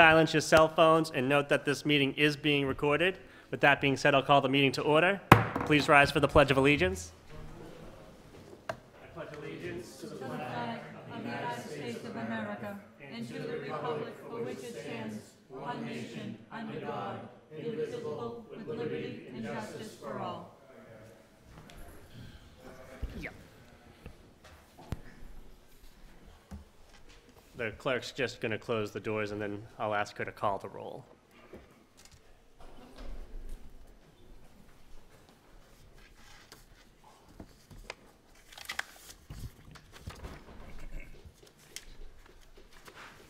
silence your cell phones and note that this meeting is being recorded. With that being said, I'll call the meeting to order. Please rise for the Pledge of Allegiance. I pledge allegiance to the flag of the United States of America and to the republic for which it stands, one nation, under God, indivisible, with liberty and justice for all. Yeah. The clerk's just going to close the doors, and then I'll ask her to call the roll.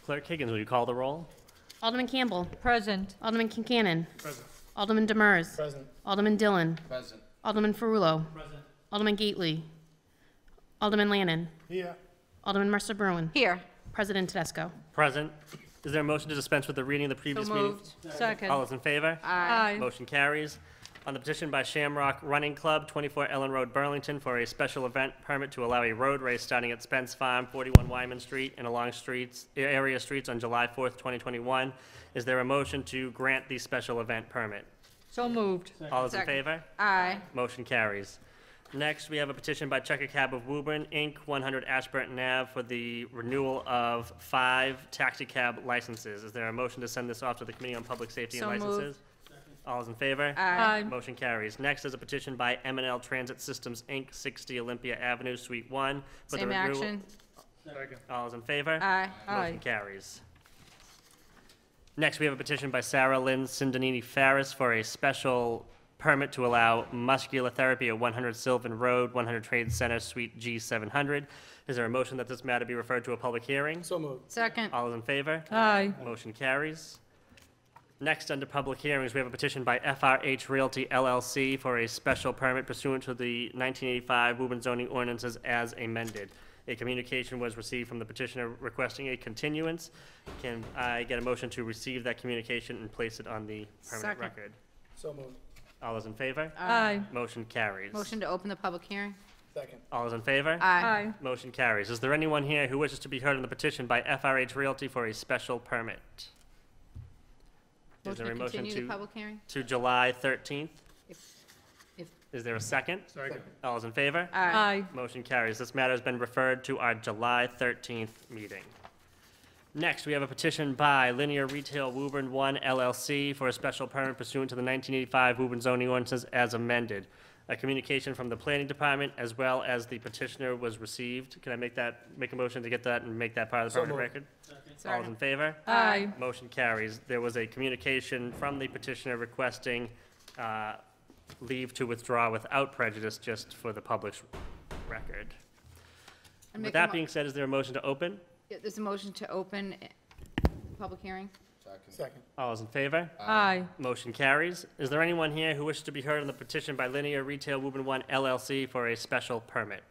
Clerk Higgins, will you call the roll? Alderman Campbell. Present. Alderman Kincannon. Present. Alderman Demers. Present. Alderman Dillon. Present. Alderman Ferrulo. Present. Alderman Gately. Alderman Lannon. Here. Alderman Mercer Bruin. Here. President Tedesco. Present. Is there a motion to dispense with the reading of the previous meeting? Second. All those in favor? Aye. Motion carries. On the petition by Shamrock Running Club, 24 Ellen Road, Burlington, for a special event permit to allow a road race starting at Spence Farm, 41 Wyman Street, and along area streets on July 4th, 2021. Is there a motion to grant the special event permit? So moved. All those in favor? Aye. Motion carries. Next, we have a petition by Checker Cab of Woburn, Inc., 100 Ashburton Ave, for the renewal of 5 taxi cab licenses. Is there a motion to send this off to the Committee on Public Safety and So moved. Licenses? All those in favor? Aye. Motion carries. Next is a petition by M&L Transit Systems, Inc., 60 Olympia Avenue, Suite 1. For the Same renewal. action. All those in favor? Aye. Motion carries. Next, we have a petition by Sarah Lynn Sindanini Farris for a special permit to allow muscular therapy at 100 Sylvan Road, 100 Trade Center, Suite G700. Is there a motion that this matter be referred to a public hearing? So moved. Second. All those in favor? Aye. Motion carries. Next, under public hearings, we have a petition by FRH Realty LLC for a special permit pursuant to the 1985 Woburn zoning ordinances as amended. A communication was received from the petitioner requesting a continuance. Can I get a motion to receive that communication and place it on the permanent Second. record? So moved. All those in favor? Aye. Motion carries. Motion to open the public hearing? Second. All those in favor? Aye. Motion carries. Is there anyone here who wishes to be heard on the petition by FRH Realty for a special permit? Is Motion there to a motion continue the public hearing? to July 13th? If, Is there a second? Second. All those in favor? Aye. Motion carries. This matter has been referred to our July 13th meeting. Next, we have a petition by Linear Retail Woburn 1 LLC for a special permit pursuant to the 1985 Woburn zoning ordinances as amended. A communication from the planning department as well as the petitioner was received. Can I make a motion to get that and make that part of the So permanent moved. record? All those in favor? Aye. Motion carries. There was a communication from the petitioner requesting leave to withdraw without prejudice, just for the public's record. and With make a that mo- being said, is there a motion to open? Yeah, there's a motion to open public hearing? Second. All those in favor? Aye. Motion carries. Is there anyone here who wishes to be heard on the petition by Linear Retail Woburn 1 LLC for a special permit?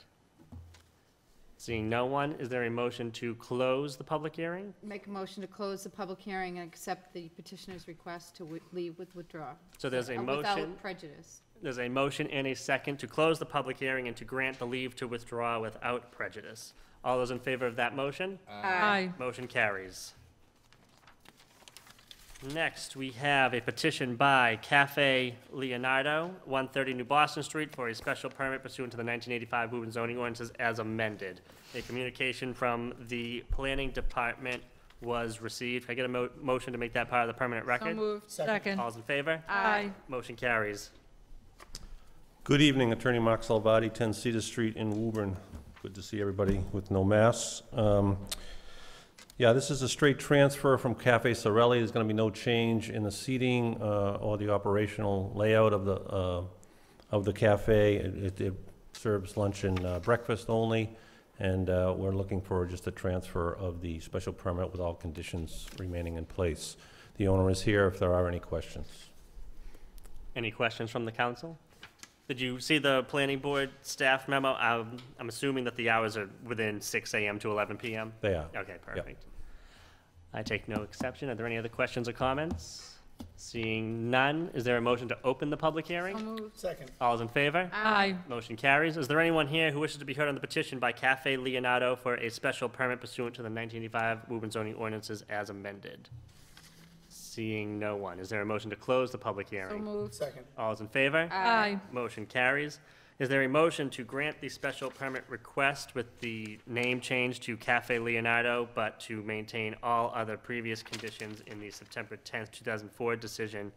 Seeing no one, is there a motion to close the public hearing? Make a motion to close the public hearing and accept the petitioner's request to leave with withdrawal. So there's a motion, Without prejudice. there's a motion and a second to close the public hearing and to grant the leave to withdraw without prejudice. All those in favor of that motion? Aye. Motion carries. Next, we have a petition by Cafe Leonardo, 130 New Boston Street, for a special permit pursuant to the 1985 Woburn zoning ordinances as amended. A communication from the planning department was received. Can I get a motion to make that part of the permanent So record? moved. Second. Second. All those in favor? Aye. Motion carries. Good evening, Attorney Mark Salvati, 10 Cedar Street in Woburn. Good to see everybody with no masks. Yeah, this is a straight transfer from Cafe Sorelli. There's going to be no change in the seating or the operational layout of the cafe. It serves lunch and breakfast only, and we're looking for just a transfer of the special permit with all conditions remaining in place. The owner is here if there are any questions. Any questions from the council? Did you see the planning board staff memo? I'm assuming that the hours are within 6 a.m. to 11 p.m.? They are. Okay, perfect. I take no exception. Are there any other questions or comments? Seeing none, is there a motion to open the public hearing? So moved. Second. All is in favor? Aye. Motion carries. Is there anyone here who wishes to be heard on the petition by Cafe Leonardo for a special permit pursuant to the 1985 Woburn zoning ordinances as amended? Seeing no one. Is there a motion to close the public So hearing? moved. Second. All those in favor? Aye. Motion carries. Is there a motion to grant the special permit request with the name change to Cafe Leonardo, but to maintain all other previous conditions in the September 10th, 2004 decision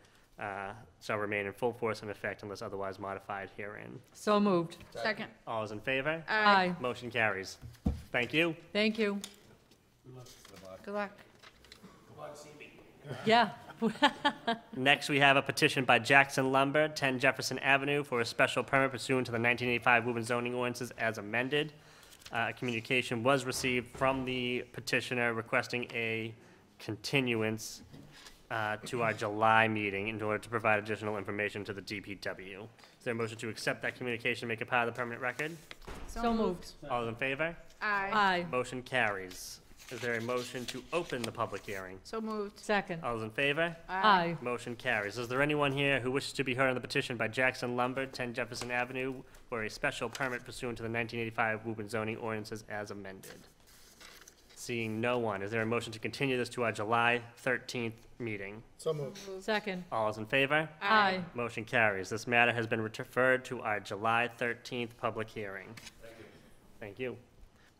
shall remain in full force and effect unless otherwise modified herein? So moved. Second. All those in favor? Aye. Motion carries. Thank you. Thank you. Good luck. Yeah. Next, we have a petition by Jackson Lumber, 10 Jefferson Avenue, for a special permit pursuant to the 1985 Woburn zoning ordinances as amended. A communication was received from the petitioner requesting a continuance to our July meeting in order to provide additional information to the DPW. Is there a motion to accept that communication and make it part of the permanent record? So moved. All those in favor? Aye. Aye. Motion carries. Is there a motion to open the public hearing? So moved. Second. All those in favor? Aye. Motion carries. Is there anyone here who wishes to be heard on the petition by Jackson Lumber, 10 Jefferson Avenue, for a special permit pursuant to the 1985 Woburn zoning ordinances as amended? Seeing no one, is there a motion to continue this to our July 13th meeting? So moved. Second. All those in favor? Aye. Motion carries. This matter has been referred to our July 13th public hearing. Thank you.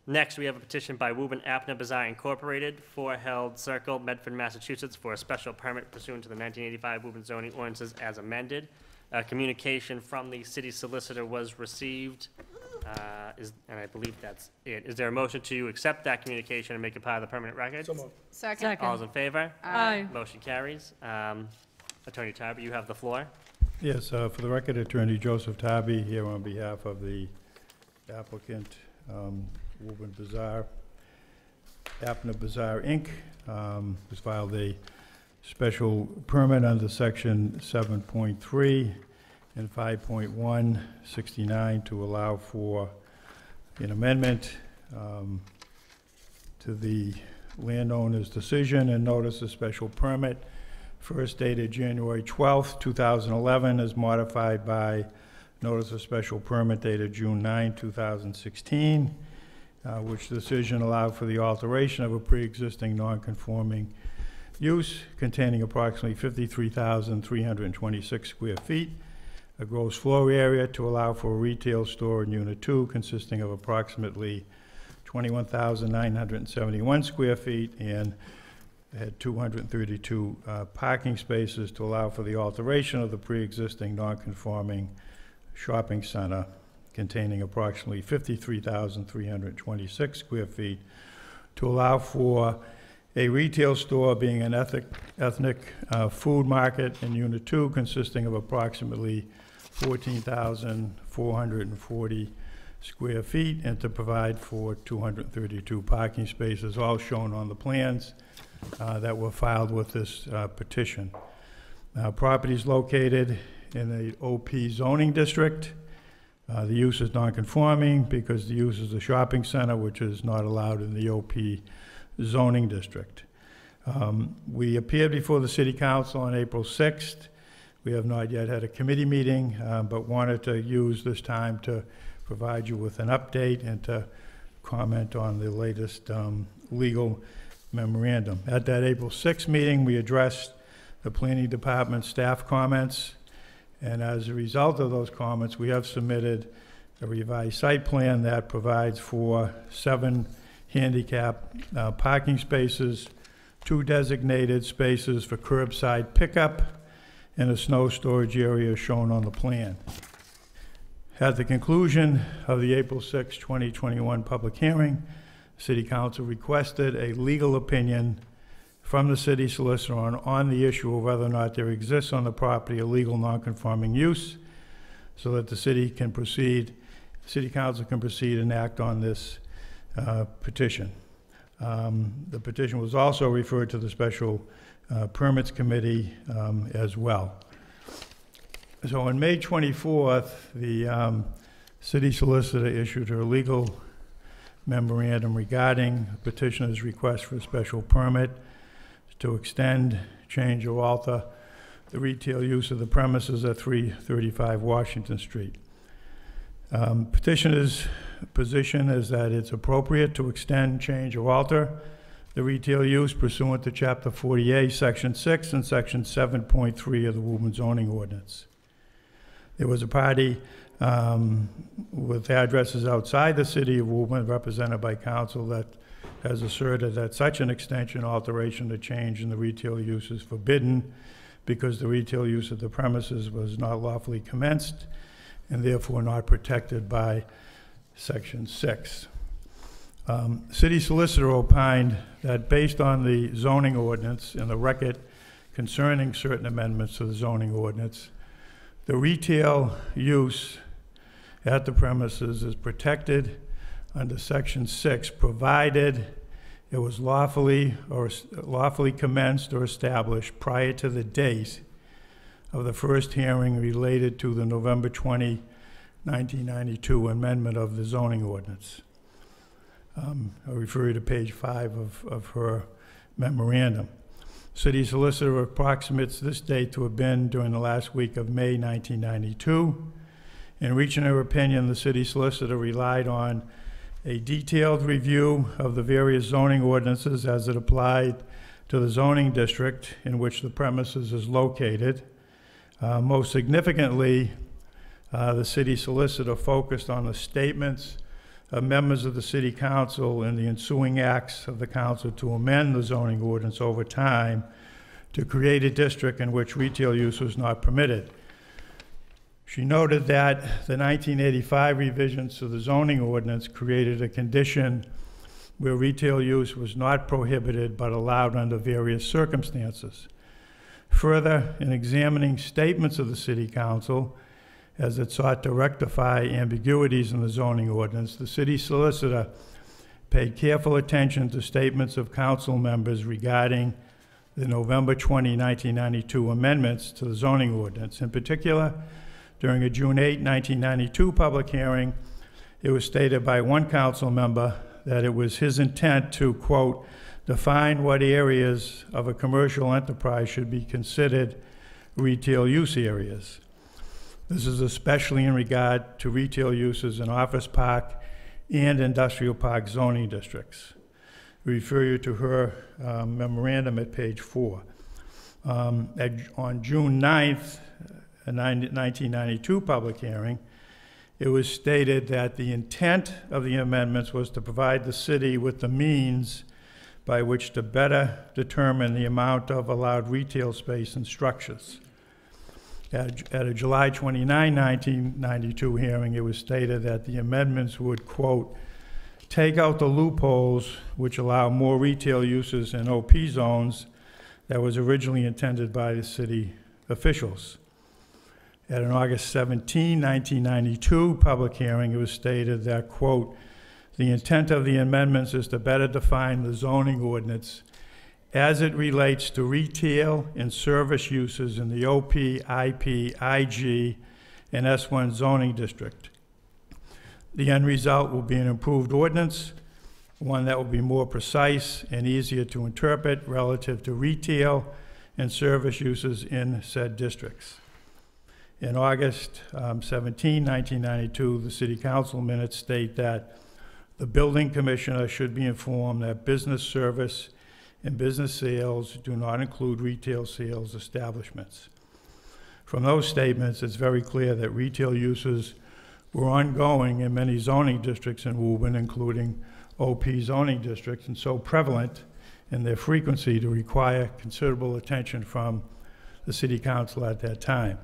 Next, we have a petition by Woburn Apna Bazaar Incorporated, 4 Held Circle, Medford, Massachusetts, for a special permit pursuant to the 1985 Woburn zoning ordinances as amended. A communication from the city solicitor was received, and I believe that's it. Is there a motion to accept that communication and make it part of the permanent record? So moved. Second. All Second. those in favor? Aye. Motion carries. Attorney Tarby, you have the floor. Yes, for the record, Attorney Joseph Tarby here on behalf of the applicant, Woburn Bazaar, Apna Bazaar, Inc. Has filed a special permit under Section 7.3 and 5.169 to allow for an amendment to the landowner's decision and notice of special permit, first dated January 12th, 2011, as modified by notice of special permit dated June 9, 2016, which decision allowed for the alteration of a pre-existing non-conforming use containing approximately 53,326 square feet, a gross floor area to allow for a retail store in Unit 2 consisting of approximately 21,971 square feet, and had 232 parking spaces to allow for the alteration of the pre-existing non-conforming shopping center containing approximately 53,326 square feet to allow for a retail store being an ethnic food market in Unit 2 consisting of approximately 14,440 square feet, and to provide for 232 parking spaces, all shown on the plans that were filed with this petition. Property is located in the OP zoning district. The use is non-conforming because the use is a shopping center, which is not allowed in the OP zoning district. We appeared before the City Council on April 6th. We have not yet had a committee meeting, but wanted to use this time to provide you with an update and to comment on the latest legal memorandum. At that April 6th meeting, we addressed the Planning Department staff comments, and as a result of those comments, we have submitted a revised site plan that provides for 7 handicap parking spaces, 2 designated spaces for curbside pickup, and a snow storage area shown on the plan. At the conclusion of the April 6, 2021 public hearing, City Council requested a legal opinion from the city solicitor on the issue of whether or not there exists on the property a legal non-conforming use, so that the city can proceed, City Council can proceed and act on this petition. The petition was also referred to the Special Permits Committee as well. So on May 24th, the city solicitor issued her legal memorandum regarding the petitioner's request for a special permit to extend, change, or alter the retail use of the premises at 335 Washington Street. Petitioner's position is that it's appropriate to extend, change, or alter the retail use pursuant to Chapter 40A, Section 6, and Section 7.3 of the Woburn zoning ordinance. There was a party with addresses outside the city of Woburn, represented by counsel, that has asserted that such an extension, alteration, or change in the retail use is forbidden because the retail use of the premises was not lawfully commenced and therefore not protected by Section 6. City solicitor opined that based on the zoning ordinance and the record concerning certain amendments to the zoning ordinance, the retail use at the premises is protected under Section 6, provided it was lawfully commenced or established prior to the date of the first hearing related to the November 20, 1992 amendment of the zoning ordinance. I refer you to page 5 of her memorandum. City solicitor approximates this date to have been during the last week of May 1992. In reaching her opinion, the city solicitor relied on a detailed review of the various zoning ordinances as it applied to the zoning district in which the premises is located. Most significantly, the city solicitor focused on the statements of members of the city council and the ensuing acts of the council to amend the zoning ordinance over time to create a district in which retail use was not permitted. She noted that the 1985 revisions to the zoning ordinance created a condition where retail use was not prohibited but allowed under various circumstances. Further, in examining statements of the city council as it sought to rectify ambiguities in the zoning ordinance, the city solicitor paid careful attention to statements of council members regarding the November 20, 1992 amendments to the zoning ordinance. In particular, during a June 8, 1992 public hearing, it was stated by one council member that it was his intent to, quote, define what areas of a commercial enterprise should be considered retail use areas. This is especially in regard to retail uses in office park and industrial park zoning districts. We refer you to her memorandum at page 4. On June 9th, a 1992 public hearing, it was stated that the intent of the amendments was to provide the city with the means by which to better determine the amount of allowed retail space and structures. At a July 29, 1992 hearing, it was stated that the amendments would, quote, take out the loopholes which allow more retail uses in OP zones that was originally intended by the city officials. At an August 17, 1992 public hearing, it was stated that, quote, the intent of the amendments is to better define the zoning ordinance as it relates to retail and service uses in the OP, IP, IG, and S1 zoning district. The end result will be an improved ordinance, one that will be more precise and easier to interpret relative to retail and service uses in said districts. In August 17, 1992, the City Council minutes state that the building commissioner should be informed that business service and business sales do not include retail sales establishments. From those statements, it's very clear that retail uses were ongoing in many zoning districts in Woburn, including OP zoning districts, and so prevalent in their frequency to require considerable attention from the City Council at that time.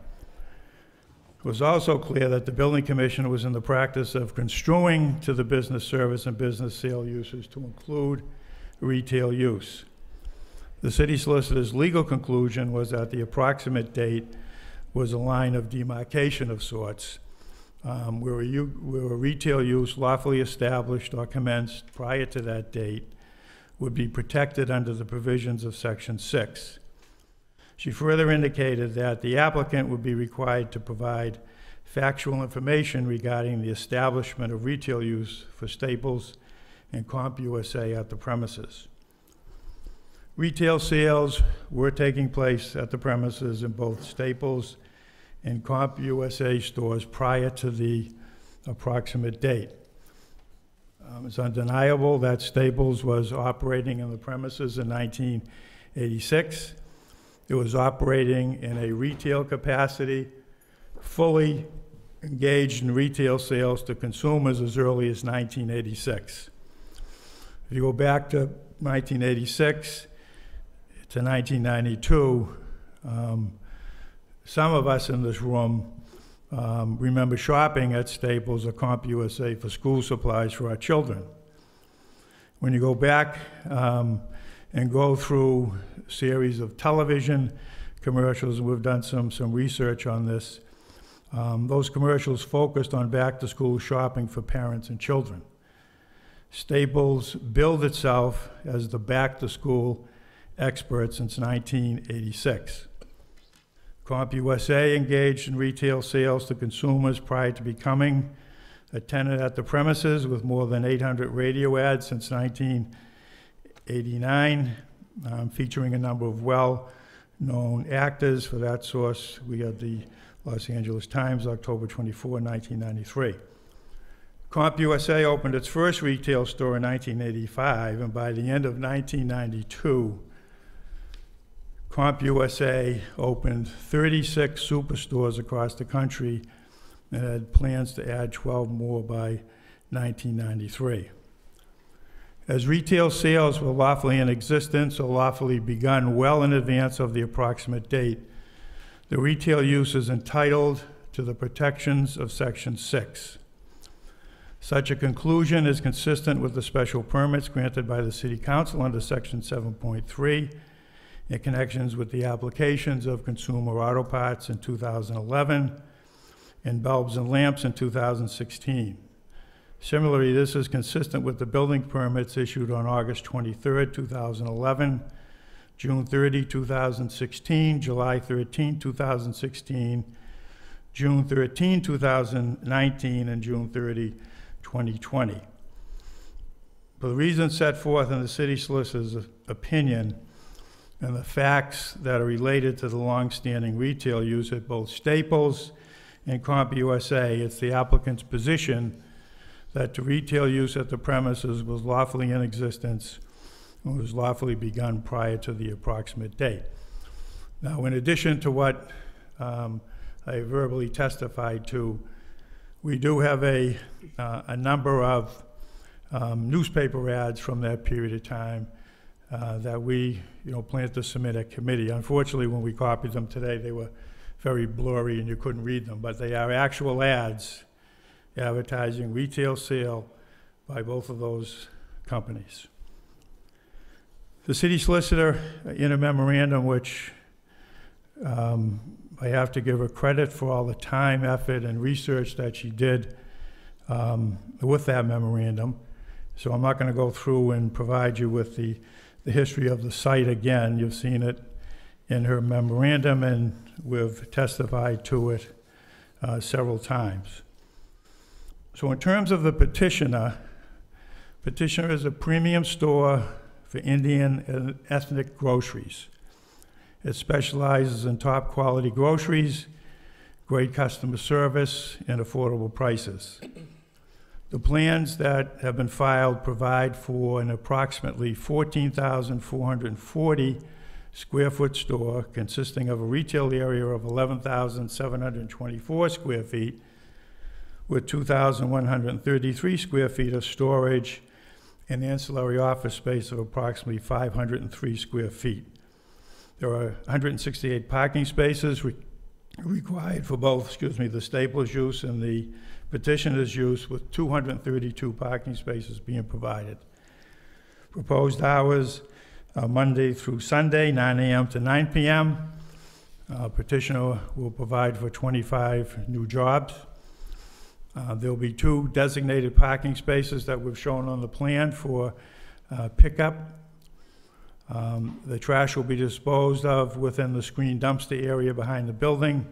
It was also clear that the building commissioner was in the practice of construing to the business service and business sale uses to include retail use. The city solicitor's legal conclusion was that the approximate date was a line of demarcation of sorts, where a retail use lawfully established or commenced prior to that date would be protected under the provisions of Section 6. She further indicated that the applicant would be required to provide factual information regarding the establishment of retail use for Staples and CompUSA at the premises. Retail sales were taking place at the premises in both Staples and CompUSA stores prior to the approximate date. It's undeniable that Staples was operating in the premises in 1986. It was operating in a retail capacity, fully engaged in retail sales to consumers as early as 1986. If you go back to 1986 to 1992, some of us in this room remember shopping at Staples or CompUSA for school supplies for our children. When you go back and go through a series of television commercials, and we've done some research on this, those commercials focused on back-to-school shopping for parents and children. Staples billed itself as the back-to-school expert since 1986. CompUSA engaged in retail sales to consumers prior to becoming a tenant at the premises with more than 800 radio ads since 1989, featuring a number of well-known actors. For that source, we had the Los Angeles Times, October 24, 1993. CompUSA opened its first retail store in 1985, and by the end of 1992, CompUSA opened 36 superstores across the country and had plans to add 12 more by 1993. As retail sales were lawfully in existence or lawfully begun well in advance of the approximate date, the retail use is entitled to the protections of Section 6. Such a conclusion is consistent with the special permits granted by the City Council under Section 7.3 in connections with the applications of consumer auto parts in 2011 and bulbs and lamps in 2016. Similarly, this is consistent with the building permits issued on August 23, 2011, June 30, 2016, July 13, 2016, June 13, 2019, and June 30, 2020. For the reasons set forth in the city solicitor's opinion and the facts that are related to the long-standing retail use at both Staples and CompUSA, it's the applicant's position that the retail use at the premises was lawfully in existence and was lawfully begun prior to the approximate date. Now, in addition to what I verbally testified to, we do have a number of newspaper ads from that period of time that we, plan to submit at committee. Unfortunately, when we copied them today, they were very blurry and you couldn't read them, but they are actual ads advertising retail sale by both of those companies. The city solicitor, in a memorandum, which I have to give her credit for all the time, effort, and research that she did with that memorandum. So I'm not going to go through and provide you with the history of the site again. You've seen it in her memorandum, and we've testified to it several times. So in terms of the petitioner is a premium store for Indian and ethnic groceries. It specializes in top quality groceries, great customer service, and affordable prices. The plans that have been filed provide for an approximately 14,440 square foot store consisting of a retail area of 11,724 square feet with 2,133 square feet of storage and ancillary office space of approximately 503 square feet. There are 168 parking spaces required for both, the Staples use and the petitioner's use, with 232 parking spaces being provided. Proposed hours are Monday through Sunday, 9 a.m. to 9 p.m. Petitioner will provide for 25 new jobs. There'll be 2 designated parking spaces that we've shown on the plan for pickup. The trash will be disposed of within the screened dumpster area behind the building,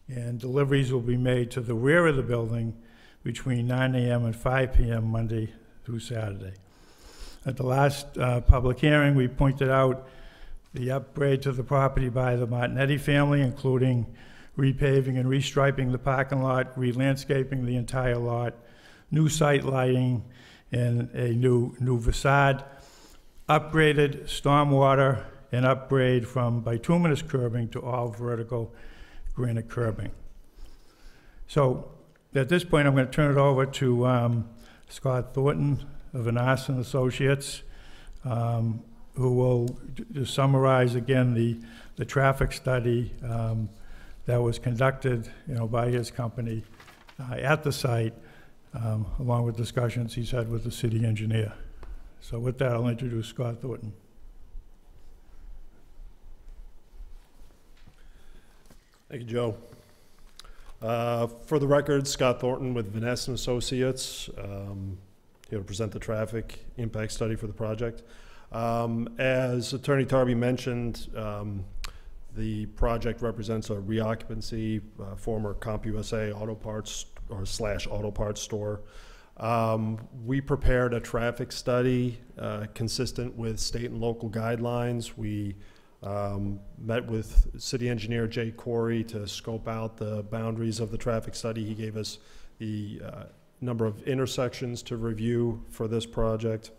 and deliveries will be made to the rear of the building between 9 a.m. and 5 p.m. Monday through Saturday. At the last public hearing, we pointed out the upgrade to the property by the Martinetti family, including repaving and restriping the parking lot, re-landscaping the entire lot, new site lighting, and a new facade, upgraded stormwater, and upgrade from bituminous curbing to all vertical granite curbing. So at this point, I'm going to turn it over to Scott Thornton of Anas and Associates, who will just summarize again the traffic study that was conducted, by his company at the site, along with discussions he's had with the city engineer. So with that, I'll introduce Scott Thornton. Thank you, Joe. For the record, Scott Thornton with Vanessa and Associates, here to present the traffic impact study for the project. As Attorney Tarby mentioned, the project represents a reoccupancy, former CompUSA auto parts or / auto parts store. We prepared a traffic study consistent with state and local guidelines. We met with city engineer Jay Corey to scope out the boundaries of the traffic study. He gave us the number of intersections to review for this project.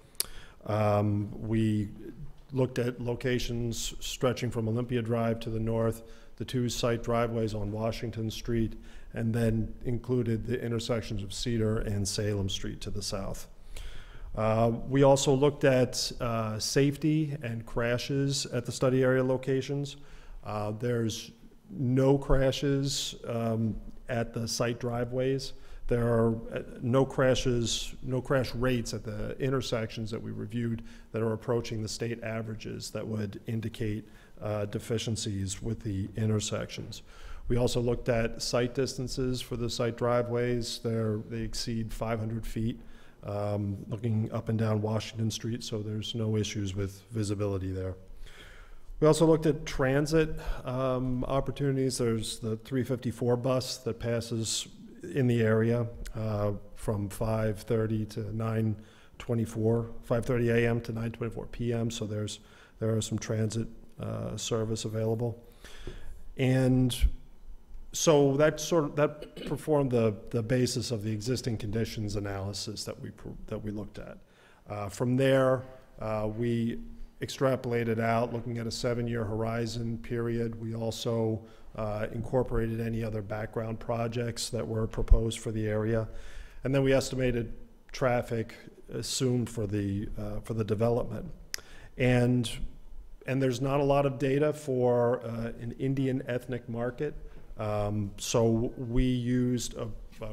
We looked at locations stretching from Olympia Drive to the north, the 2 site driveways on Washington Street, and then included the intersections of Cedar and Salem Street to the south. We also looked at safety and crashes at the study area locations. There's no crashes at the site driveways. There are no crash rates at the intersections that we reviewed that are approaching the state averages that would indicate deficiencies with the intersections. We also looked at site distances for the site driveways. They exceed 500 feet. Looking up and down Washington Street, so there's no issues with visibility there. We also looked at transit opportunities. There's the 354 bus that passes in the area from 5:30 to 9:24, 5:30 a.m. to 9:24 p.m. So there are some transit service available, and so that performed the basis of the existing conditions analysis that we looked at. From there, we extrapolated out, looking at a 7-year horizon period. We also incorporated any other background projects that were proposed for the area, and then we estimated traffic assumed for the development. And there's not a lot of data for an Indian ethnic market. So we used a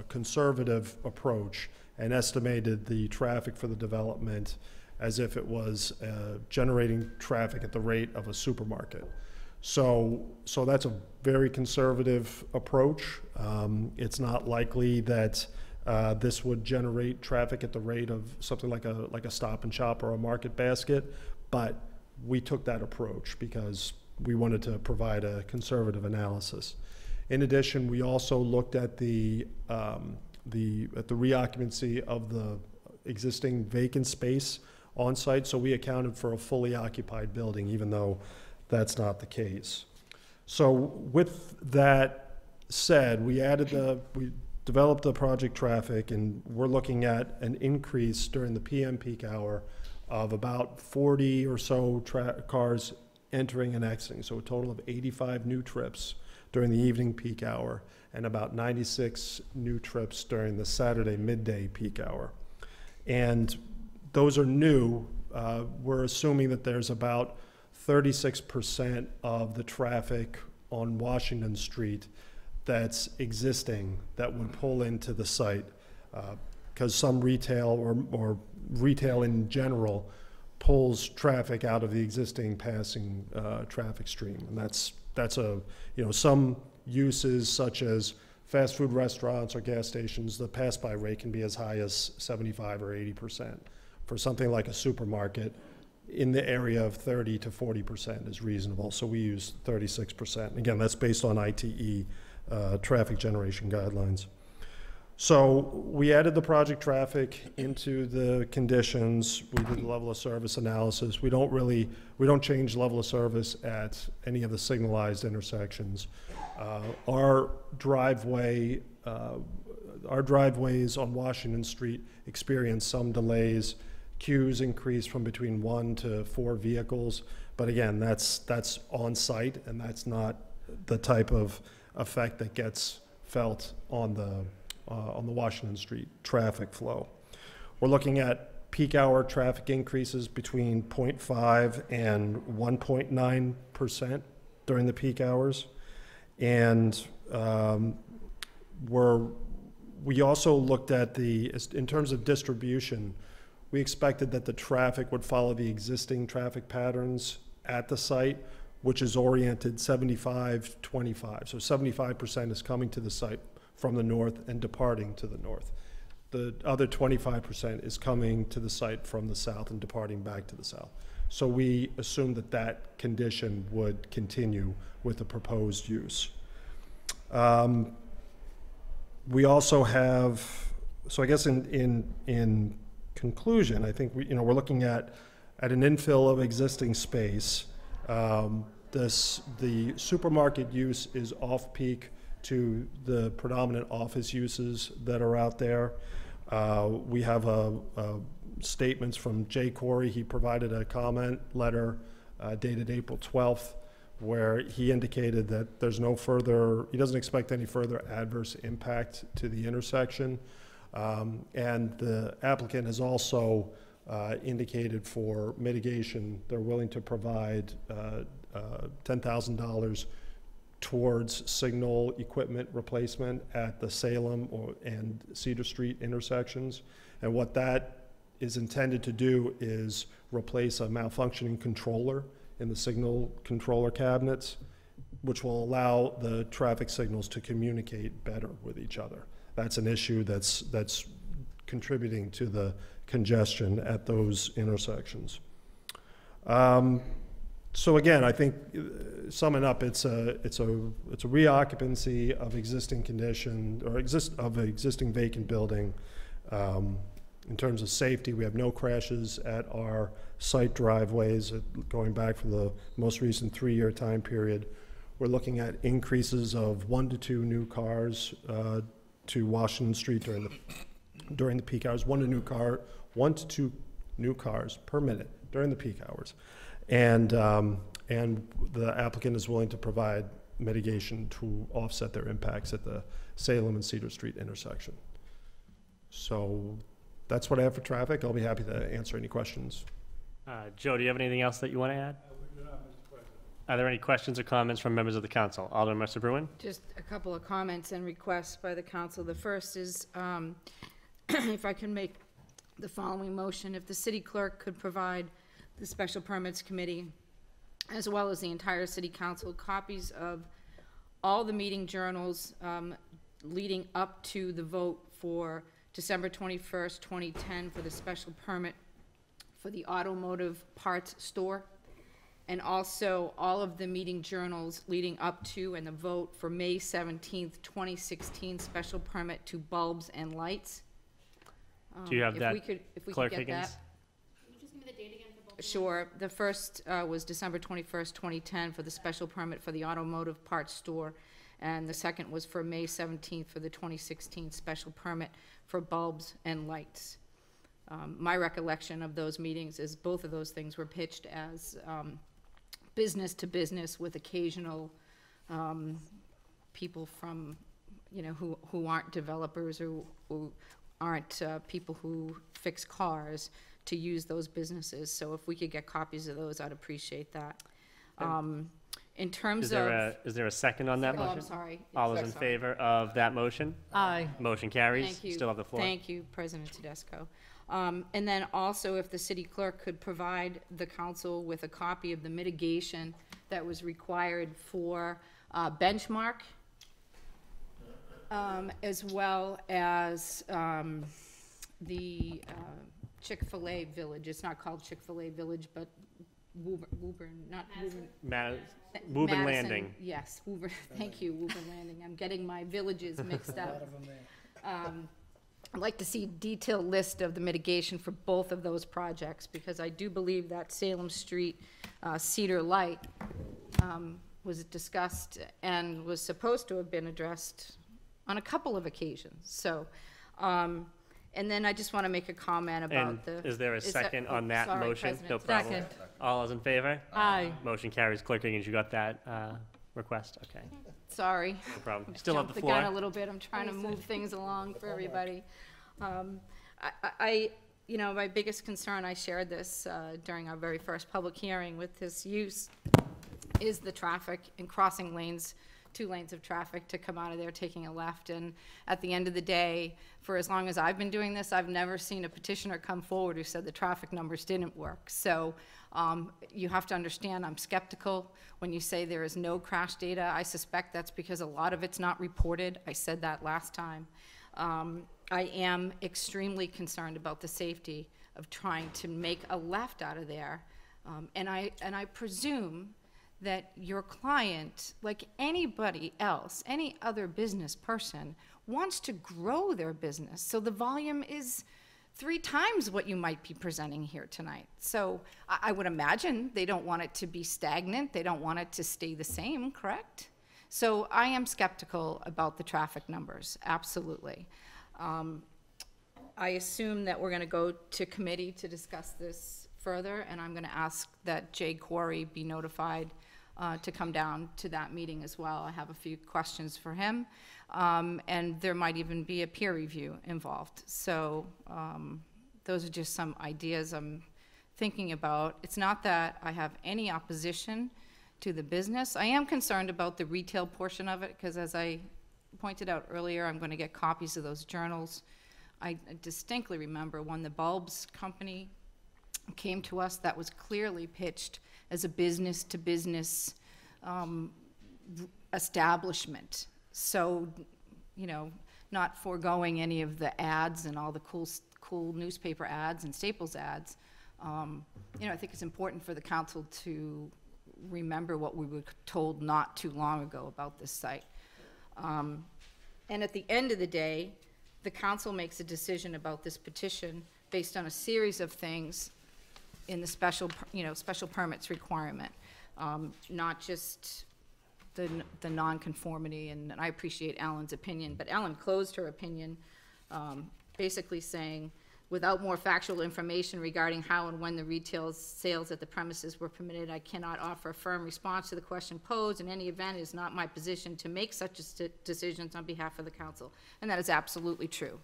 conservative approach and estimated the traffic for the development as if it was generating traffic at the rate of a supermarket. So that's a very conservative approach. It's not likely that this would generate traffic at the rate of something like a Stop and Shop or a Market Basket, but we took that approach because we wanted to provide a conservative analysis. In addition, we also looked at the reoccupancy of the existing vacant space on site, so we accounted for a fully occupied building, even though that's not the case. So with that said, we developed the project traffic, and we're looking at an increase during the PM peak hour of about 40 or so cars entering and exiting, so a total of 85 new trips during the evening peak hour, and about 96 new trips during the Saturday midday peak hour. And those are new. We're assuming that there's about 36% of the traffic on Washington Street that's existing that would pull into the site, because some retail or retail in general pulls traffic out of the existing passing traffic stream. And that's some uses such as fast food restaurants or gas stations, the pass-by rate can be as high as 75 or 80%. For something like a supermarket, in the area of 30 to 40% is reasonable. So we use 36%. Again, that's based on ITE traffic generation guidelines. So we added the project traffic into the conditions. We did the level of service analysis. We don't change level of service at any of the signalized intersections. Our driveway our driveways on Washington Street experience some delays. Queues increase from between 1 to 4 vehicles, but again, that's on site, and that's not the type of effect that gets felt on the Washington Street traffic flow. We're looking at peak hour traffic increases between 0.5 and 1.9% during the peak hours, and we also looked at in terms of distribution. We expected that the traffic would follow the existing traffic patterns at the site, which is oriented 75-25. So 75% is coming to the site from the north and departing to the north. The other 25% is coming to the site from the south and departing back to the south. So we assumed that that condition would continue with the proposed use. We also have, so I guess in conclusion, I think we're looking at an infill of existing space. The supermarket use is off-peak to the predominant office uses that are out there. We have statements from Jay Corey. He provided a comment letter dated April 12th, where he indicated that he doesn't expect any further adverse impact to the intersection. And the applicant has also indicated for mitigation, they're willing to provide $10,000 towards signal equipment replacement at the Salem and Cedar Street intersections. And what that is intended to do is replace a malfunctioning controller in the signal controller cabinets, which will allow the traffic signals to communicate better with each other. That's an issue that's contributing to the congestion at those intersections. So again, I think summing up, it's a reoccupancy of existing condition or of existing vacant building. In terms of safety, we have no crashes at our site driveways going back for the most recent 3-year time period. We're looking at increases of 1 to 2 new cars to Washington Street during the peak hours. 1 to 2 new cars per minute during the peak hours, and the applicant is willing to provide mitigation to offset their impacts at the Salem and Cedar Street intersection. So that's what I have for traffic. I'll be happy to answer any questions. Joe, do you have anything else that you want to add? Are there any questions or comments from members of the council? Alderman Mercer Bruin? Just a couple of comments and requests by the council. The first is, if I can make the following motion, if the city clerk could provide the Special Permits Committee, as well as the entire city council, copies of all the meeting journals leading up to the vote for December 21st, 2010 for the special permit for the automotive parts store, and also all of the meeting journals leading up to and the vote for May 17th, 2016 special permit to bulbs and lights. Do you have if that, we could Clerk get Higgins? that. Can you just give me the date again for both? Sure. The first was December 21st, 2010 for the special permit for the automotive parts store, and the second was for May 17th for the 2016 special permit for bulbs and lights. My recollection of those meetings is both of those things were pitched as business to business with occasional people from, who aren't developers or who aren't people who fix cars to use those businesses. So if we could get copies of those, I'd appreciate that. In terms of... Is there a second on that Oh, motion? I'm sorry. All those in favor of that motion? Aye. Motion carries. Thank you. Still have the floor. Thank you, President Tedesco. And then also, if the city clerk could provide the council with a copy of the mitigation that was required for Benchmark, as well as the Chick-fil-A Village. It's not called Chick-fil-A Village, but Woburn, not Woburn. Woburn Madison, Landing. Yes, Woburn, thank you, Woburn Landing. I'm getting my villages mixed up. I'd like to see a detailed list of the mitigation for both of those projects, because I do believe that Salem Street Cedar Light was discussed and was supposed to have been addressed on a couple of occasions. So, and then I just want to make a comment about And is there a second on that sorry, motion? President. No problem. Second. All those in favor? Aye. Motion carries. Clerk Higgins, you got that request? Okay, Sorry. no problem. You still have Jumped the the gun a floor. little bit. I'm trying to move things along for everybody. You know, my biggest concern, I shared this during our very first public hearing with this use, is the traffic and crossing lanes, 2 lanes of traffic to come out of there taking a left. And at the end of the day, for as long as I've been doing this, I've never seen a petitioner come forward who said the traffic numbers didn't work. So you have to understand, I'm skeptical when you say there is no crash data. I suspect that's because a lot of it's not reported. I said that last time. I am extremely concerned about the safety of trying to make a left out of there. And I presume that your client, like anybody else, any other business person, wants to grow their business. So the volume is 3 times what you might be presenting here tonight. So I would imagine they don't want it to be stagnant. They don't want it to stay the same, correct? So I am skeptical about the traffic numbers, absolutely. I assume that we're going to go to committee to discuss this further, and I'm going to ask that Jay Quarry be notified to come down to that meeting as well. I have a few questions for him, and there might even be a peer review involved. So those are just some ideas I'm thinking about. It's not that I have any opposition to the business. I am concerned about the retail portion of it, because as I pointed out earlier, I'm going to get copies of those journals. I distinctly remember when the bulbs company came to us, that was clearly pitched as a business-to-business establishment. So, you know, not foregoing any of the ads and all the cool newspaper ads and Staples ads. You know, I think it's important for the council to remember what we were told not too long ago about this site. And at the end of the day, the council makes a decision about this petition based on a series of things in the special permits requirement, not just the nonconformity. And I appreciate Ellen's opinion, but Ellen closed her opinion basically saying, without more factual information regarding how and when the retail sales at the premises were permitted, I cannot offer a firm response to the question posed. In any event, it is not my position to make such decisions on behalf of the council. And that is absolutely true.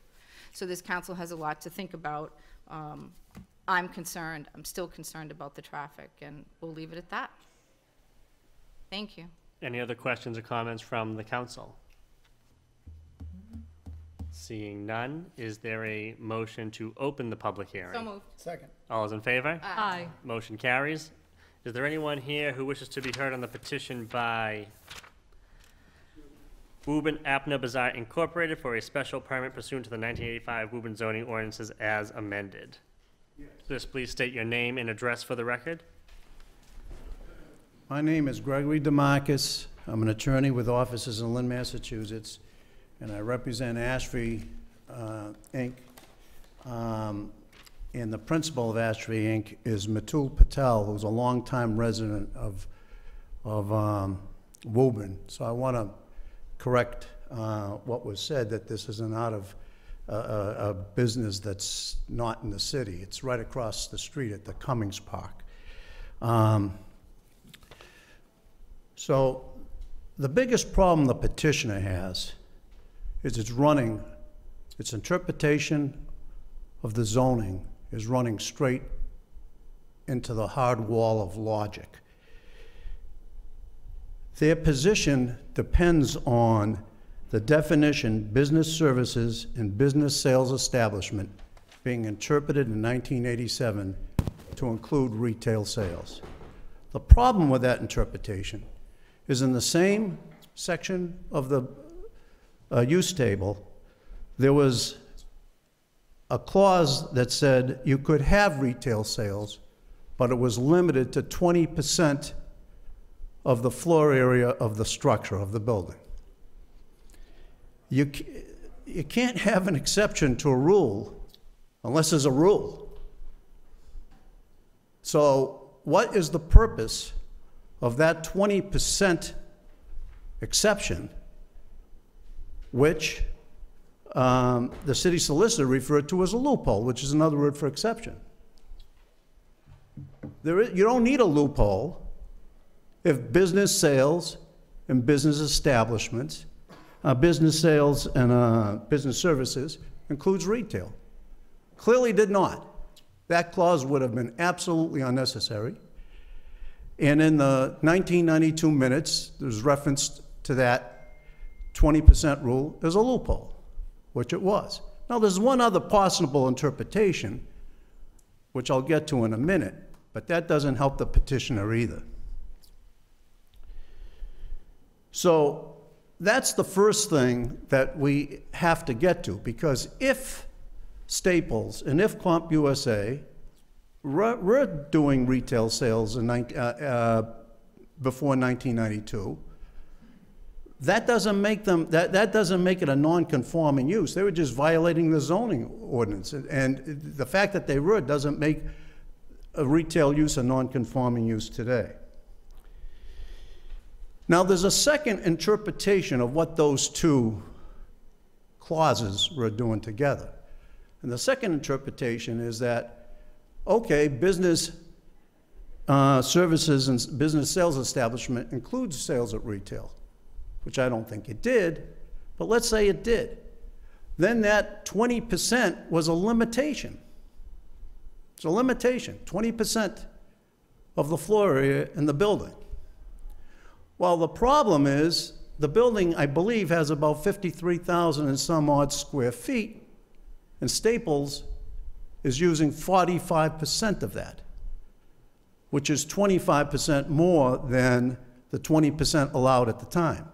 So this council has a lot to think about. I'm concerned, I'm still concerned about the traffic, and we'll leave it at that. Thank you. Any other questions or comments from the council? Seeing none, is there a motion to open the public hearing? So moved. Second. All those in favor? Aye. Motion carries. Is there anyone here who wishes to be heard on the petition by Woburn Apna Bazaar Incorporated for a special permit pursuant to the 1985 Woburn zoning ordinances as amended? Yes. Please state your name and address for the record. My name is Gregory DeMarcus. I'm an attorney with offices in Lynn, Massachusetts, and I represent Ashtree, Inc. And the principal of Ashtree, Inc. is Matul Patel, who's a longtime resident of Woburn. So I want to correct what was said, that this is out of a business that's not in the city. It's right across the street at the Cummings Park. So the biggest problem the petitioner has is its interpretation of the zoning is running straight into the hard wall of logic. Their position depends on the definition business services and business sales establishment being interpreted in 1987 to include retail sales. The problem with that interpretation is in the same section of the use table, there was a clause that said you could have retail sales, but it was limited to 20% of the floor area of the structure of the building. You can't have an exception to a rule unless there's a rule. So what is the purpose of that 20% exception which the city solicitor referred to as a loophole, which is another word for exception. You don't need a loophole if business sales and business establishments, business sales and business services includes retail. Clearly did not. That clause would have been absolutely unnecessary. And in the 1992 minutes, there's reference to that 20% rule as a loophole, which it was. Now, there's one other possible interpretation, which I'll get to in a minute, but that doesn't help the petitioner either. So that's the first thing that we have to get to, because if Staples and if CompUSA were doing retail sales in before 1992, that doesn't make them, that doesn't make it a non-conforming use. They were just violating the zoning ordinance. And the fact that they were doesn't make a retail use a non-conforming use today. Now, there's a second interpretation of what those two clauses were doing together. And the second interpretation is that, okay, business services and business sales establishment includes sales at retail, which I don't think it did, but let's say it did. Then that 20% was a limitation. It's a limitation, 20% of the floor area in the building. Well, the problem is the building, I believe, has about 53,000 and some odd square feet, and Staples is using 45% of that, which is 25% more than the 20% allowed at the time.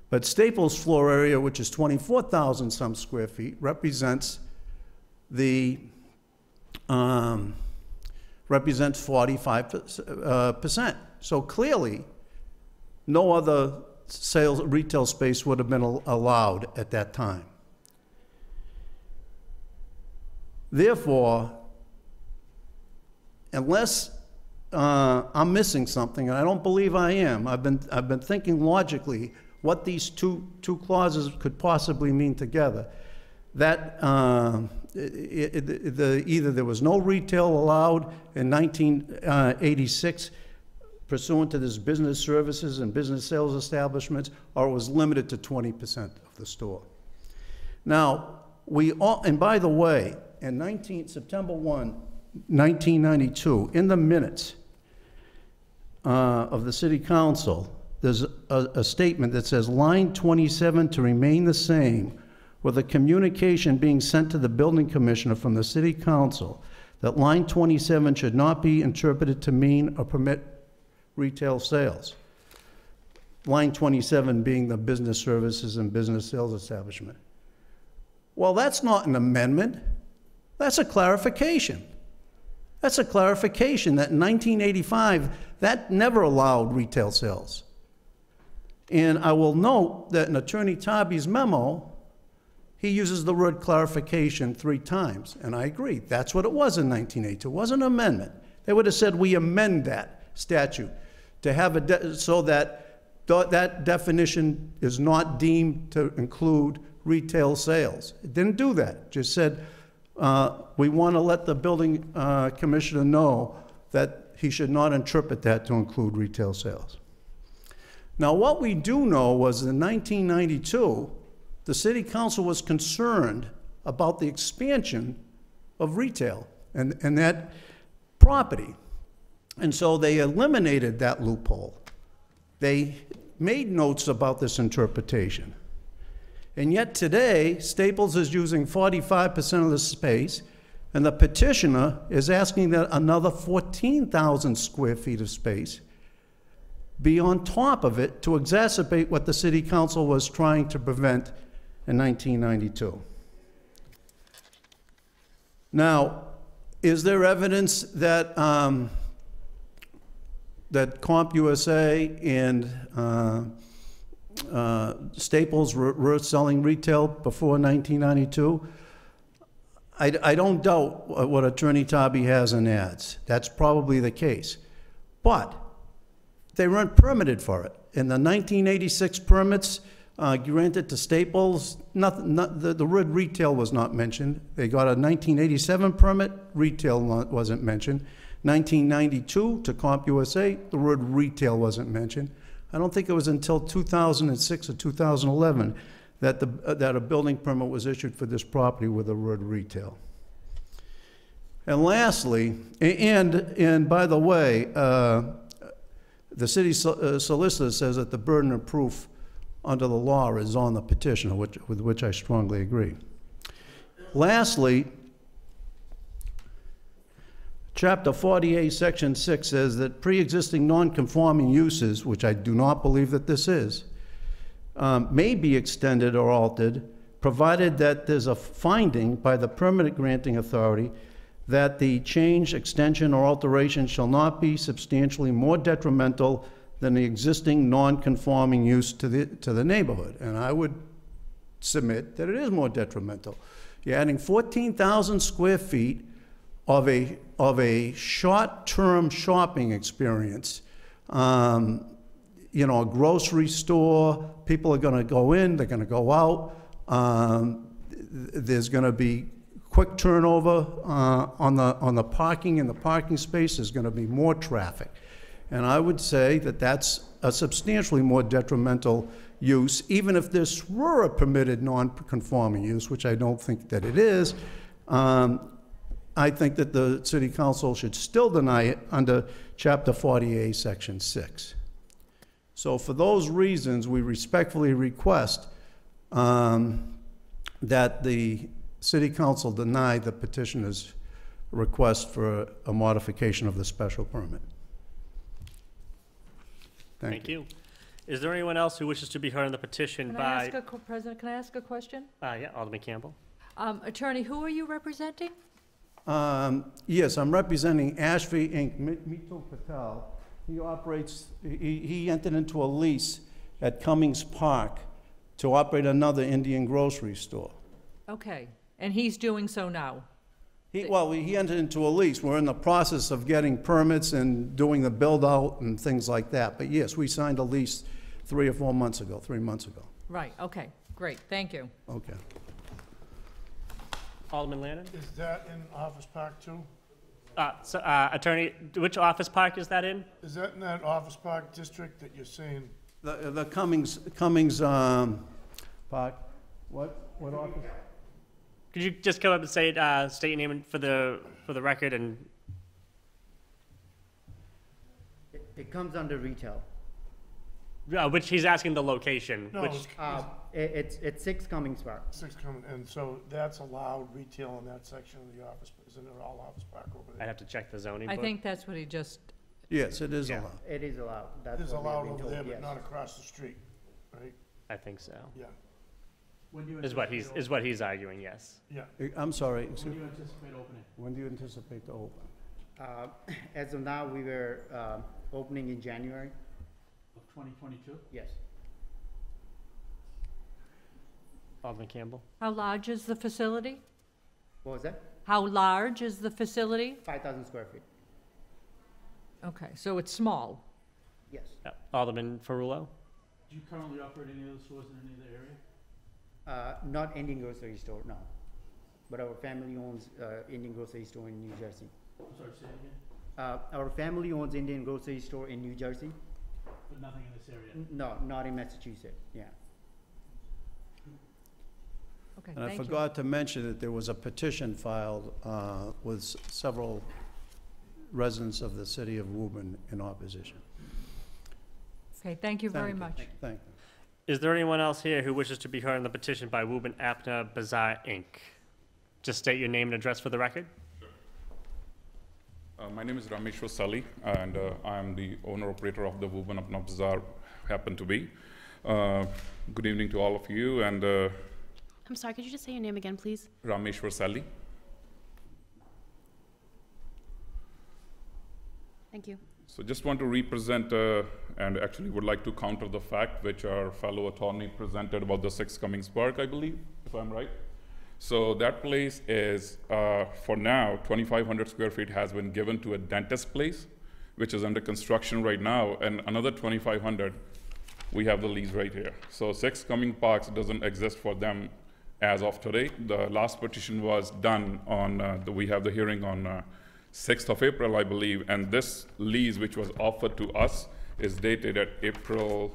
But Staples' floor area, which is 24,000 some square feet, represents 45%. So clearly, no other retail space would have been allowed at that time. Therefore, unless I'm missing something, and I don't believe I am, I've been thinking logically what these two clauses could possibly mean together. That either there was no retail allowed in 1986 pursuant to this business services and business sales establishments, or it was limited to 20% of the store. Now, and by the way, in September 1, 1992, in the minutes of the City Council, there's a statement that says, line 27 to remain the same, with a communication being sent to the building commissioner from the City Council that line 27 should not be interpreted to mean or permit retail sales. Line 27 being the business services and business sales establishment. Well, that's not an amendment. That's a clarification. That's a clarification that in 1985, that never allowed retail sales. And I will note that in Attorney Tobby's memo, he uses the word clarification 3 times, and I agree. That's what it was in 1982. It wasn't an amendment. They would have said, we amend that statute to have so that that definition is not deemed to include retail sales. It didn't do that. It just said, we want to let the building commissioner know that he should not interpret that to include retail sales. Now, what we do know was in 1992, the City Council was concerned about the expansion of retail and that property. And so they eliminated that loophole. They made notes about this interpretation. And yet today, Staples is using 45% of the space, and the petitioner is asking that another 14,000 square feet of space be on top of it to exacerbate what the City Council was trying to prevent in 1992. Now, is there evidence that that CompUSA and Staples were selling retail before 1992? I don't doubt what Attorney Tobby has in ads. That's probably the case. But they weren't permitted for it. In the 1986 permits, granted to Staples. The word retail was not mentioned. They got a 1987 permit, retail wasn't mentioned. 1992 to CompUSA, the word retail wasn't mentioned. I don't think it was until 2006 or 2011 that a building permit was issued for this property with the word retail. And lastly, and by the way, the city solicitor says that the burden of proof under the law is on the petitioner, with which I strongly agree. Lastly, Chapter 48, Section 6 says that pre-existing non-conforming uses, which I do not believe that this is, may be extended or altered, provided that there's a finding by the permit granting authority that the change, extension, or alteration shall not be substantially more detrimental than the existing non-conforming use to the neighborhood. And I would submit that it is more detrimental. You're adding 14,000 square feet of a short-term shopping experience. You know, a grocery store, people are gonna go in, they're gonna go out. There's gonna be quick turnover on the parking, in the parking space. There's gonna be more traffic. And I would say that that's a substantially more detrimental use, even if this were a permitted non-conforming use, which I don't think that it is. I think that the city council should still deny it under Chapter 48, Section 6. So for those reasons, we respectfully request that the city council deny the petitioner's request for a modification of the special permit. Thank you. Is there anyone else who wishes to be heard on the petition by? President, can I ask a question? Yeah, Alderman Campbell. Attorney, who are you representing? Yes, I'm representing Ashby Inc., Mitul Patel. He operates, he entered into a lease at Cummings Park to operate another Indian grocery store. Okay, and he's doing so now? He entered into a lease. We're in the process of getting permits and doing the build-out and things like that. But yes, we signed a lease 3 months ago. Right, okay, great, thank you. Okay. Alderman Lannon? Is that in Office Park too? Attorney, which office park is that in? Is that in that Office Park district that you're saying? The Cummings Park, what office? Could you just come up and say, state your name for the record and? It comes under retail. Which he's asking the location. No, Which, It's 6 Cummings Park. 6 coming, and so that's allowed retail in that section of the office, isn't it all Office Park over I'd there? have to check the zoning I book. think that's what he just, Yes, it is Yeah. allowed. It is allowed. That's It is what we have allowed been over told, there, but yes. not across the street, right? I think so. Yeah, Is what he's arguing, yes. yeah. I'm sorry. When do you anticipate opening? When do you anticipate to open? As of now, we were opening in January. Of 2022? Yes. Alderman Campbell? how large is the facility? What was that? How large is the facility? 5,000 square feet. Okay, so it's small. Yes. Alderman Ferrulo? Do you currently operate any other stores in any other area? Not Indian grocery store, no. But our family owns Indian grocery store in New Jersey. I'm sorry, say it again? Our family owns Indian grocery store in New Jersey. But nothing in this area? No, not in Massachusetts, yeah. Okay, And I thank you. forgot to mention that there was a petition filed with several residents of the city of Woburn in opposition. Okay, thank you very much. Thank you. Is there anyone else here who wishes to be heard on the petition by Woburn Apna Bazaar, Inc.? Just state your name and address for the record. My name is Ramesh Vasali, and I'm the owner-operator of the Woburn Apna Bazaar, happen to be. Good evening to all of you, and I'm sorry, could you just say your name again, please? Ramesh Vasali. Thank you. So just want to represent and actually would like to counter the fact which our fellow attorney presented about the 6 Cummings Park, I believe, if I'm right. So that place is, for now, 2,500 square feet has been given to a dentist place, which is under construction right now, and another 2,500 We have the lease right here. So 6 Cumming Parks doesn't exist for them as of today. The last petition was done on, we have the hearing on 6th of April, I believe, and this lease, which was offered to us, is dated at April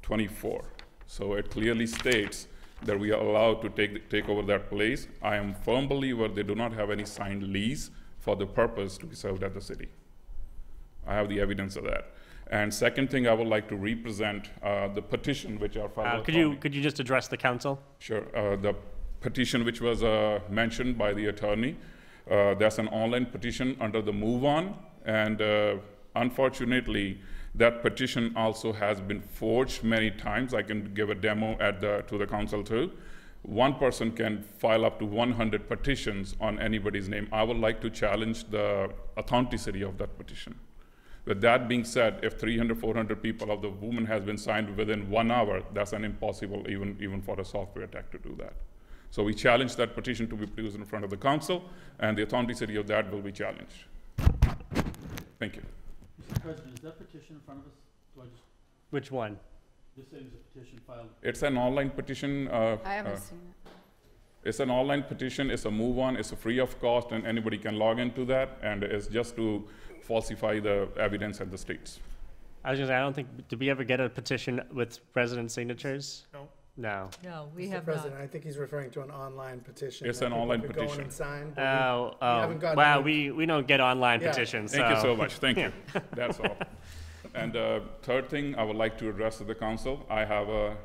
24. So it clearly states that we are allowed to take over that place. I am a firm believer they do not have any signed lease for the purpose to be served at the city. I have the evidence of that. And second thing, I would like to represent the petition which our fellow Could you just address the council? Sure. The petition which was mentioned by the attorney, that's an online petition under the Move On, and unfortunately, that petition also has been forged many times. I can give a demo to the council too. One person can file up to 100 petitions on anybody's name. I would like to challenge the authenticity of that petition. With that being said, if 300, 400 people of the Woburn has been signed within 1 hour, that's an impossible even for a software tech to do that. So we challenge that petition to be produced in front of the council, and the authenticity of that will be challenged. Thank you. Mr. President, is that petition in front of us? Do I just, Which one? this is a petition filed? It's an online petition. I haven't seen it. It's an online petition. It's a Move On. It's a free of cost, and anybody can log into that, and it's just to falsify the evidence at the streets. I was gonna say, I don't think, did we ever get a petition with resident signatures? No. No. No, we Mr. have not. President, I think he's referring to an online petition. It's that an people online could go in petition. and sign, but Oh, haven't gotten wow, any- we don't get online Yeah. petitions, Thank you so- so much. Thank you. That's all. And third thing I would like to address to the council, I have a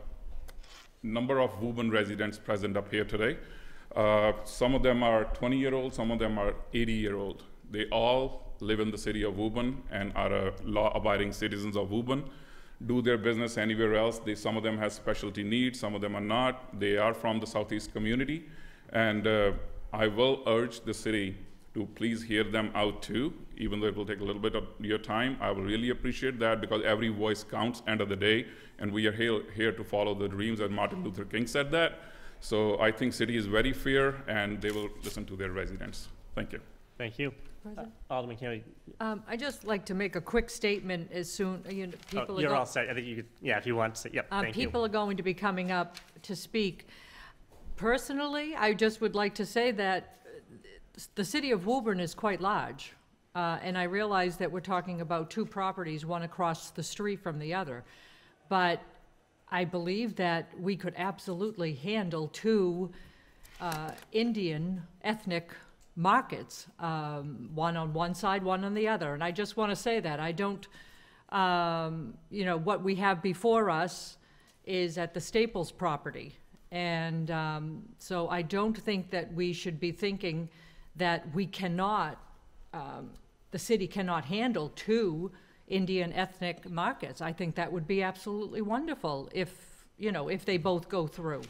number of Woburn residents present up here today. Some of them are 20-year-old, some of them are 80-year-old. They all live in the city of Woburn and are law-abiding citizens of Woburn, do their business anywhere else. Some of them have specialty needs, some of them are not. They are from the Southeast community, and I will urge the city to please hear them out too, even though it will take a little bit of your time. I will really appreciate that, because every voice counts end of the day, and we are here to follow the dreams, as Martin Luther King said that. So I think city is very fair, and they will listen to their residents. Thank you. Thank you. President? Alderman Keeley, I'd just like to make a quick statement as soon, people are you're all set. I think you could, yeah, if you want to say, yep, thank you. people are going to be coming up to speak. Personally, I just would like to say that the city of Woburn is quite large. And I realize that we're talking about 2 properties, one across the street from the other. But I believe that we could absolutely handle 2 Indian ethnic markets, one on one side, one on the other. And I just want to say that. I don't, what we have before us is at the Staples property. And so I don't think that we should be thinking that we cannot, the city cannot handle 2 Indian ethnic markets. I think that would be absolutely wonderful if they both go through.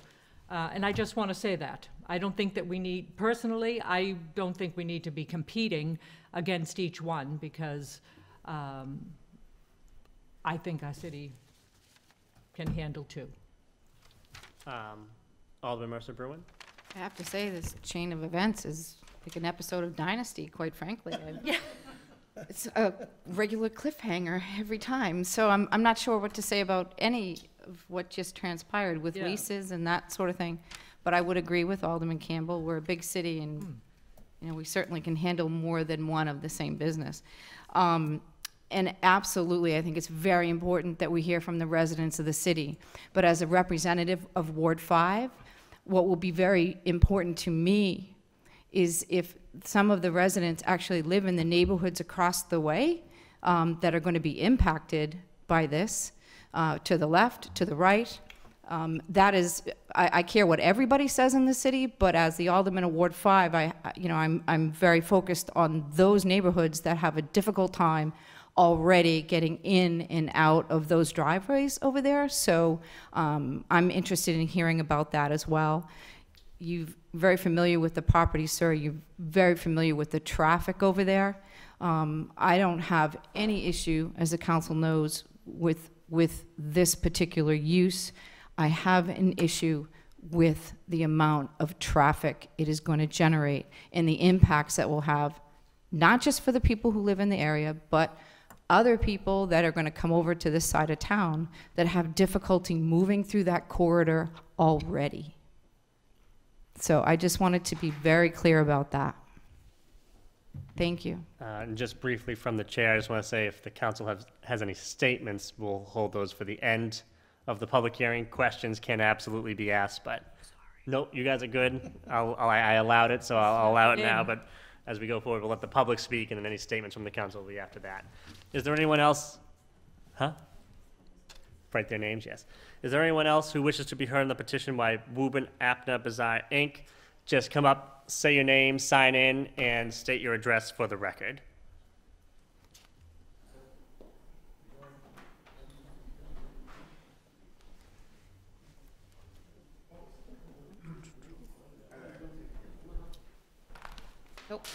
And I just want to say that. I don't think that we need, personally, I don't think we need to be competing against each one, because I think our city can handle 2. Alderman Mercer Bruin? I have to say, this chain of events is like an episode of Dynasty, quite frankly. Yeah. It's a regular cliffhanger every time. So I'm not sure what to say about any of what just transpired with Yeah. leases and that sort of thing. But I would agree with Alderman Campbell. We're a big city, and we certainly can handle more than one of the same business. And absolutely, I think it's very important that we hear from the residents of the city. But as a representative of Ward 5, what will be very important to me is if some of the residents actually live in the neighborhoods across the way that are going to be impacted by this, to the left, to the right. That is, I care what everybody says in the city, but as the alderman of Ward 5, I'm very focused on those neighborhoods that have a difficult time already getting in and out of those driveways over there. So I'm interested in hearing about that as well. You're very familiar with the property, sir. You're very familiar with the traffic over there. I don't have any issue, as the council knows, with this particular use. I have an issue with the amount of traffic it is going to generate and the impacts that will have, not just for the people who live in the area, but other people that are going to come over to this side of town that have difficulty moving through that corridor already. So I just wanted to be very clear about that. Thank you. And just briefly from the chair, I just want to say if the council has any statements, we'll hold those for the end of the public hearing. Questions can absolutely be asked, but nope, you guys are good. I allowed it, so I'll allow it now, but as we go forward, we'll let the public speak, and then any statements from the council will be after that. Is there anyone else? Huh? Write their names, yes. Is there anyone else who wishes to be heard on the petition by Woburn Apna Bazaar Inc.? Just come up, say your name, sign in, and state your address for the record. Nope.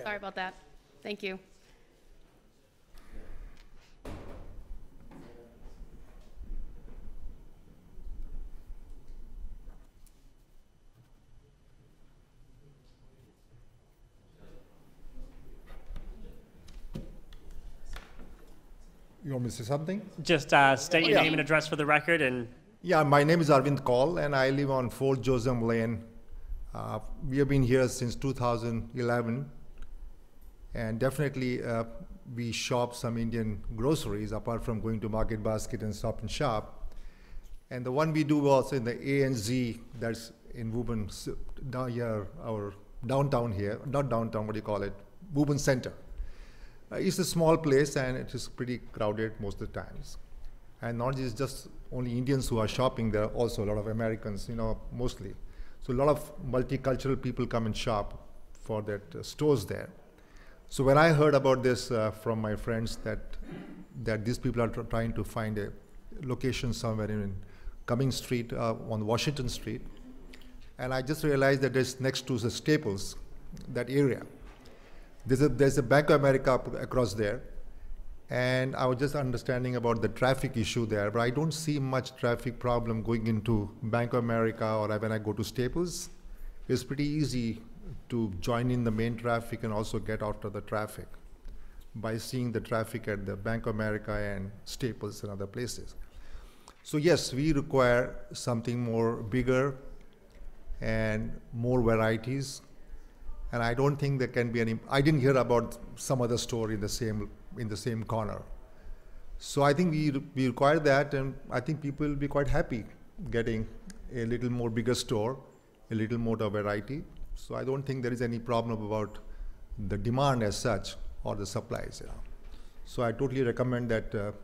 Sorry about that. Thank you. You want me to say something? Just state your name and address for the record, and Yeah, my name is Arvind Kaul, and I live on 4 Josem Lane. We have been here since 2011, and definitely we shop some Indian groceries apart from going to Market Basket and Stop and Shop. And the one we do also in the A and Z, that's in Woburn, down here, our downtown here, not downtown, what do you call it? Woburn Center. It's a small place and it is pretty crowded most of the times. And not just only Indians who are shopping, there are also a lot of Americans, mostly. So a lot of multicultural people come and shop for that stores there. So when I heard about this from my friends that these people are trying to find a location somewhere in Cumming Street on Washington Street, and I just realized that it's next to the Staples, that area. There's a Bank of America across there, and I was just understanding about the traffic issue there, but I don't see much traffic problem going into Bank of America or when I go to Staples. It's pretty easy to join in the main traffic and also get out of the traffic by seeing the traffic at the Bank of America and Staples and other places. So yes, we require something more bigger and more varieties. And I don't think there can be any, I didn't hear about some other store in the same corner. So I think we require that, and I think people will be quite happy getting a little more bigger store, a little more of variety. So I don't think there is any problem about the demand as such or the supplies. So I totally recommend that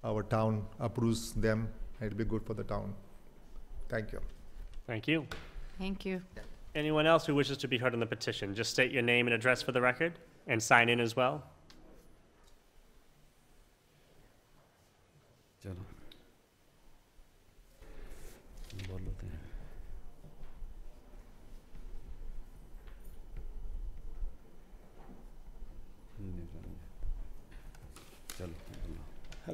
our town approves them, and it'll be good for the town. Thank you. thank you. Thank you. Anyone else who wishes to be heard on the petition, just state your name and address for the record, and sign in as well.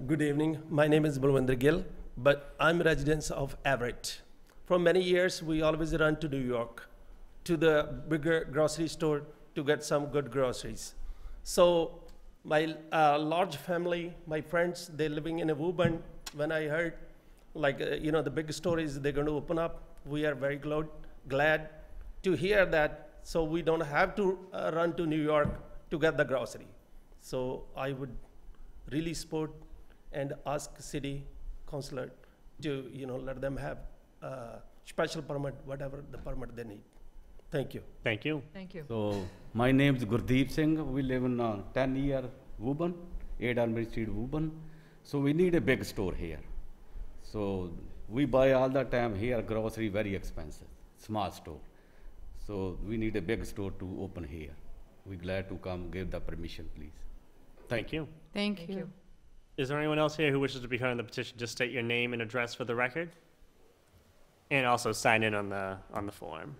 Good evening. My name is Balwinder Gill, but I'm a resident of Everett. For many years, we always run to New York, to the bigger grocery store to get some good groceries. So my large family, my friends, they're living in a Woburn. When I heard, the big stores they're going to open up, we are very glad to hear that, so we don't have to run to New York to get the grocery. So I would really support and ask city councilor to, let them have special permit, whatever the permit they need. Thank you. Thank you. Thank you. So my name is Gurdeep Singh. We live in 10-year Woburn, 8 Armory Street, Woburn. So we need a big store here. So we buy all the time here grocery very expensive, small store. So we need a big store to open here. We're glad to come, give the permission, please. Thank you. Thank you. Is there anyone else here who wishes to be heard on the petition? Just state your name and address for the record, and also sign in on the form.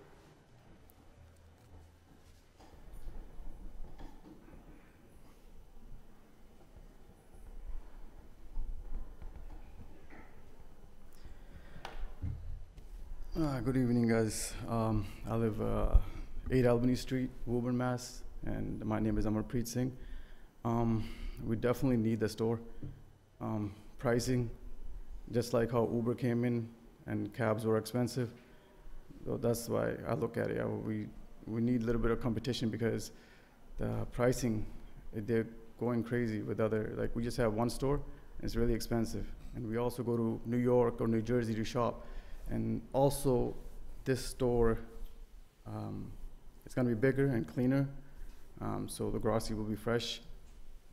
Good evening, guys. I live 8 Albany Street, Woburn, Mass, and my name is Amarpreet Singh. We definitely need the store. Pricing, just like how Uber came in and cabs were expensive. So that's why I look at it. We need a little bit of competition because the pricing, they're going crazy with other, like we just have one store, it's really expensive. And we also go to New York or New Jersey to shop. And also this store, it's gonna be bigger and cleaner. So the grocery will be fresh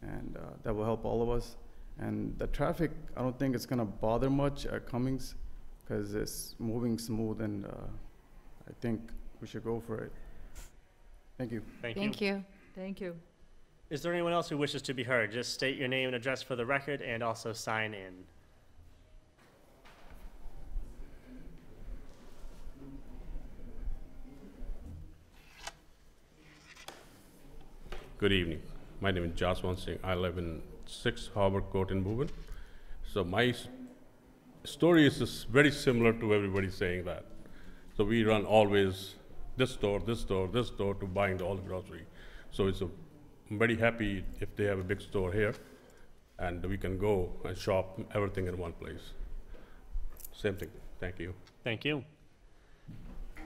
and that will help all of us. And the traffic, I don't think it's gonna bother much at Cummings because it's moving smooth and I think we should go for it. Thank you. Thank you. Thank you. Thank you. Is there anyone else who wishes to be heard? Just state your name and address for the record and also sign in. Good evening. My name is Jaswant Singh. I live in 6 Harbour Court in Woburn. So my story is just very similar to everybody saying that. So we run always this store, this store, this store to buying all the grocery. So I'm very happy if they have a big store here and we can go and shop everything in one place. Same thing. Thank you. Thank you.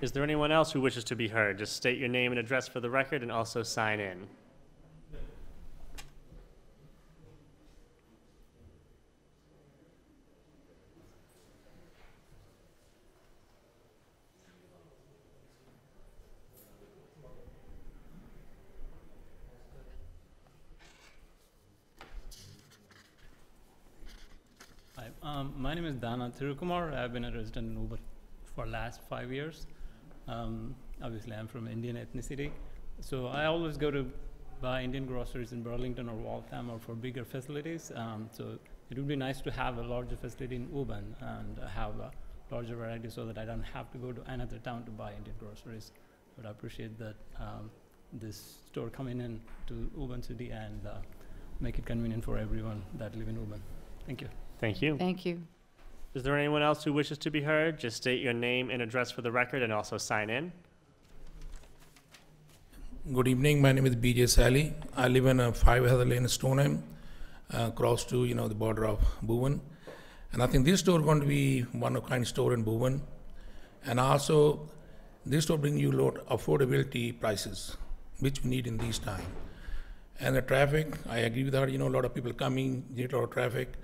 Is there anyone else who wishes to be heard? Just state your name and address for the record and also sign in. My name is Dana Thirukumar. I've been a resident in Uber for the last 5 years. Obviously, I'm from Indian ethnicity. So I always go to buy Indian groceries in Burlington or Waltham or for bigger facilities. So it would be nice to have a larger facility in Woburn and have a larger variety so that I don't have to go to another town to buy Indian groceries. But I appreciate that this store coming in to Woburn City and make it convenient for everyone that live in Woburn. Thank you. Thank you. Thank you. Is there anyone else who wishes to be heard? Just state your name and address for the record and also sign in. Good evening. My name is B.J. Sally. I live in 5 Heather Lane, Stoneham, close to the border of Woburn. And I think this store is going to be one of kind store in Woburn. And also, this store brings you a lot of affordability prices, which we need in these times. And the traffic, I agree with her. A lot of people coming, get a lot of traffic.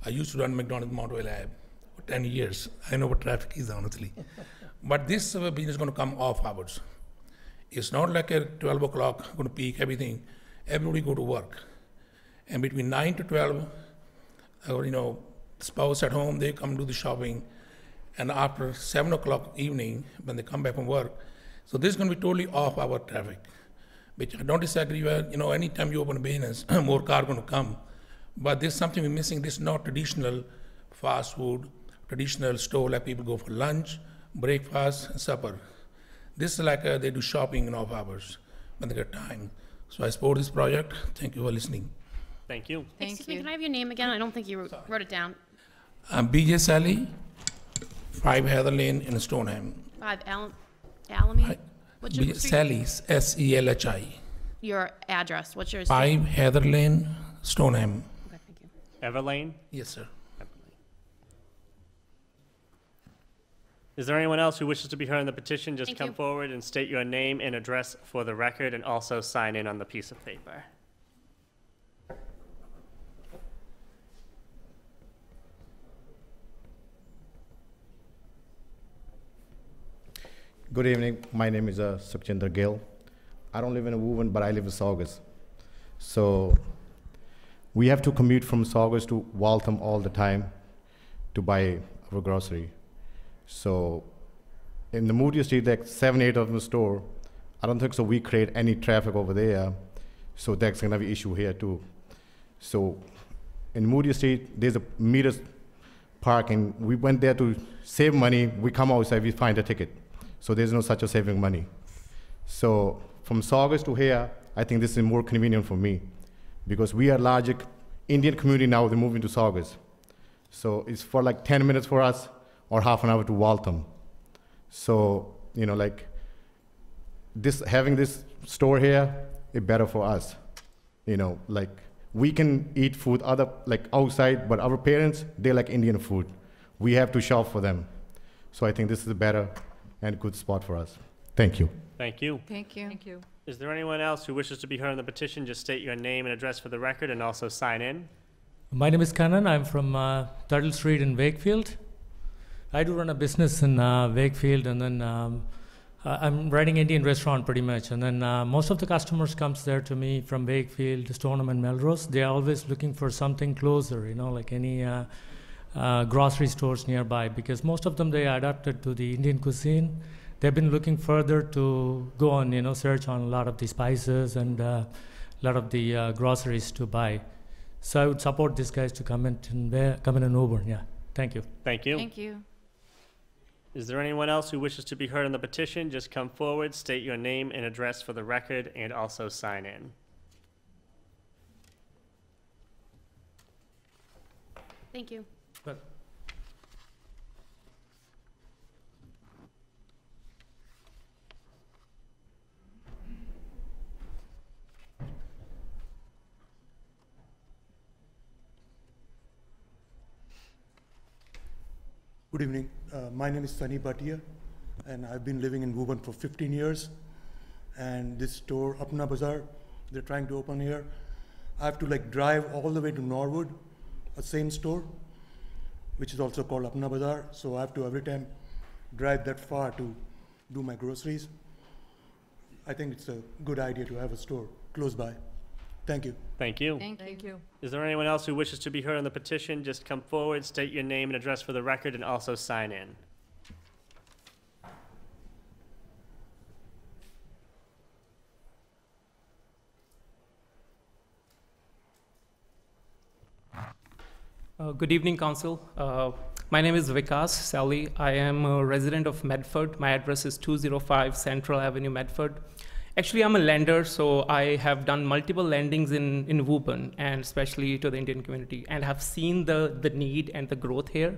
I used to run McDonald's Montville Lab for 10 years. I know what traffic is, honestly. But this business is going to come off hours. It's not like at 12 o'clock, going to peak everything. Everybody go to work. And between 9 to 12, spouse at home, they come do the shopping. And after 7 o'clock evening, when they come back from work, so this is going to be totally off our traffic, which I don't disagree with. Anytime you open a business, more cars going to come. But there's something we're missing. This is not traditional fast food, traditional store like people go for lunch, breakfast, and supper. This is like they do shopping in off hours when they get time. So I support this project. Thank you for listening. Thank you. Excuse me, can I have your name again? I don't think you wrote it down. I'm B.J. Sally, 5 Heather Lane in Stoneham. 5 Alameda? What's your street? Sally, S-E-L-H-I. Your address, what's your 5 Heather Lane, Stoneham. Okay, thank you. Everlane? Yes, sir. Is there anyone else who wishes to be heard on the petition? Just Thank come you. forward and state your name and address for the record and also sign in on the piece of paper. Good evening. My name is Sukhchinder Gill. I don't live in Woburn, but I live in Saugus. So we have to commute from Saugus to Waltham all the time to buy our grocery. So in the Moody Street, like 7, 8 of the store, I don't think so we create any traffic over there. So that's gonna be an issue here too. So in Moody Street, there's a meter parking. We went there to save money. We come outside, we find a ticket. So there's no such a saving money. So from Saugus to here, I think this is more convenient for me because we are large Indian community now, they're moving to Saugus. So it's for like 10 minutes for us or half an hour to Waltham. So, having this store here is better for us, You know, like we can eat food like outside, but our parents, they like Indian food. We have to shop for them. So I think this is a better and good spot for us. Thank you. Thank you. Thank you. Thank you. Is there anyone else who wishes to be heard on the petition? Just state your name and address for the record and also sign in. My name is Kannan. I'm from Tuttle Street in Wakefield. I do run a business in Wakefield, and then I'm running Indian restaurant pretty much. And then most of the customers comes there to me from Wakefield, Stoneham, and Melrose. They're always looking for something closer, you know, like any grocery stores nearby, because most of them, they adapted to the Indian cuisine. They've been looking further to go on, you know, search on a lot of the spices and a lot of the groceries to buy. So I would support these guys to come in and Woburn. Yeah, thank you. Thank you. Thank you. Is there anyone else who wishes to be heard on the petition? Just come forward, state your name and address for the record, and also sign in. Thank you. Good. Good evening. My name is Sunny Bhatia, and I've been living in Woburn for 15 years. And this store, Apna Bazaar, they're trying to open here. I have to like drive all the way to Norwood, a same store, which is also called Apna Bazaar. So I have to every time drive that far to do my groceries. I think it's a good idea to have a store close by. Thank you. Thank you. Thank you. Is there anyone else who wishes to be heard on the petition? Just come forward, state your name and address for the record, and also sign in. Good evening, Council. My name is Vikas Sally. I am a resident of Medford. My address is 205 Central Avenue, Medford. Actually, I'm a lender, so I have done multiple lendings in Woburn, and especially to the Indian community, and have seen the need and the growth here.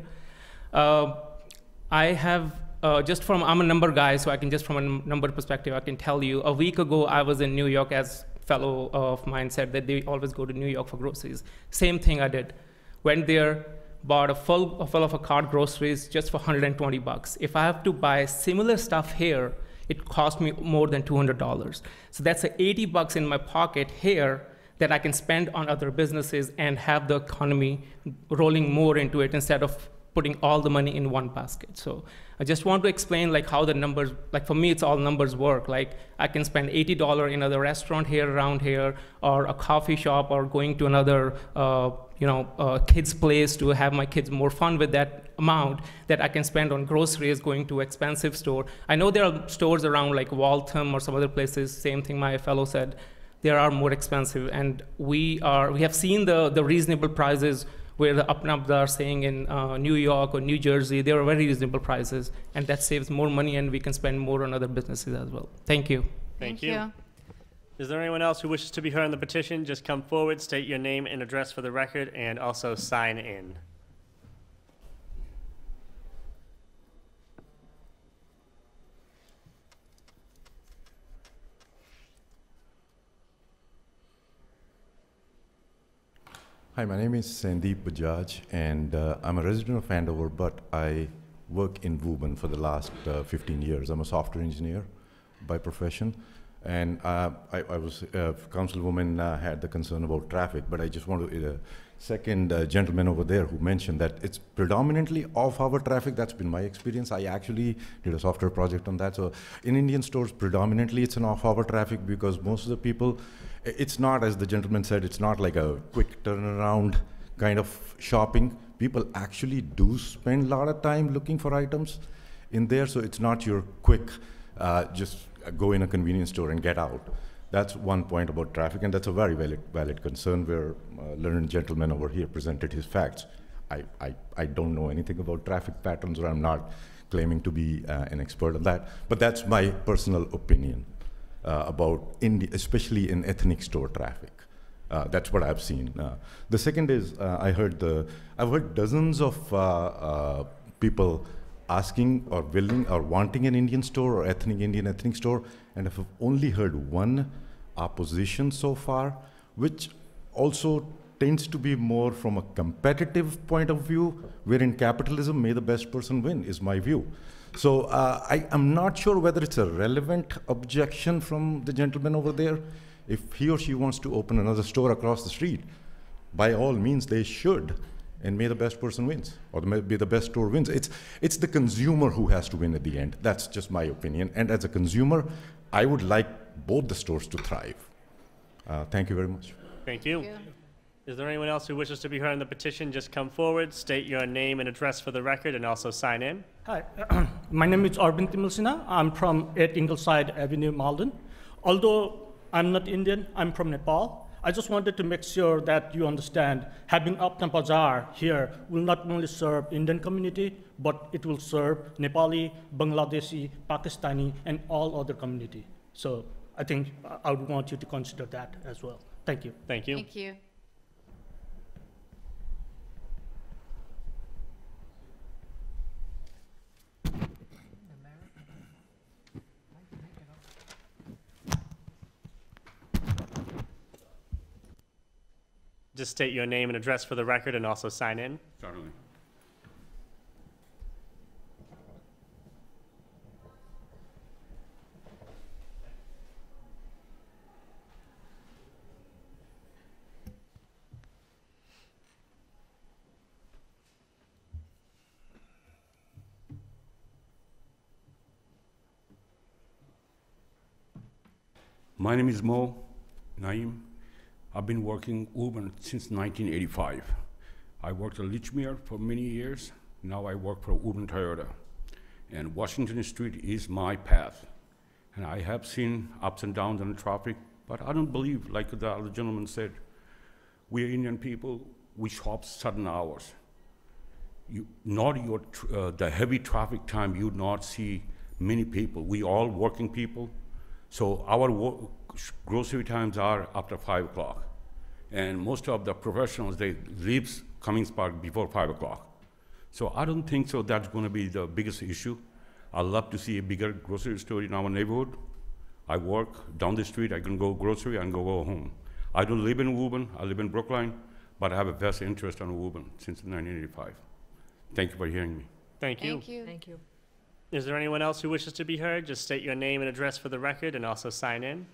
I have, I'm a number guy, so I can just from a number perspective, I can tell you, a week ago, I was in New York, as fellow of mine said that they always go to New York for groceries. Same thing I did. Went there, bought a full of a cart groceries just for $120. If I have to buy similar stuff here, it cost me more than $200. So that's $80 in my pocket here that I can spend on other businesses and have the economy rolling more into it instead of putting all the money in one basket. So I just want to explain like how the numbers, like for me, it's all numbers work. Like I can spend $80 in another restaurant here around here, or a coffee shop, or going to another kids' place to have my kids more fun with that amount that I can spend on groceries, going to expensive store. I know there are stores around like Waltham or some other places, same thing my fellow said, they are more expensive. And we have seen the reasonable prices where the up-and-ups are saying in New York or New Jersey, they are very reasonable prices, and that saves more money and we can spend more on other businesses as well. Thank you. Thank you. Is there anyone else who wishes to be heard on the petition? Just come forward, state your name and address for the record, and also sign in. Hi, my name is Sandeep Bajaj, and I'm a resident of Andover, but I work in Woburn for the last 15 years. I'm a software engineer by profession, and I was, Councilwoman had the concern about traffic, but I just want to second gentleman over there who mentioned that it's predominantly off-hour traffic. That's been my experience. I actually did a software project on that. So in Indian stores, predominantly it's an off-hour traffic because most of the people, it's not, as the gentleman said, it's not like a quick turnaround kind of shopping. People actually do spend a lot of time looking for items in there, so it's not your quick, just go in a convenience store and get out. That's one point about traffic, and that's a very valid concern where learned gentleman over here presented his facts. I don't know anything about traffic patterns, or I'm not claiming to be an expert on that, but that's my personal opinion about especially in ethnic store traffic. That's what I've seen. The second is I've heard dozens of people asking or willing or wanting an Indian store or Indian ethnic store, and I've only heard one opposition so far, which also tends to be more from a competitive point of view, where in capitalism, may the best person win, is my view. So I'm not sure whether it's a relevant objection from the gentleman over there. If he or she wants to open another store across the street, by all means they should, and may the best person wins, or may the best store wins. It's the consumer who has to win at the end. That's just my opinion. And as a consumer, I would like both the stores to thrive. Thank you very much. Thank you. Is there anyone else who wishes to be heard on the petition? Just come forward, state your name and address for the record, and also sign in. Hi, my name is Arvind Timilsina. I'm from 8 Ingleside Avenue, Malden. Although I'm not Indian, I'm from Nepal. I just wanted to make sure that you understand having Apna Bazaar here will not only serve Indian community, but it will serve Nepali, Bangladeshi, Pakistani, and all other community. So I think I would want you to consider that as well. Thank you. Thank you. Thank you. Just state your name and address for the record, and also sign in. Certainly. My name is Mo Naim. I've been working Woburn since 1985. I worked at Lichmere for many years. Now I work for Woburn Toyota. And Washington Street is my path. And I have seen ups and downs in traffic, but I don't believe, like the other gentleman said, we are Indian people, we shop certain hours. The heavy traffic time, you not see many people. We all working people. So our grocery times are after 5 o'clock. And most of the professionals, they leave Cummings Park before 5 o'clock. So I don't think so that's going to be the biggest issue. I'd love to see a bigger grocery store in our neighborhood. I work down the street, I can go grocery and go home. I don't live in Woburn, I live in Brookline, but I have a vested interest on Woburn since 1985. Thank you for hearing me. Thank you. Thank you. Thank you. Is there anyone else who wishes to be heard? Just state your name and address for the record, and also sign in.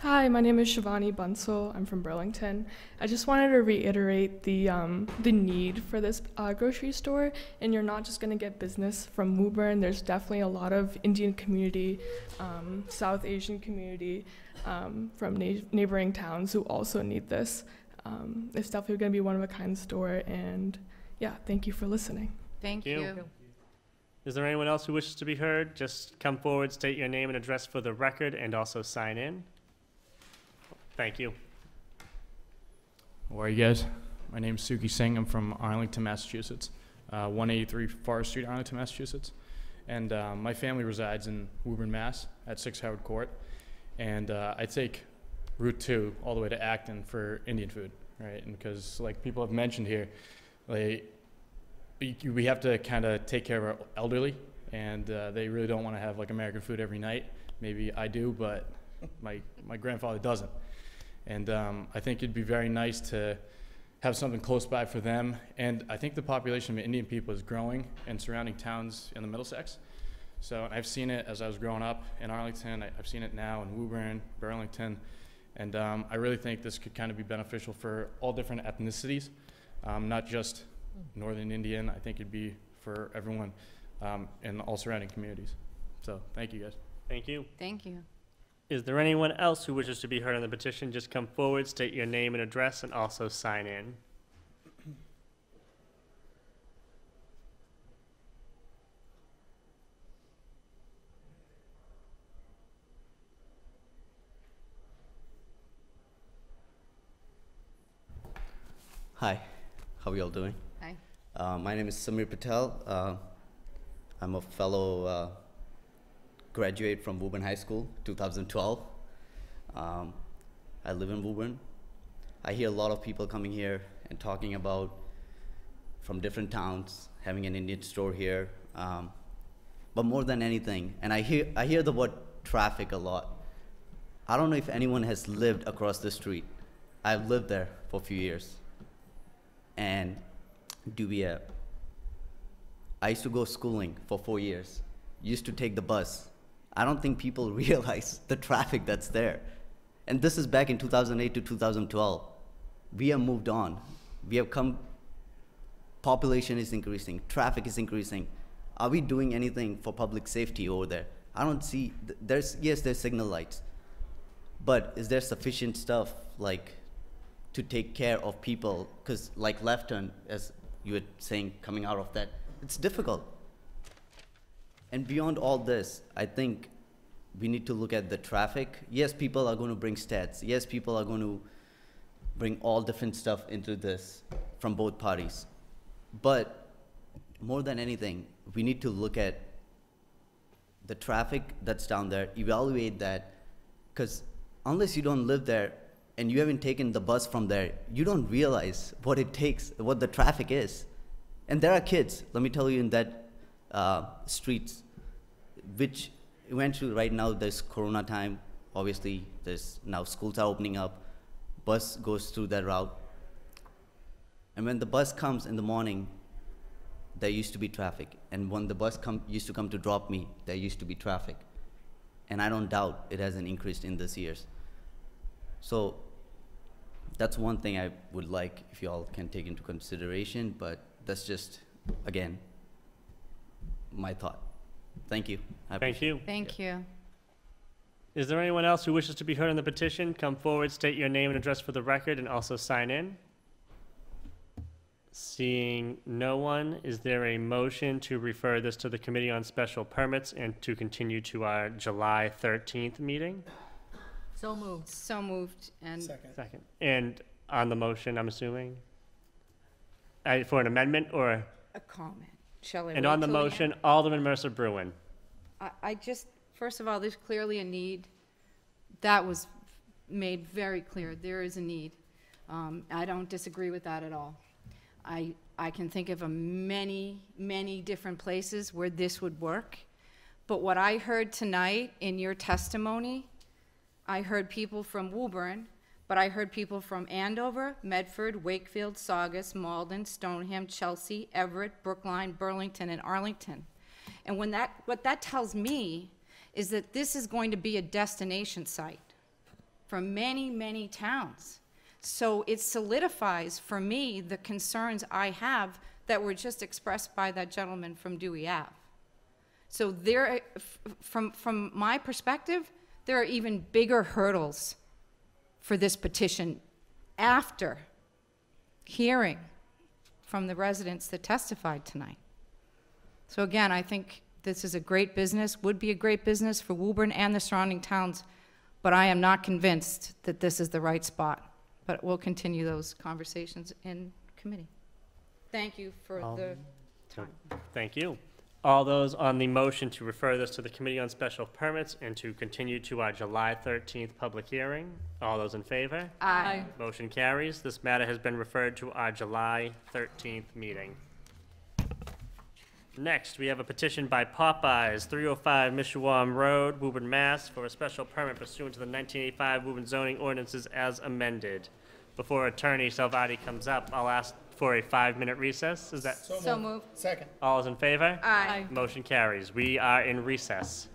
Hi, my name is Shivani Bansal. I'm from Burlington. I just wanted to reiterate the need for this grocery store, and you're not just going to get business from Woburn. There's definitely a lot of Indian community, South Asian community from neighboring towns who also need this. It's definitely going to be one of a kind store, and yeah, thank you for listening. Thank you. Is there anyone else who wishes to be heard? Just come forward, state your name and address for the record, and also sign in. Thank you. How are you guys? My name is Suki Singh. I'm from Arlington, Massachusetts, 183 Forest Street, Arlington, Massachusetts. And my family resides in Woburn, Mass, at 6 Howard Court. And I take Route 2 all the way to Acton for Indian food, right? And because, like people have mentioned here, like, we have to kind of take care of our elderly, and they really don't want to have like American food every night. Maybe I do, but my grandfather doesn't. And I think it'd be very nice to have something close by for them. And I think the population of Indian people is growing in surrounding towns in the Middlesex. So I've seen it as I was growing up in Arlington. I've seen it now in Woburn, Burlington. And I really think this could kind of be beneficial for all different ethnicities, not just Northern Indian. I think it'd be for everyone in all surrounding communities. So thank you guys. Thank you. Thank you. Is there anyone else who wishes to be heard on the petition? Just come forward, state your name and address, and also sign in. Hi, how are you all doing? Hi. My name is Samir Patel. I'm a fellow graduate from Woburn High School, 2012. I live in Woburn. I hear a lot of people coming here and talking about from different towns having an Indian store here. But more than anything, and I hear the word traffic a lot. I don't know if anyone has lived across the street. I've lived there for a few years. And I used to go schooling for 4 years. Used to take the bus. I don't think people realize the traffic that's there. And this is back in 2008 to 2012. We have moved on. We have come, population is increasing, traffic is increasing. Are we doing anything for public safety over there? I don't see, there's signal lights, but is there sufficient stuff like to take care of people? Because like left turn, as you were saying, coming out of that, it's difficult. And beyond all this, I think we need to look at the traffic. Yes, people are going to bring stats. Yes, people are going to bring all different stuff into this from both parties. But more than anything, we need to look at the traffic that's down there, evaluate that, because unless you don't live there and you haven't taken the bus from there, you don't realize what it takes, what the traffic is. And there are kids, let me tell you, in that streets, which eventually right now there's Corona time, obviously there's now schools are opening up, bus goes through that route. And when the bus comes in the morning, there used to be traffic. And when the bus used to come to drop me, there used to be traffic. And I don't doubt it hasn't increased in these years. So that's one thing I would like if you all can take into consideration, but that's just, again, my thought. Thank you. Thank you. Thank you. Is there anyone else who wishes to be heard on the petition? Come forward, state your name and address for the record, and also sign in. Seeing no one, is there a motion to refer this to the Committee on Special Permits and to continue to our July 13th meeting? So moved. So moved, and Second. And on the motion, I'm assuming? For an amendment, or? a comment. Shall I And wait on the till end? motion, Alderman Mercer-Bruin. I just, first of all, there's clearly a need. That was made very clear. There is a need. I don't disagree with that at all. I can think of many different places where this would work. But what I heard tonight in your testimony, I heard people from Woburn, but I heard people from Andover, Medford, Wakefield, Saugus, Malden, Stoneham, Chelsea, Everett, Brookline, Burlington, and Arlington. And what that tells me is that this is going to be a destination site for many towns. So it solidifies for me the concerns I have that were just expressed by that gentleman from Dewey Ave. So there, from my perspective, there are even bigger hurdles for this petition after hearing from the residents that testified tonight. So again, I think this is a great business, would be a great business for Woburn and the surrounding towns, but I am not convinced that this is the right spot. But we'll continue those conversations in committee. Thank you for the time. Thank you. All those on the motion to refer this to the Committee on Special Permits and to continue to our July 13th public hearing, all those in favor? Aye. Motion carries. This matter has been referred to our July 13th meeting. Next, we have a petition by Popeyes, 305 Mishawam Road, Woburn, Mass, for a special permit pursuant to the 1985 Woburn zoning ordinances as amended. Before Attorney Salvati comes up, I'll ask for a 5-minute recess. Is that? So moved. Second. All is in favor? Aye. Motion carries. We are in recess.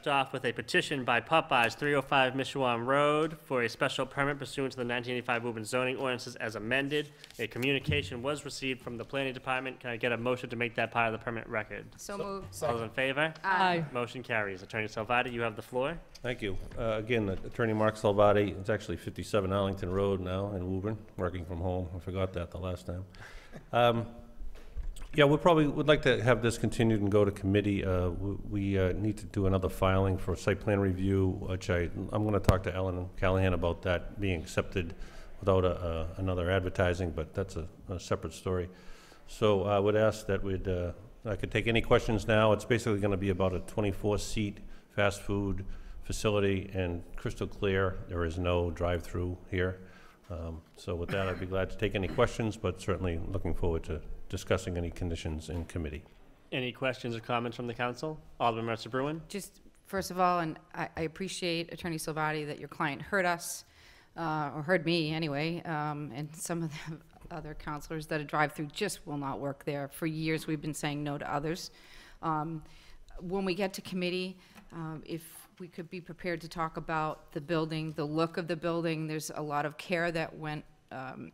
off with a petition by Popeyes, 305 Mishawam Road, for a special permit pursuant to the 1985 Woburn zoning ordinances as amended. A communication was received from the planning department. Can I get a motion to make that part of the permit record? So moved. All those in favor? Aye. Motion carries. Attorney Salvati, you have the floor. Thank you. Again, Attorney Mark Salvati. It's actually 57 Arlington Road now in Woburn, working from home. I forgot that the last time. Yeah, we probably would like to have this continued and go to committee. We need to do another filing for site plan review, which I'm going to talk to Ellen Callahan about that being accepted without another advertising, but that's a separate story. So I would ask that I could take any questions now. It's basically going to be about a 24-seat fast food facility, and crystal clear, there is no drive-through here. So with that, I'd be glad to take any questions, but certainly looking forward to discussing any conditions in committee. Any questions or comments from the council? Alderman Mercer Bruin? Just, first of all, and I appreciate Attorney Salvati that your client heard us, or heard me anyway, and some of the other counselors that a drive-through just will not work there. For years, we've been saying no to others. When we get to committee, if we could be prepared to talk about the building, the look of the building, there's a lot of care that went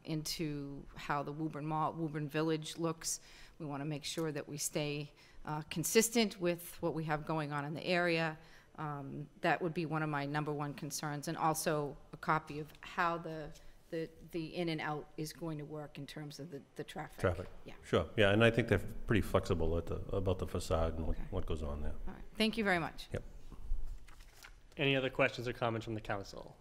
into how the Woburn Village looks. We want to make sure that we stay consistent with what we have going on in the area. That would be one of my #1 concerns, and also a copy of how the in and out is going to work in terms of the traffic. Traffic. Yeah. Sure. Yeah, and I think they're pretty flexible about the facade and what goes on there. All right. Thank you very much. Yep. Any other questions or comments from the council?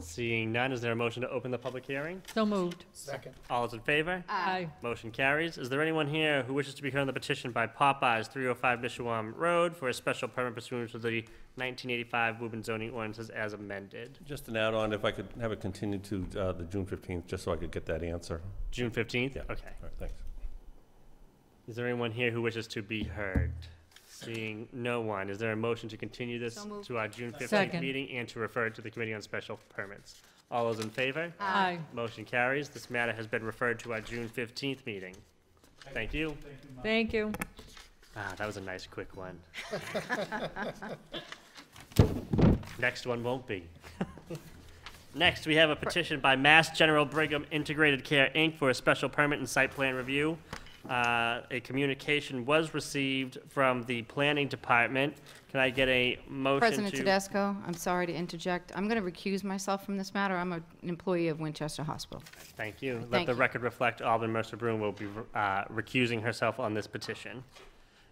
Seeing none, is there a motion to open the public hearing? So moved. Second. All those in favor? Aye. Motion carries. Is there anyone here who wishes to be heard on the petition by Popeyes, 305 Mishawam Road, for a special permit pursuant to the 1985 Woburn zoning ordinances as amended? Just an add-on, if I could have it continued to the June 15th, just so I could get that answer. June 15th? Yeah. Okay. All right, thanks. Is there anyone here who wishes to be heard? Seeing no one, is there a motion to continue this So moved. to our June 15th Second. meeting and to refer it to the Committee on Special Permits? All those in favor? Aye. Motion carries. This matter has been referred to our June 15th meeting. Thank you. Thank you. Ah, that was a nice, quick one. Next one won't be. Next, we have a petition by Mass General Brigham Integrated Care, Inc. for a special permit and site plan review. A communication was received from the planning department. Can I get a motion President to? Tedesco, I'm sorry to interject. I'm going to recuse myself from this matter. I'm an employee of Winchester Hospital. Thank you. Let Thank the you. record reflect Alderman Mercer Bruin will be recusing herself on this petition.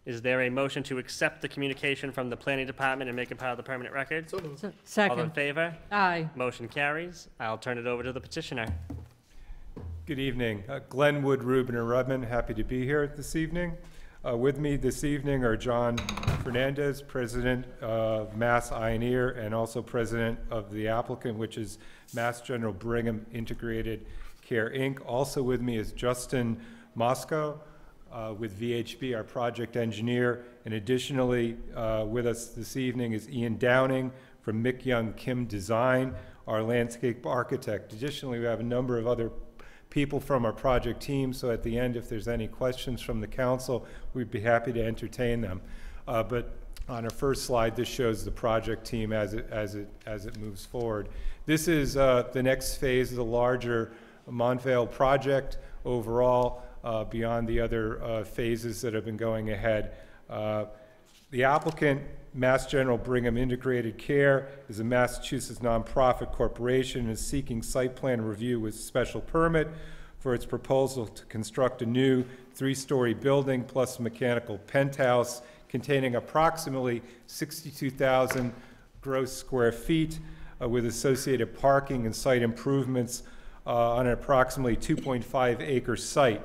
Is there a motion to accept the communication from the planning department and make it part of the permanent record? So- All in Second. favor? Aye. Motion carries. I'll turn it over to the petitioner. Good evening. Glenwood, Rubin, and Rudman, happy to be here this evening. With me this evening are John Fernandez, President of Mass Ioneer, and also President of the applicant, which is Mass General Brigham Integrated Care, Inc. Also with me is Justin Moscow with VHB, our project engineer. And additionally, with us this evening is Ian Downing from Mick Young Kim Design, our landscape architect. Additionally, we have a number of other people from our project team, so at the end, if there's any questions from the council, we'd be happy to entertain them. But on our first slide, this shows the project team as it moves forward. This is the next phase of the larger Montvale project overall, beyond the other phases that have been going ahead. The applicant, Mass General Brigham Integrated Care, is a Massachusetts nonprofit corporation and is seeking site plan review with special permit for its proposal to construct a new 3-story building plus mechanical penthouse containing approximately 62,000 gross square feet with associated parking and site improvements on an approximately 2.5 acre site.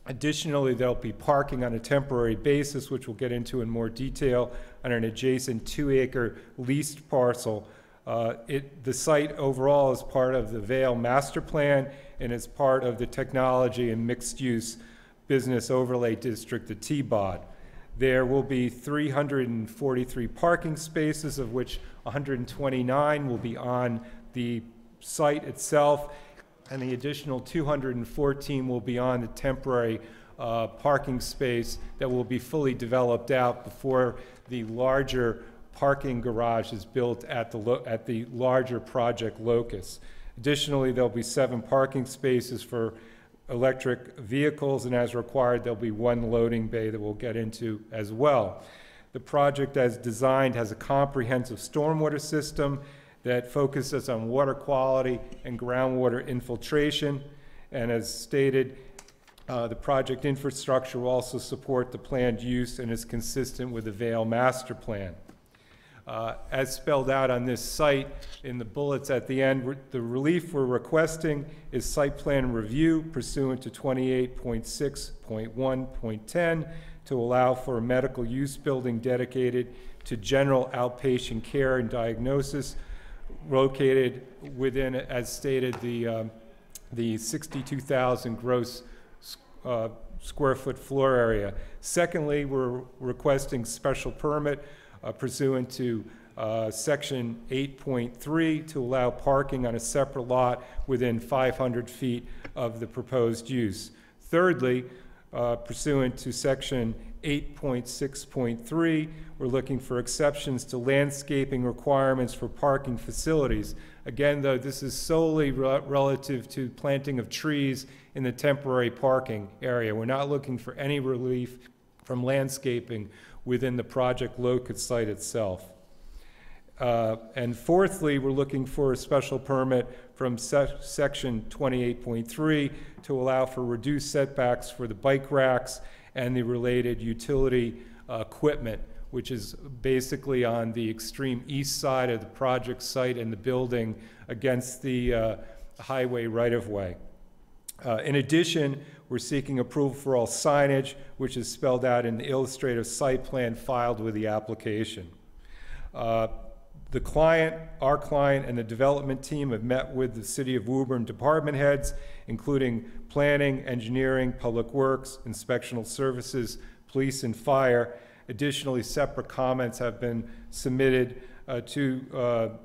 Additionally, there'll be parking on a temporary basis, which we'll get into in more detail, on an adjacent 2-acre leased parcel. The site overall is part of the Vale Master Plan and is part of the Technology and Mixed-Use Business Overlay District, the TBOD. There will be 343 parking spaces, of which 129 will be on the site itself, and the additional 214 will be on the temporary parking space that will be fully developed out before the larger parking garage is built at the larger project locus. Additionally, there'll be 7 parking spaces for electric vehicles, and as required, there'll be 1 loading bay that we'll get into as well. The project as designed has a comprehensive stormwater system that focuses on water quality and groundwater infiltration, and as stated, the project infrastructure will also support the planned use and is consistent with the Vale Master Plan. As spelled out on this site in the bullets at the end, the relief we're requesting is site plan review pursuant to 28.6.1.10 to allow for a medical use building dedicated to general outpatient care and diagnosis located within, as stated, the 62,000 gross square foot floor area. Secondly, we're requesting special permit pursuant to section 8.3 to allow parking on a separate lot within 500 feet of the proposed use. Thirdly, pursuant to section 8.6.3, we're looking for exceptions to landscaping requirements for parking facilities. Again, though, this is solely relative to planting of trees in the temporary parking area. We're not looking for any relief from landscaping within the project locus site itself. And fourthly, we're looking for a special permit from section 28.3 to allow for reduced setbacks for the bike racks and the related utility equipment, which is basically on the extreme east side of the project site and the building against the highway right-of-way. In addition, we're seeking approval for all signage, which is spelled out in the illustrative site plan filed with the application. The client, our client, and the development team have met with the City of Woburn department heads, including planning, engineering, public works, inspectional services, police, and fire. Additionally, separate comments have been submitted to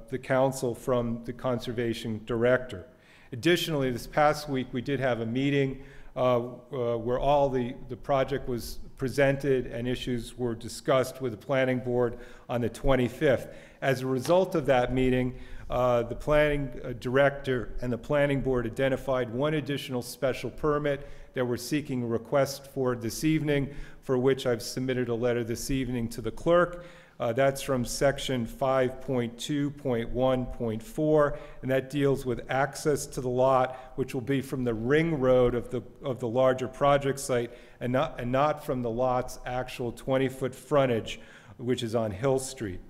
the council from the conservation director. Additionally, this past week we did have a meeting where all the project was presented and issues were discussed with the planning board on the 25th. As a result of that meeting, the planning director and the planning board identified 1 additional special permit that we're seeking a request for this evening, for which I've submitted a letter this evening to the clerk. That's from section 5.2.1.4, and that deals with access to the lot, which will be from the ring road of the larger project site, and not from the lot's actual 20-foot frontage, which is on Hill Street.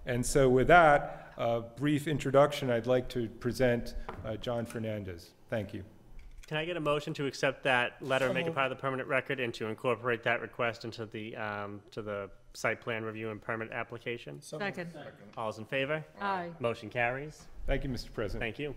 And so with that brief introduction, I'd like to present John Fernandez. Thank you. Can I get a motion to accept that letter, make it part of the permanent record, and to incorporate that request into the to the site plan review and permit application? Second. All's in favor? Aye. Motion carries. Thank you, Mr. President. Thank you.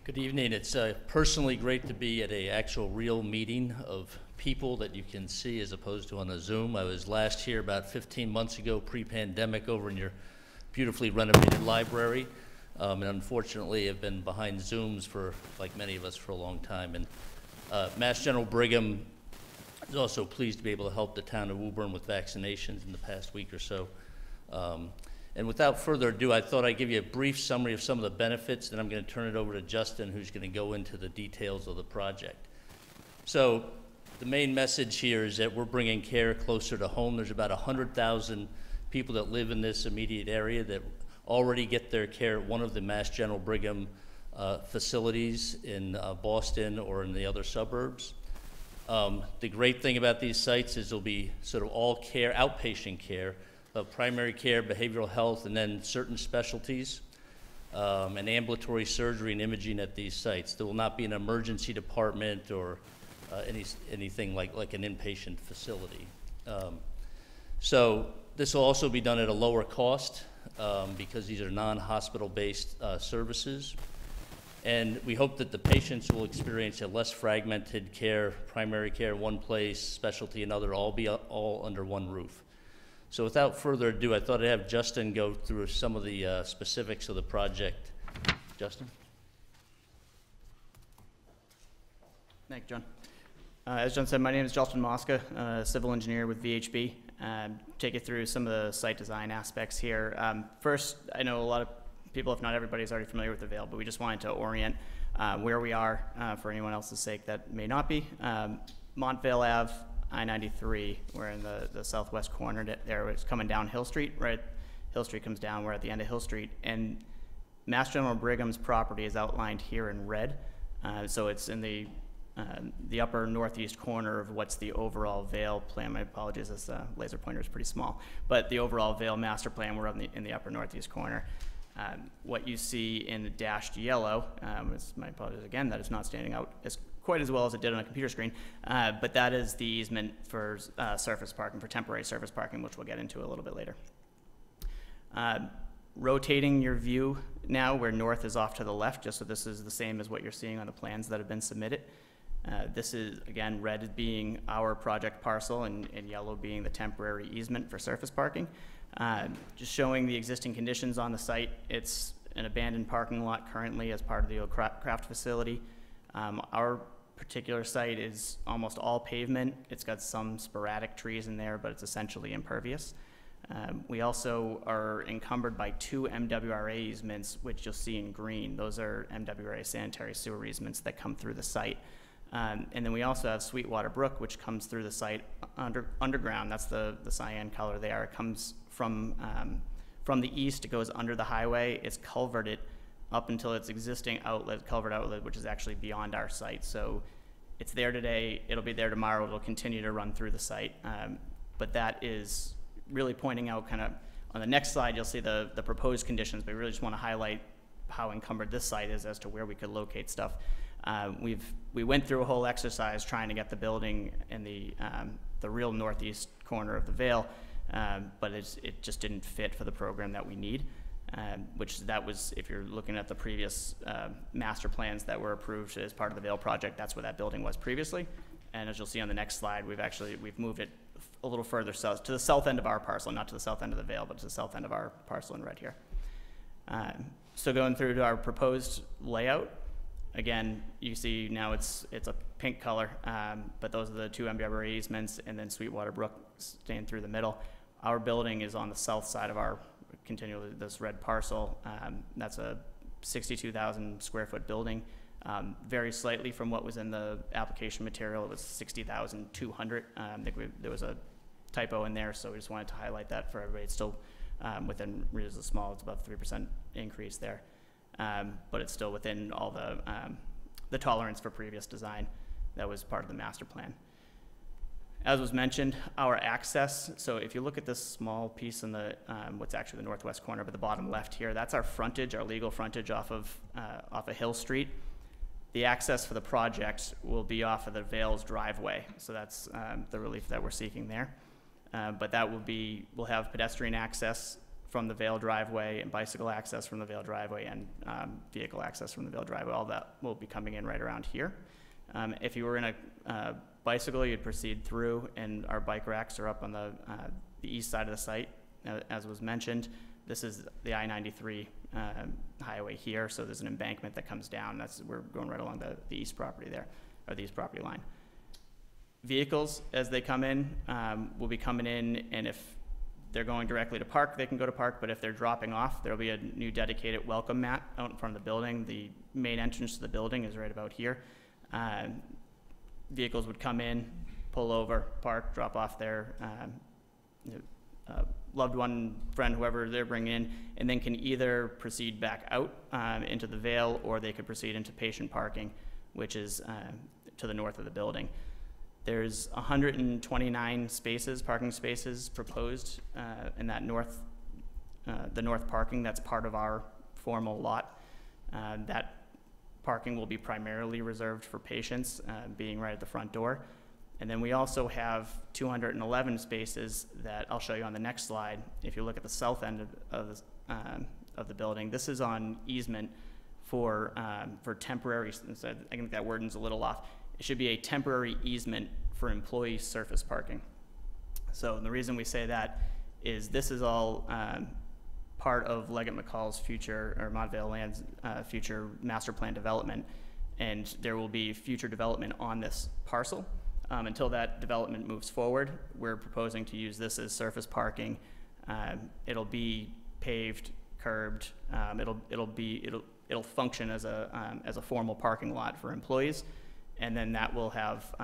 Good evening. It's personally great to be at an actual real meeting of people that you can see as opposed to on a Zoom. I was last here about 15 months ago, pre-pandemic, over in your beautifully renovated library. And unfortunately have been behind Zooms for, like many of us, for a long time. And Mass General Brigham is also pleased to be able to help the town of Woburn with vaccinations in the past week or so. And without further ado, I thought I'd give you a brief summary of some of the benefits, then I'm going to turn it over to Justin, who's going to go into the details of the project. So the main message here is that we're bringing care closer to home. There's about 100,000 people that live in this immediate area that already get their care at one of the Mass General Brigham facilities in Boston or in the other suburbs. The great thing about these sites is there'll be sort of all care, outpatient care, primary care, behavioral health, and then certain specialties, and ambulatory surgery and imaging at these sites. There will not be an emergency department or anything like an inpatient facility. So this will also be done at a lower cost, because these are non-hospital-based services. And we hope that the patients will experience a less fragmented care, primary care one place, specialty another, all under one roof. So without further ado, I thought I'd have Justin go through some of the specifics of the project. Justin? Thank you, John. As John said, my name is Justin Mosca, civil engineer with VHB. Take you through some of the site design aspects here. First, I know a lot of people, if not everybody, is already familiar with the Vale, but we just wanted to orient where we are for anyone else's sake that may not be. Montvale Ave, I-93, we're in the southwest corner there. It's coming down Hill Street, right? Hill Street comes down, we're at the end of Hill Street, and Mass General Brigham's property is outlined here in red. So it's in the upper northeast corner of what's the overall Vale plan. My apologies, this laser pointer is pretty small, but the overall Vale master plan, we're in the upper northeast corner. What you see in the dashed yellow, my apologies again, that is not standing out quite as well as it did on a computer screen, but that is the easement for surface parking, for temporary surface parking, which we'll get into a little bit later. Rotating your view now, where north is off to the left, just so this is the same as what you're seeing on the plans that have been submitted. This is, again, red being our project parcel and yellow being the temporary easement for surface parking. Just showing the existing conditions on the site. It's an abandoned parking lot currently as part of the old craft facility. Our particular site is almost all pavement. It's got some sporadic trees in there, but it's essentially impervious. We also are encumbered by 2 MWRA easements, which you'll see in green. Those are MWRA sanitary sewer easements that come through the site. And then we also have Sweetwater Brook, which comes through the site underground. That's the cyan color there. It comes from the east. It goes under the highway. It's culverted up until its existing outlet, culvert outlet, which is actually beyond our site. So it's there today. It'll be there tomorrow. It'll continue to run through the site. But that is really pointing out kind of, on the next slide, you'll see the proposed conditions, but we really just want to highlight how encumbered this site is as to where we could locate stuff. We went through a whole exercise trying to get the building in the real northeast corner of the Vale, but it just didn't fit for the program that we need, that was, if you're looking at the previous master plans that were approved as part of the Vale project, that's where that building was previously. And as you'll see on the next slide, we've moved it a little further south, to the south end of our parcel, not to the south end of the Vale, but to the south end of our parcel in red here. So going through to our proposed layout, again, you see now it's a pink color, but those are the 2 MWRA easements, and then Sweetwater Brook staying through the middle. Our building is on the south side of our this red parcel. That's a 62,000 square foot building. Very slightly from what was in the application material. It was 60,200. I think there was a typo in there, so we just wanted to highlight that for everybody. It's still within, it's small, it's about 3% increase there. But it's still within all the tolerance for previous design that was part of the master plan. As was mentioned, our access, so if you look at this small piece in the, what's actually the northwest corner, but the bottom left here, that's our frontage, our legal frontage off of Hill Street. The access for the project will be off of the Vale's driveway, so that's the relief that we're seeking there. But that we'll have pedestrian access from the Vale driveway and bicycle access from the Vale driveway and vehicle access from the Vale driveway. All that will be coming in right around here. If you were in a bicycle, you'd proceed through, and our bike racks are up on the east side of the site, as was mentioned. This is the I-93 highway here, so there's an embankment that comes down. We're going right along the east property there, or the east property line. Vehicles, as they come in, will be coming in, and if they're going directly to park, they can go to park, but if they're dropping off, there'll be a new dedicated welcome mat out in front of the building. The main entrance to the building is right about here. Vehicles would come in, pull over, park, drop off their loved one, friend, whoever they're bringing in, and then can either proceed back out into the Vale, or they could proceed into patient parking, which is to the north of the building. There's 129 spaces, parking spaces proposed in that the north parking. That's part of our formal lot. That parking will be primarily reserved for patients, being right at the front door. And then we also have 211 spaces that I'll show you on the next slide. If you look at the south end of the building, this is on easement for temporary, I think that wording's a little off. It should be a temporary easement for employee surface parking. So the reason we say that is this is all part of Leggett McCall's future, or Montvale Land's future master plan development. and there will be future development on this parcel. Until that development moves forward, we're proposing to use this as surface parking. It'll be paved, curbed. It'll function as a formal parking lot for employees, and then that will have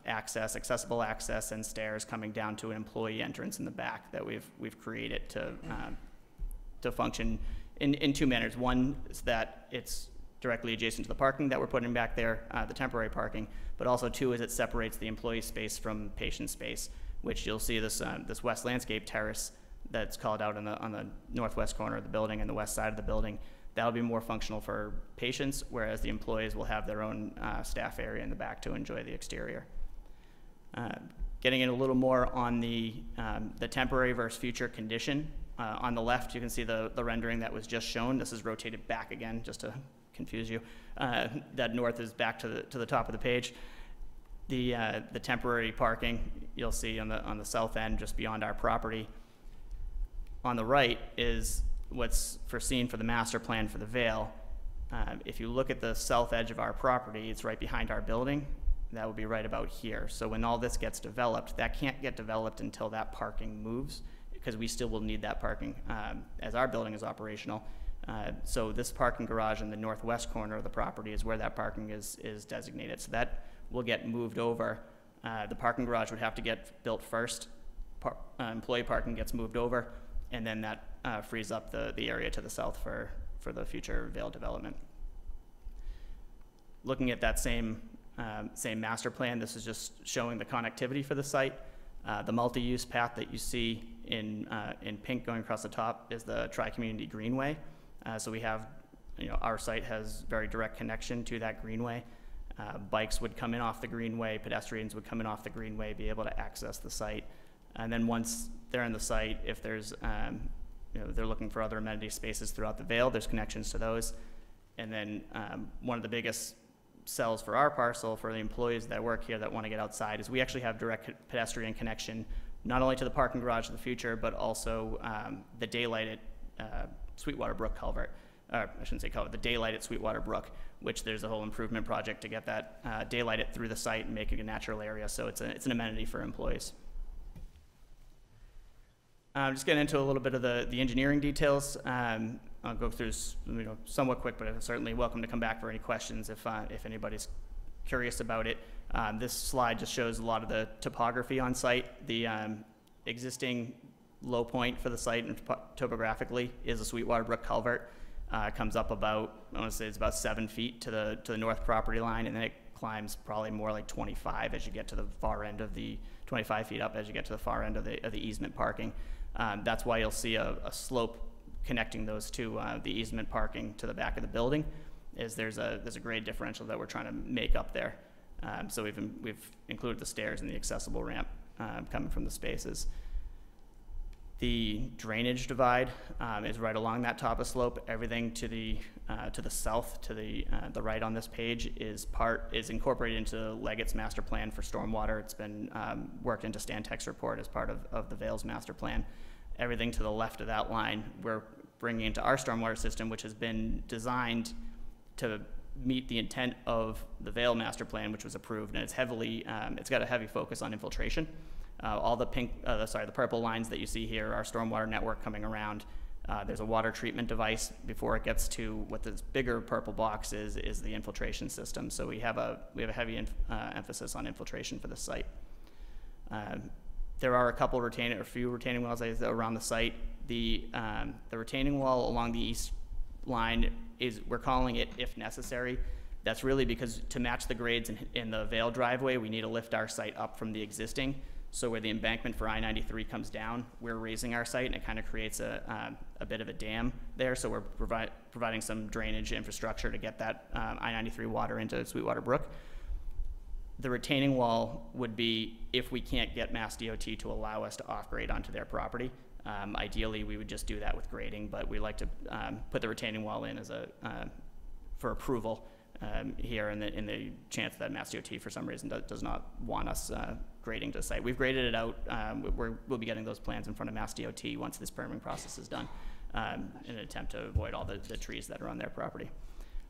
accessible access, and stairs coming down to an employee entrance in the back that we've created to function in two manners. One is that it's directly adjacent to the parking that we're putting back there, the temporary parking, but also two is it separates the employee space from patient space, which you'll see this west landscape terrace that's called out on the northwest corner of the building and the west side of the building. That'll be more functional for patients, whereas the employees will have their own staff area in the back to enjoy the exterior. Getting in a little more on the temporary versus future condition. On the left, you can see the rendering that was just shown. This is rotated back again, just to confuse you. That north is back to the top of the page. The temporary parking you'll see on the south end, just beyond our property. On the right is what's foreseen for the master plan for the Vale. If you look at the south edge of our property, it's right behind our building. That would be right about here. So when all this gets developed, that can't get developed until that parking moves, because we still will need that parking as our building is operational. So this parking garage in the northwest corner of the property is where that parking is designated. So that will get moved over. The parking garage would have to get built first. Employee parking gets moved over, and then that frees up the area to the south for the future Vale development. Looking at that same master plan, this is just showing the connectivity for the site. The multi-use path that you see in pink going across the top is the Tri-Community Greenway. So we have, our site has very direct connection to that Greenway. Bikes would come in off the Greenway, pedestrians would come in off the Greenway, be able to access the site. And then once they're in the site, if there's, they're looking for other amenity spaces throughout the Vale, there's connections to those. And then one of the biggest sells for our parcel, for the employees that work here that want to get outside, is we actually have direct pedestrian connection, not only to the parking garage in the future, but also the daylighted Sweetwater Brook culvert. I shouldn't say culvert, the daylighted Sweetwater Brook, which there's a whole improvement project to get that daylighted through the site and make it a natural area. So it's an amenity for employees. Just getting into a little bit of the engineering details. I'll go through somewhat quick, but I'm certainly welcome to come back for any questions if anybody's curious about it. This slide just shows a lot of the topography on site. The existing low point for the site and topographically is a Sweetwater Brook culvert. It comes up about, I want to say it's about 7 feet to the north property line, and then it climbs probably more like 25 as you get to the far end of the 25 feet up as you get to the far end of the easement parking. That's why you'll see a slope connecting those two, the easement parking to the back of the building, is there's a grade differential that we're trying to make up there. So we've included the stairs and the accessible ramp coming from the spaces. The drainage divide is right along that top of slope. Everything to the south, to the right on this page is incorporated into Leggett's master plan for stormwater. It's been worked into Stantec's report as part of the Vale's master plan. Everything to the left of that line we're bringing into our stormwater system, which has been designed to meet the intent of the Vale master plan, which was approved, and it's got a heavy focus on infiltration. All the the purple lines that you see here are stormwater network coming around. There's a water treatment device before it gets to what this bigger purple box is the infiltration system. So we have a heavy emphasis on infiltration for the site. There are a few retaining walls around the site. The retaining wall along the east line we're calling it if necessary. That's really because to match the grades in the Vale driveway, we need to lift our site up from the existing. So where the embankment for I-93 comes down, we're raising our site, and it kind of creates a bit of a dam there. So we're providing some drainage infrastructure to get that I-93 water into Sweetwater Brook. The retaining wall would be if we can't get Mass DOT to allow us to off-grade onto their property. Ideally, we would just do that with grading, but we like to put the retaining wall in as for approval here in the chance that Mass DOT for some reason does not want us grading to the site. We've graded it out. We'll be getting those plans in front of Mass DOT once this permitting process is done in an attempt to avoid all the trees that are on their property.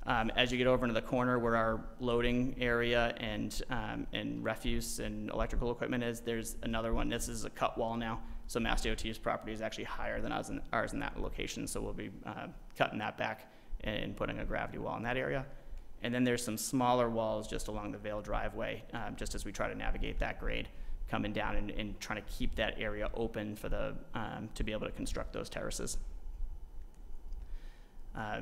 As you get over into the corner where our loading area and refuse and electrical equipment is, there's another one. This is a cut wall now. So Mass DOT's property is actually higher than ours in that location. So we'll be cutting that back and putting a gravity wall in that area. And then there's some smaller walls just along the Vale driveway, just as we try to navigate that grade coming down and trying to keep that area open for the, to be able to construct those terraces.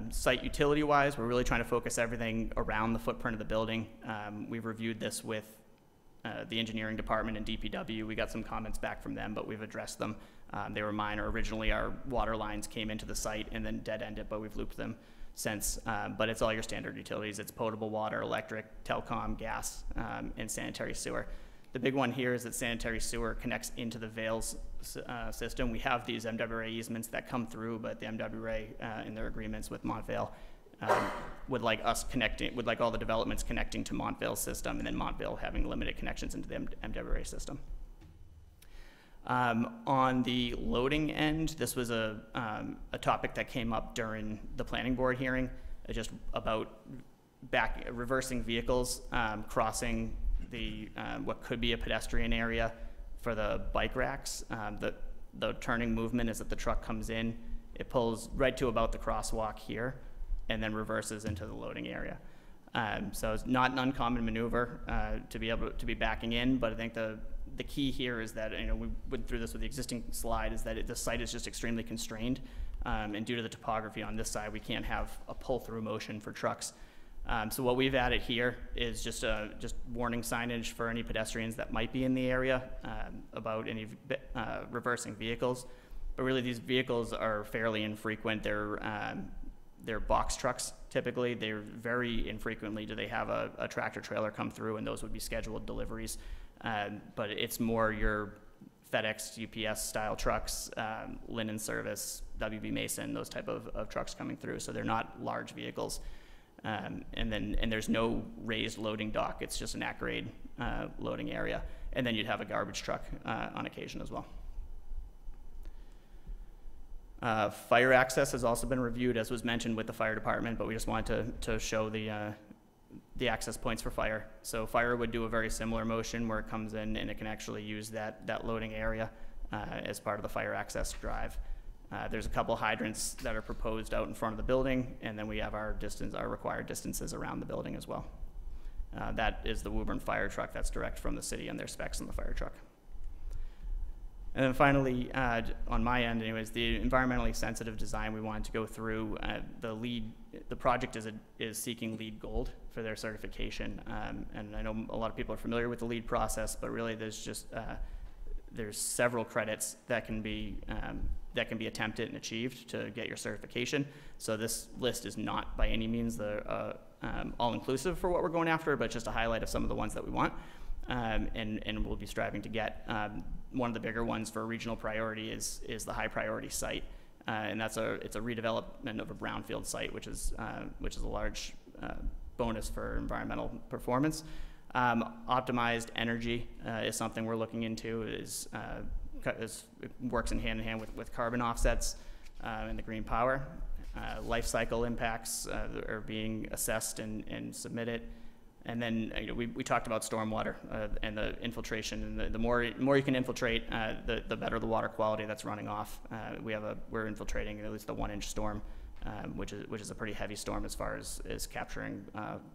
Site utility-wise, we're really trying to focus everything around the footprint of the building. We've reviewed this with the engineering department and DPW. We got some comments back from them, but we've addressed them. They were minor. Originally, our water lines came into the site and then dead-ended, but we've looped them since. But it's all your standard utilities. It's potable water, electric, telecom, gas, and sanitary sewer. The big one here is that sanitary sewer connects into the Vales system. We have these MWRA easements that come through, but the MWRA in their agreements with Montvale would like us connecting, would like all the developments connecting to Montvale's system, and then Montvale having limited connections into the MWRA system. On the loading end, this was a topic that came up during the planning board hearing, just about reversing vehicles crossing the what could be a pedestrian area for the bike racks. The turning movement is that the truck comes in, it pulls right to about the crosswalk here, and then reverses into the loading area. So it's not an uncommon maneuver to be able to be backing in, but I think the key here is that, we went through this with the existing slide, is that the site is just extremely constrained, and due to the topography on this side, we can't have a pull-through motion for trucks. So what we've added here is just warning signage for any pedestrians that might be in the area about any reversing vehicles. But really, these vehicles are fairly infrequent. They're box trucks typically. They're very infrequently do they have a tractor trailer come through, and those would be scheduled deliveries. But it's more your FedEx, UPS style trucks, linen service, WB Mason, those type of trucks coming through. So they're not large vehicles. And there's no raised loading dock. It's just an at-grade loading area. And then you'd have a garbage truck on occasion as well. Fire access has also been reviewed, as was mentioned, with the fire department, but we just wanted to show the access points for fire. So fire would do a very similar motion where it comes in and it can actually use that loading area as part of the fire access drive. There's a couple hydrants that are proposed out in front of the building, and then we have our required distances around the building as well. That is the Woburn fire truck. That's direct from the city and their specs on the fire truck. And then finally, on my end anyways, the environmentally sensitive design we wanted to go through. The project is seeking LEED Gold for their certification. And I know a lot of people are familiar with the LEED process, but really there's several credits that can be attempted and achieved to get your certification. So this list is not by any means the all-inclusive for what we're going after, but just a highlight of some of the ones that we want, and we'll be striving to get. One of the bigger ones for regional priority is the high priority site, and it's a redevelopment of a brownfield site, which is a large bonus for environmental performance. Optimized energy is something we're looking into. It works in hand with carbon offsets and the green power. Life cycle impacts are being assessed and submitted. And then we talked about stormwater and the infiltration. And the more you can infiltrate, the better the water quality that's running off. We're infiltrating at least the 1-inch storm, which is a pretty heavy storm as far as capturing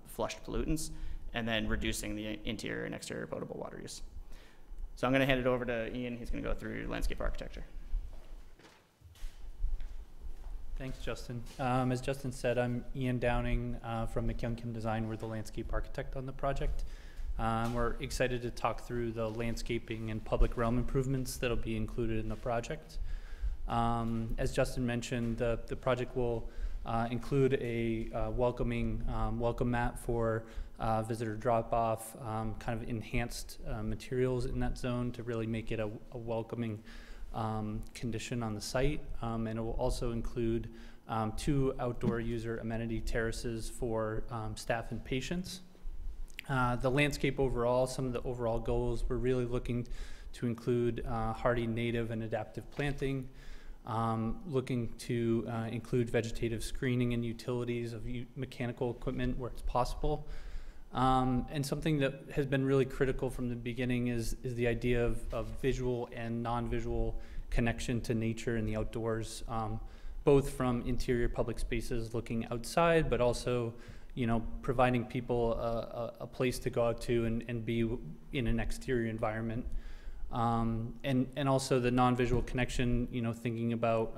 flushed pollutants, and then reducing the interior and exterior potable water use. So I'm going to hand it over to Ian. He's going to go through landscape architecture. Thanks, Justin. As Justin said, I'm Ian Downing from McYoung Kim Design. We're the landscape architect on the project. We're excited to talk through the landscaping and public realm improvements that'll be included in the project. As Justin mentioned, the project will include a welcoming welcome mat for visitor drop-off, kind of enhanced materials in that zone to really make it a welcoming condition on the site, and it will also include 2 outdoor user amenity terraces for staff and patients. The landscape overall, some of the overall goals, we're really looking to include hardy native and adaptive planting, looking to include vegetative screening and utilities of mechanical equipment where it's possible. And something that has been really critical from the beginning is the idea of visual and non-visual connection to nature and the outdoors, both from interior public spaces looking outside, but also, you know, providing people a place to go out to and be in an exterior environment. And also the non-visual connection, you know, thinking about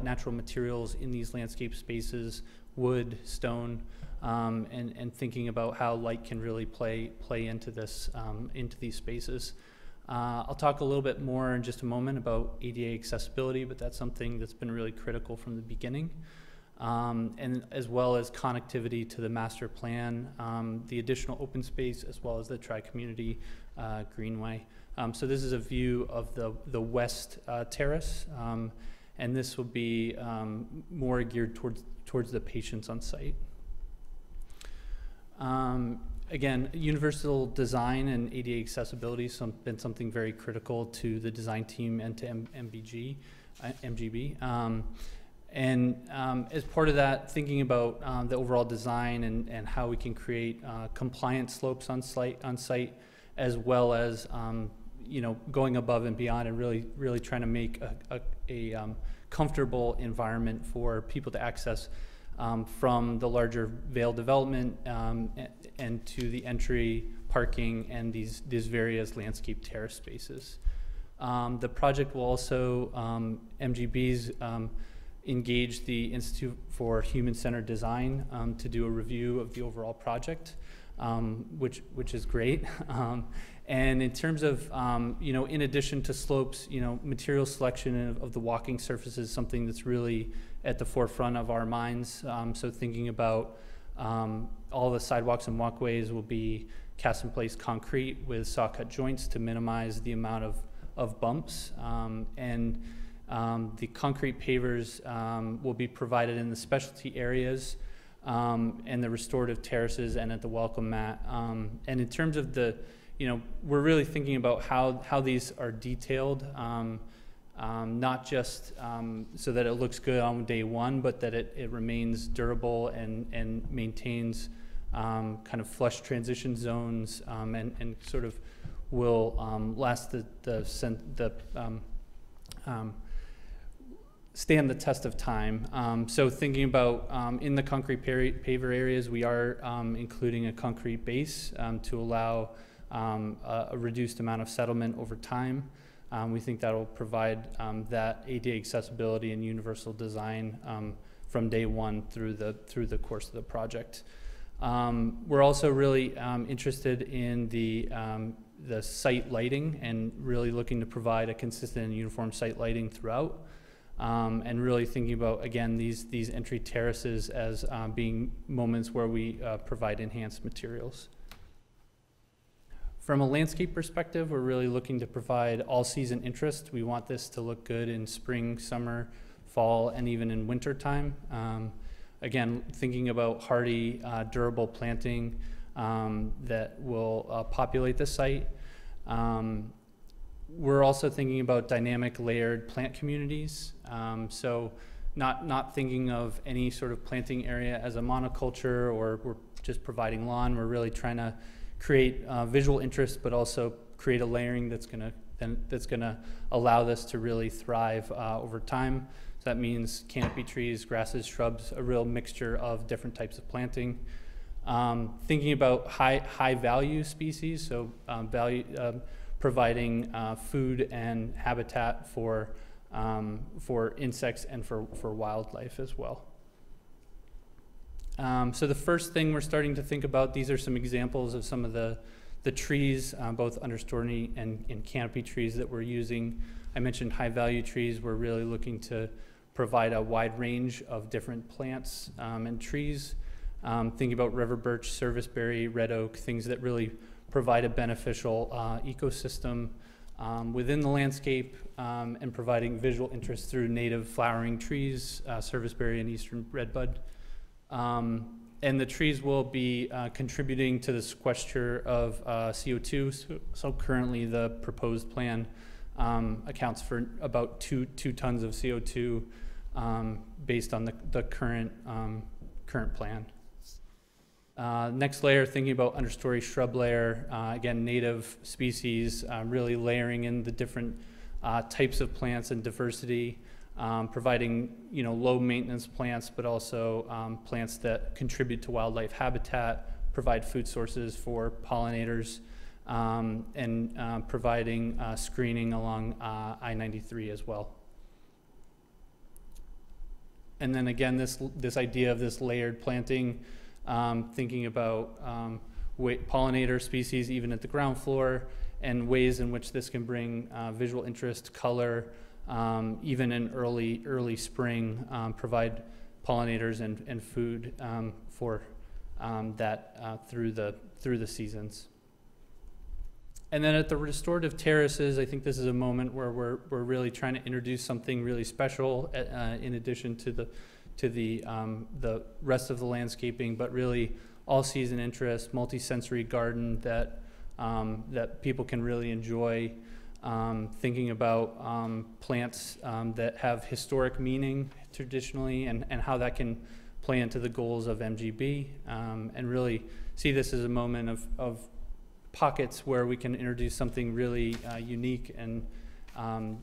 natural materials in these landscape spaces, wood, stone, and thinking about how light can really play into this, into these spaces. I'll talk a little bit more in just a moment about ADA accessibility, but that's something that's been really critical from the beginning. And as well as connectivity to the master plan, the additional open space, as well as the tri-community Greenway. So this is a view of the west terrace, and this will be more geared towards the patients on site. Again, universal design and ADA accessibility has been something very critical to the design team and to MGB. As part of that, thinking about the overall design and how we can create compliant slopes on site, as well as you know, going above and beyond and really trying to make a comfortable environment for people to access from the larger Vale development and to the entry, parking, and these various landscape terrace spaces. The project will also, MGB's engage the Institute for Human-Centered Design to do a review of the overall project, which is great. And in terms of, you know, in addition to slopes, you know, material selection of the walking surface is something that's really at the forefront of our minds. So thinking about all the sidewalks and walkways will be cast in place concrete with saw cut joints to minimize the amount of bumps. And the concrete pavers will be provided in the specialty areas and the restorative terraces and at the welcome mat. And in terms of the, you know, we're really thinking about how these are detailed, not just so that it looks good on day one, but that it remains durable and maintains kind of flush transition zones and sort of will last stand the test of time. So thinking about in the concrete paver areas, we are including a concrete base to allow a reduced amount of settlement over time. We think that will provide that ADA accessibility and universal design from day one through the course of the project. We're also really interested in the site lighting and really looking to provide a consistent and uniform site lighting throughout. And really thinking about, again, these entry terraces as being moments where we provide enhanced materials. From a landscape perspective, we're really looking to provide all-season interest. We want this to look good in spring, summer, fall, and even in winter time. Again, thinking about hardy, durable planting that will populate the site. We're also thinking about dynamic layered plant communities. So not thinking of any sort of planting area as a monoculture or we're just providing lawn. We're really trying to create visual interest, but also create a layering that's gonna allow this to really thrive over time. So that means canopy trees, grasses, shrubs, a real mixture of different types of planting. Thinking about high value species, so providing food and habitat for insects and for wildlife as well. So the first thing we're starting to think about, these are some examples of some of the trees, both understory and canopy trees that we're using. I mentioned high value trees. We're really looking to provide a wide range of different plants and trees. Thinking about river birch, serviceberry, red oak, things that really provide a beneficial ecosystem within the landscape and providing visual interest through native flowering trees, serviceberry and eastern redbud. And the trees will be contributing to the sequester of CO2. So currently the proposed plan accounts for about two tons of CO2 based on the current plan. Next layer, thinking about understory shrub layer, again, native species, really layering in the different types of plants and diversity, providing low maintenance plants, but also plants that contribute to wildlife habitat, provide food sources for pollinators, and providing screening along I-93 as well. And then again, this idea of this layered planting, thinking about pollinator species even at the ground floor, and ways in which this can bring visual interest, color, even in early spring, provide pollinators and food for that through the seasons. And then at the Restorative Terraces, I think this is a moment where we're really trying to introduce something really special in addition to the rest of the landscaping, but really all-season interest, multi-sensory garden that people can really enjoy. Thinking about plants that have historic meaning traditionally, and how that can play into the goals of MGB, and really see this as a moment of pockets where we can introduce something really unique and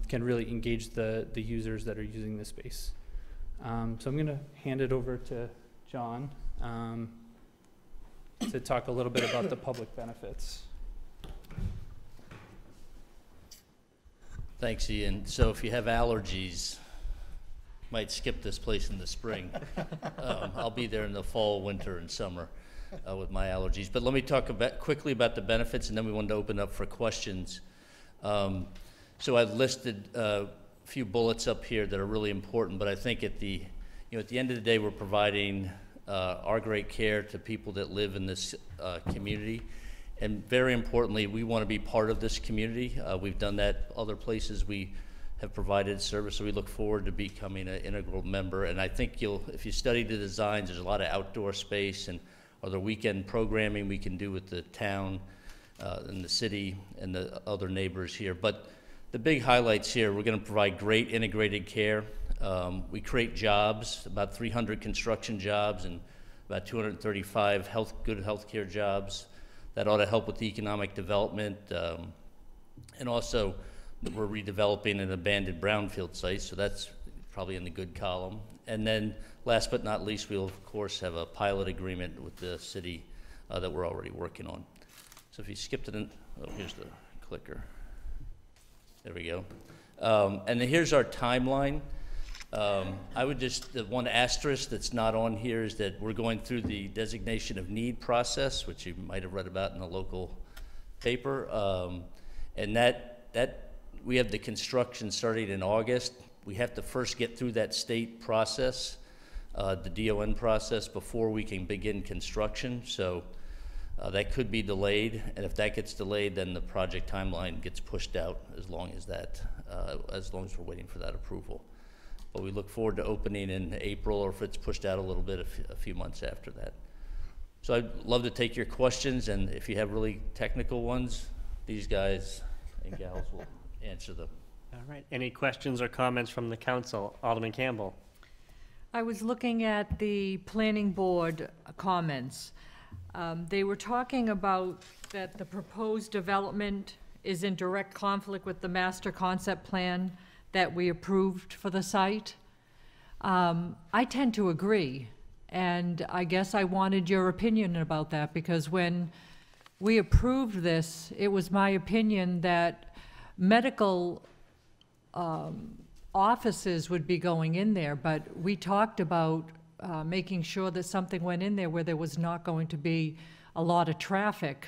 can really engage the users that are using this space. So I'm going to hand it over to John to talk a little bit about the public benefits. Thanks, Ian. So if you have allergies, might skip this place in the spring. I'll be there in the fall, winter, and summer with my allergies. But let me talk quickly about the benefits, and then we wanted to open up for questions. So I've listed a few bullets up here that are really important, but I think at the end of the day, we're providing our great care to people that live in this community. And very importantly, we want to be part of this community. We've done that other places. We have provided service, so we look forward to becoming an integral member. And I think if you study the designs, there's a lot of outdoor space and other weekend programming we can do with the town and the city and the other neighbors here. But the big highlights here, we're going to provide great integrated care. We create jobs, about 300 construction jobs and about 235 good healthcare jobs. That ought to help with the economic development. And also, we're redeveloping an abandoned brownfield site, so that's probably in the good column. And then, last but not least, we'll, of course, have a pilot agreement with the city that we're already working on. So if you skip to here's the clicker. There we go. And then here's our timeline. I would the one asterisk that's not on here is that we're going through the designation of need process, which you might have read about in the local paper. And that we have the construction starting in August. We have to first get through that state process, the DON process, before we can begin construction. So that could be delayed, and if that gets delayed, then the project timeline gets pushed out as long as we're waiting for that approval. But we look forward to opening in April, or if it's pushed out a little bit, a few months after that. So I'd love to take your questions, and if you have really technical ones, these guys and gals will answer them. All right. Any questions or comments from the council? Alderman Campbell. I was looking at the planning board comments. They were talking about that the proposed development is in direct conflict with the master concept plan that we approved for the site. I tend to agree, and I guess I wanted your opinion about that, because when we approved this, it was my opinion that medical offices would be going in there, but we talked about making sure that something went in there where there was not going to be a lot of traffic.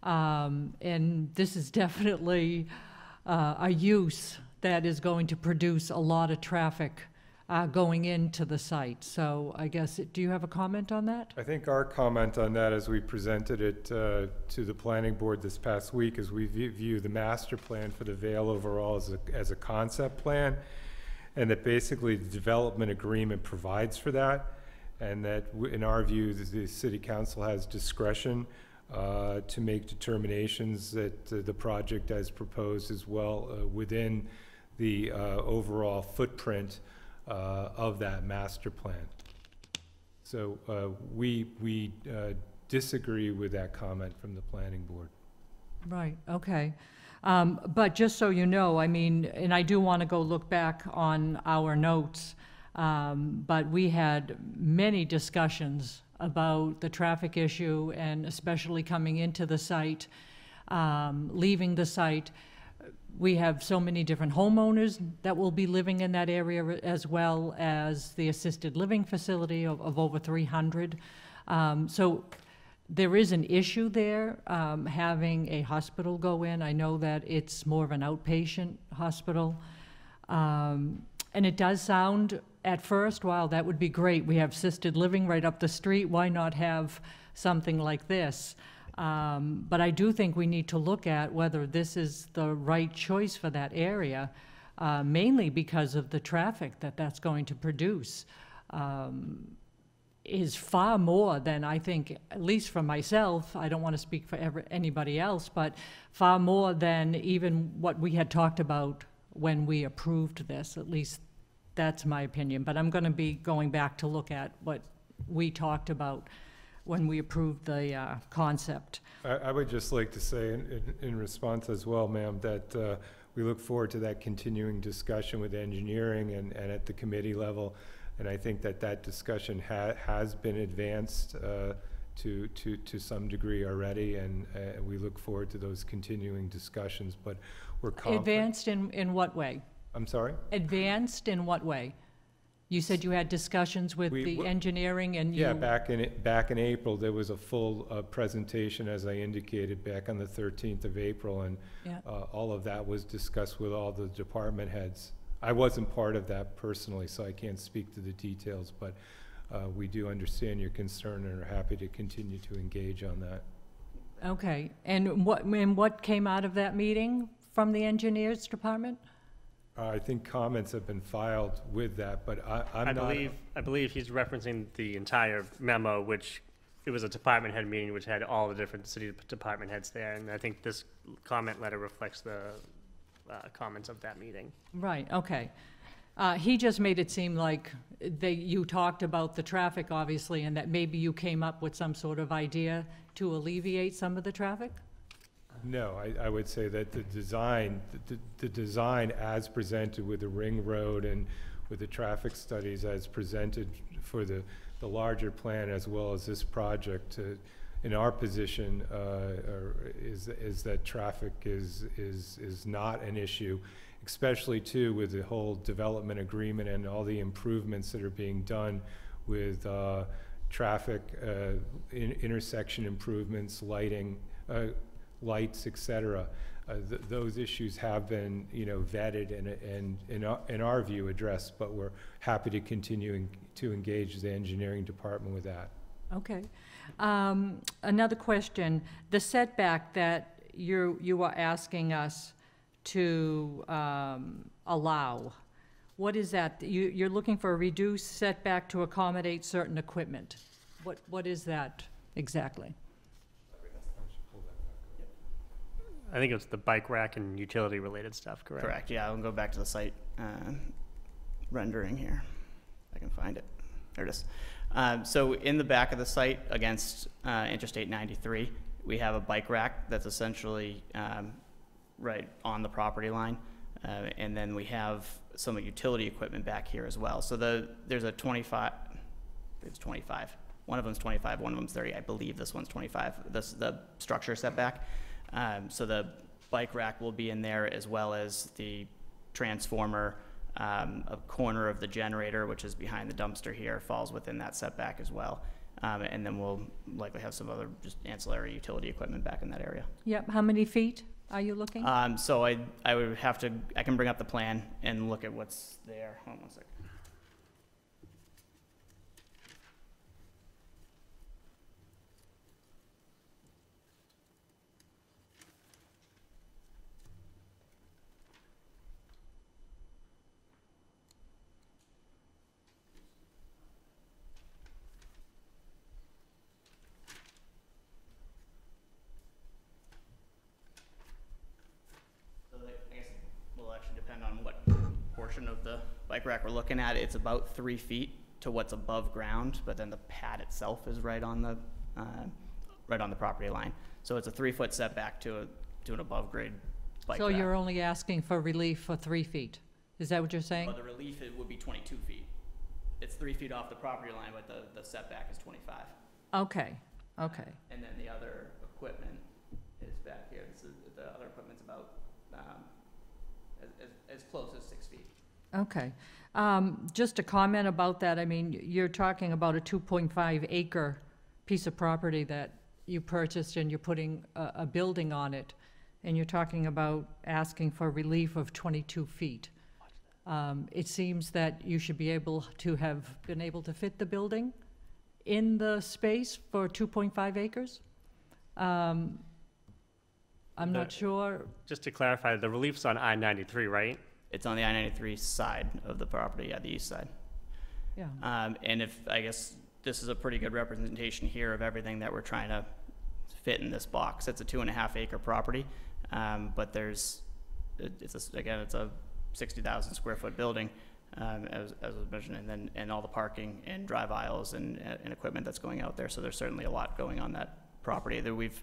And this is definitely a use that is going to produce a lot of traffic going into the site. So I guess, do you have a comment on that? I think our comment on that, as we presented it to the planning board this past week, is we view the master plan for the Vale overall as a concept plan, and that basically the development agreement provides for that, and that in our view the city council has discretion to make determinations that the project as proposed is well within the overall footprint of that master plan. So we disagree with that comment from the planning board. Right, okay. But just so you know, I mean, and I do want to go look back on our notes, but we had many discussions about the traffic issue and especially coming into the site, leaving the site. We have so many different homeowners that will be living in that area, as well as the assisted living facility of over 300. So there is an issue there, having a hospital go in. I know that it's more of an outpatient hospital. And it does sound at first, wow, that would be great. We have assisted living right up the street. Why not have something like this? But I do think we need to look at whether this is the right choice for that area, mainly because of the traffic that that's going to produce. Is far more than I think, at least for myself, I don't want to speak for anybody else, but far more than even what we had talked about when we approved this. At least that's my opinion. But I'm going to be going back to look at what we talked about when we approved the concept. I would just like to say in response as well, ma'am, that we look forward to that continuing discussion with engineering and at the committee level. And I think that discussion has been advanced to some degree already, and we look forward to those continuing discussions. But we're confident. Advanced in what way? I'm sorry? Advanced in what way? You said you had discussions with the engineering and you... Yeah, back in April, there was a full presentation, as I indicated, back on the 13th of April, and Yeah. All of that was discussed with all the department heads. I wasn't part of that personally, so I can't speak to the details, but we do understand your concern and are happy to continue to engage on that. Okay, and what came out of that meeting from the engineers department? I think comments have been filed with that, but I'm not... I believe he's referencing the entire memo, which it was a department head meeting which had all the different city department heads there, and I think this comment letter reflects the comments of that meeting. Right, okay. He just made it seem like you talked about the traffic, obviously, and that maybe you came up with some sort of idea to alleviate some of the traffic? No, I would say that the design as presented with the ring road and with the traffic studies as presented for the larger plan as well as this project, in our position, is that traffic is not an issue, especially too with the whole development agreement and all the improvements that are being done with traffic, intersection improvements, lighting, lights, etc. Those issues have been, vetted and in our view addressed, but we're happy to continue to engage the engineering department with that. Okay. Another question, the setback that you are asking us to allow, what is that? You're looking for a reduced setback to accommodate certain equipment. What is that exactly? I think it's the bike rack and utility related stuff, correct? Correct, yeah, I'll go back to the site rendering here. If I can find it. There it is. So in the back of the site against Interstate 93, we have a bike rack that's essentially right on the property line. And then we have some utility equipment back here as well. So there's a 25, it's 25. One of them's 25, one of them's 30. I believe this one's 25. This is the structure setback. So the bike rack will be in there, as well as the transformer. A corner of the generator, which is behind the dumpster here, falls within that setback as well. And then we'll likely have some other just ancillary utility equipment back in that area. Yep, how many feet are you looking? So I would have to, I can bring up the plan and look at what's there. Hold on one second. will actually depend on what portion of the bike rack we're looking at. It's about 3 feet to what's above ground, but then the pad itself is right on the property line. So it's a 3-foot setback to an above grade bike So rack. you're only asking for relief for 3 feet? Is that what you're saying? Well, the relief it would be 22 feet. It's 3 feet off the property line, but the setback is 25. Okay, okay. And then the other equipment is back here. The other equipment's about as close as 6 feet. Okay. Just a comment about that. I mean, you're talking about a 2.5 acre piece of property that you purchased and you're putting a building on it. And you're talking about asking for relief of 22 feet. It seems that you should be able to have been able to fit the building in the space for 2.5 acres. I'm not sure. Just to clarify, the relief's on I-93, right? It's on the I-93 side of the property, yeah, the east side. Yeah. And I guess this is a pretty good representation here of everything that we're trying to fit in this box. It's a 2.5 acre property, but it's a 60,000 square foot building, as was mentioned, and all the parking and drive aisles and equipment that's going out there. So there's certainly a lot going on that property. We've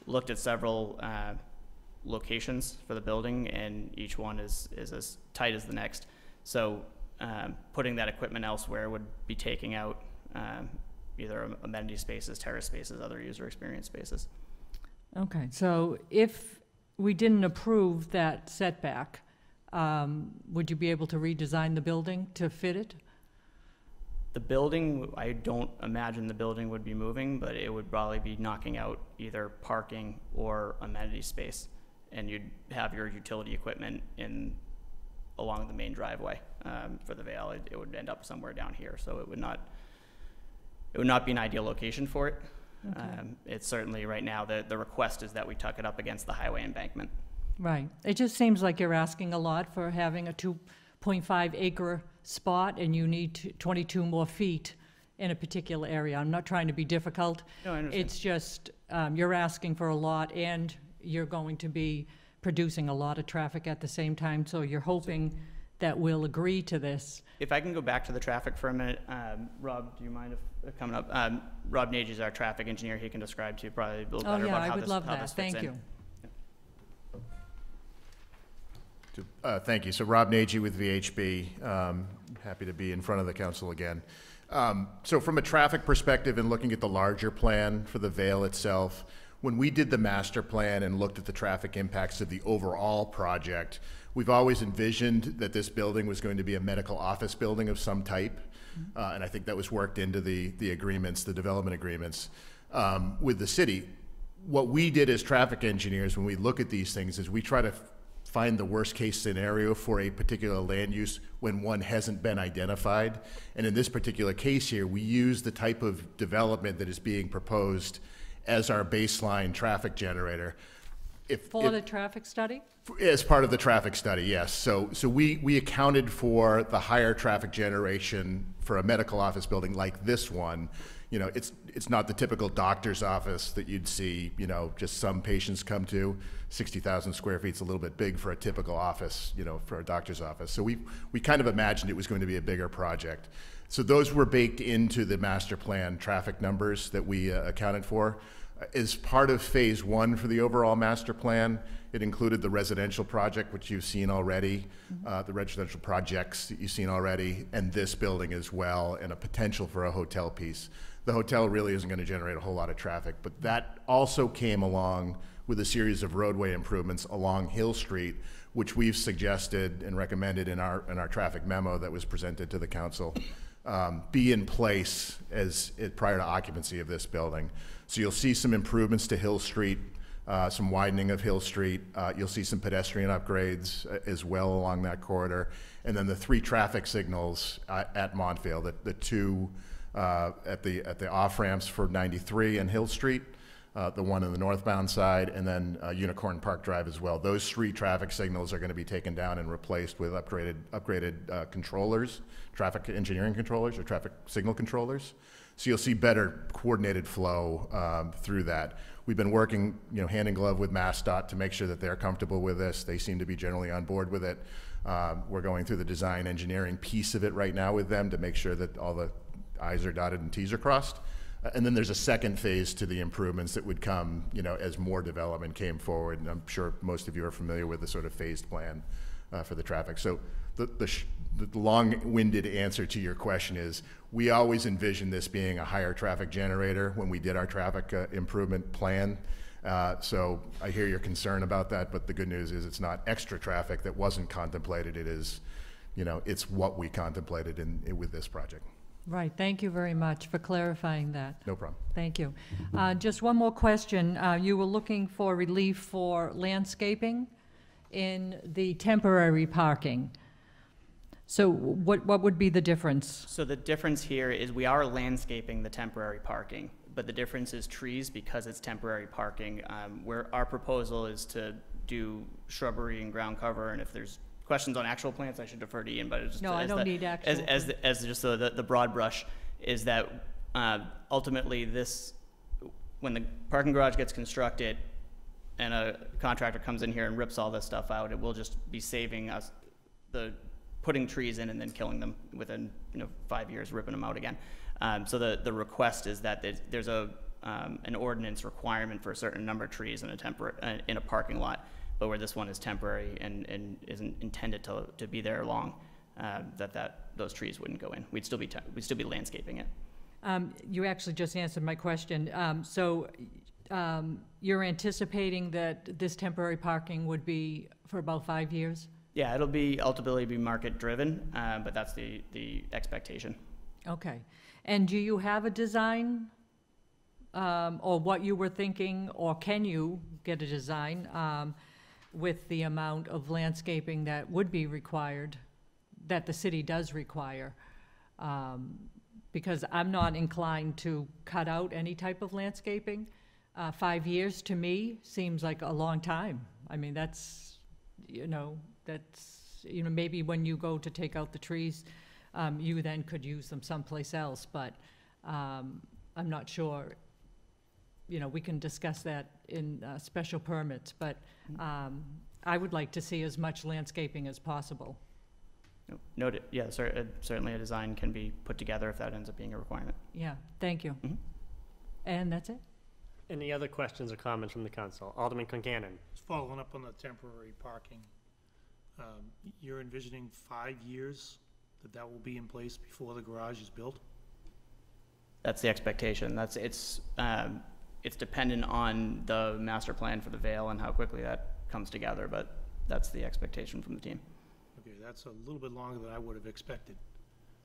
looked at several locations for the building, and each one is as tight as the next. So putting that equipment elsewhere would be taking out either amenity spaces, terrace spaces, other user experience spaces. Okay, so if we didn't approve that setback, would you be able to redesign the building to fit it? The building, I don't imagine the building would be moving, but it would probably be knocking out either parking or amenity space, and you'd have your utility equipment along the main driveway for the Vale. It would end up somewhere down here, so it would not be an ideal location for it. Okay. It's certainly right now the request is that we tuck it up against the highway embankment. Right. It just seems like you're asking a lot for having a 2.5 acre spot, and you need 22 more feet in a particular area. I'm not trying to be difficult. No, I understand. It's just you're asking for a lot, and you're going to be producing a lot of traffic at the same time, so you're hoping that we'll agree to this. If I can go back to the traffic for a minute, Rob, do you mind if coming up? Rob Nage is our traffic engineer. He can describe to you probably a little better about how this fits in. Oh, yeah, I would love that. Thank you. Thank you. So Rob Nagy with VHB. Happy to be in front of the council again. So from a traffic perspective and looking at the larger plan for the Vale itself, when we did the master plan and looked at the traffic impacts of the overall project, we've always envisioned that this building was going to be a medical office building of some type. And I think that was worked into the agreements, the development agreements with the city. What we did as traffic engineers when we look at these things is we try to find the worst case scenario for a particular land use when one hasn't been identified. And in this particular case here, we use the type of development that is being proposed as our baseline traffic generator. For the traffic study? As part of the traffic study, yes. So we accounted for the higher traffic generation for a medical office building like this one. You know, it's not the typical doctor's office that you'd see, you know, just some patients come to. 60,000 square feet is a little bit big for a typical office, you know, for a doctor's office. So we kind of imagined it was going to be a bigger project. So those were baked into the master plan traffic numbers that we accounted for. As part of phase one for the overall master plan, it included the residential project, which you've seen already, the residential projects that you've seen already, and this building as well, and a potential for a hotel piece. The hotel really isn't going to generate a whole lot of traffic, but that also came along with a series of roadway improvements along Hill Street, which we've suggested and recommended in our traffic memo that was presented to the council, be in place prior to occupancy of this building. So you'll see some improvements to Hill Street, some widening of Hill Street. You'll see some pedestrian upgrades as well along that corridor. And then the 3 traffic signals at Montvale, the 2 at the off-ramps for 93 and Hill Street, the one on the northbound side, and then Unicorn Park Drive as well. Those 3 traffic signals are going to be taken down and replaced with upgraded controllers, traffic engineering controllers or traffic signal controllers. So you'll see better coordinated flow through that. we've been working, hand in glove with MassDOT to make sure that they're comfortable with this. They seem to be generally on board with it. We're going through the design engineering piece of it right now with them to make sure that all the I's are dotted and T's are crossed. And then there's a second phase to the improvements that would come, as more development came forward. And I'm sure most of you are familiar with the sort of phased plan for the traffic. So the long-winded answer to your question is we always envisioned this being a higher traffic generator when we did our traffic improvement plan. So I hear your concern about that, but the good news is it's not extra traffic that wasn't contemplated. It is, it's what we contemplated with this project. Right, thank you very much for clarifying that. No problem. Thank you. Just one more question. You were looking for relief for landscaping in the temporary parking. So what would be the difference? So the difference here is we are landscaping the temporary parking, but the difference is trees because it's temporary parking. Where our proposal is to do shrubbery and ground cover, and if there's questions on actual plants, I should defer to Ian, but it's just No, I don't need actual. as just the broad brush is that ultimately when the parking garage gets constructed and a contractor comes in here and rips all this stuff out, it will just be saving us putting trees in and then killing them within 5 years, ripping them out again. So the request is that there's an ordinance requirement for a certain number of trees in a parking lot, but where this one is temporary and isn't intended to be there long, those trees wouldn't go in. We'd still be landscaping it. You actually just answered my question. So you're anticipating that this temporary parking would be for about 5 years? Yeah, it'll ultimately be market driven, but that's the expectation. Okay. And do you have a design or what you were thinking, or can you get a design with the amount of landscaping that would be required, that the city does require? Because I'm not inclined to cut out any type of landscaping. 5 years to me seems like a long time. I mean, that's maybe when you go to take out the trees, you then could use them someplace else, but I'm not sure. We can discuss that in special permits, but I would like to see as much landscaping as possible. Noted. Yeah, certainly a design can be put together if that ends up being a requirement. Yeah, thank you. Mm-hmm. And that's it? Any other questions or comments from the council? Alderman Concanon. Just following up on the temporary parking, you're envisioning 5 years that will be in place before the garage is built? That's the expectation. It's dependent on the master plan for the Vale and how quickly that comes together, but that's the expectation from the team. Okay, that's a little bit longer than I would have expected.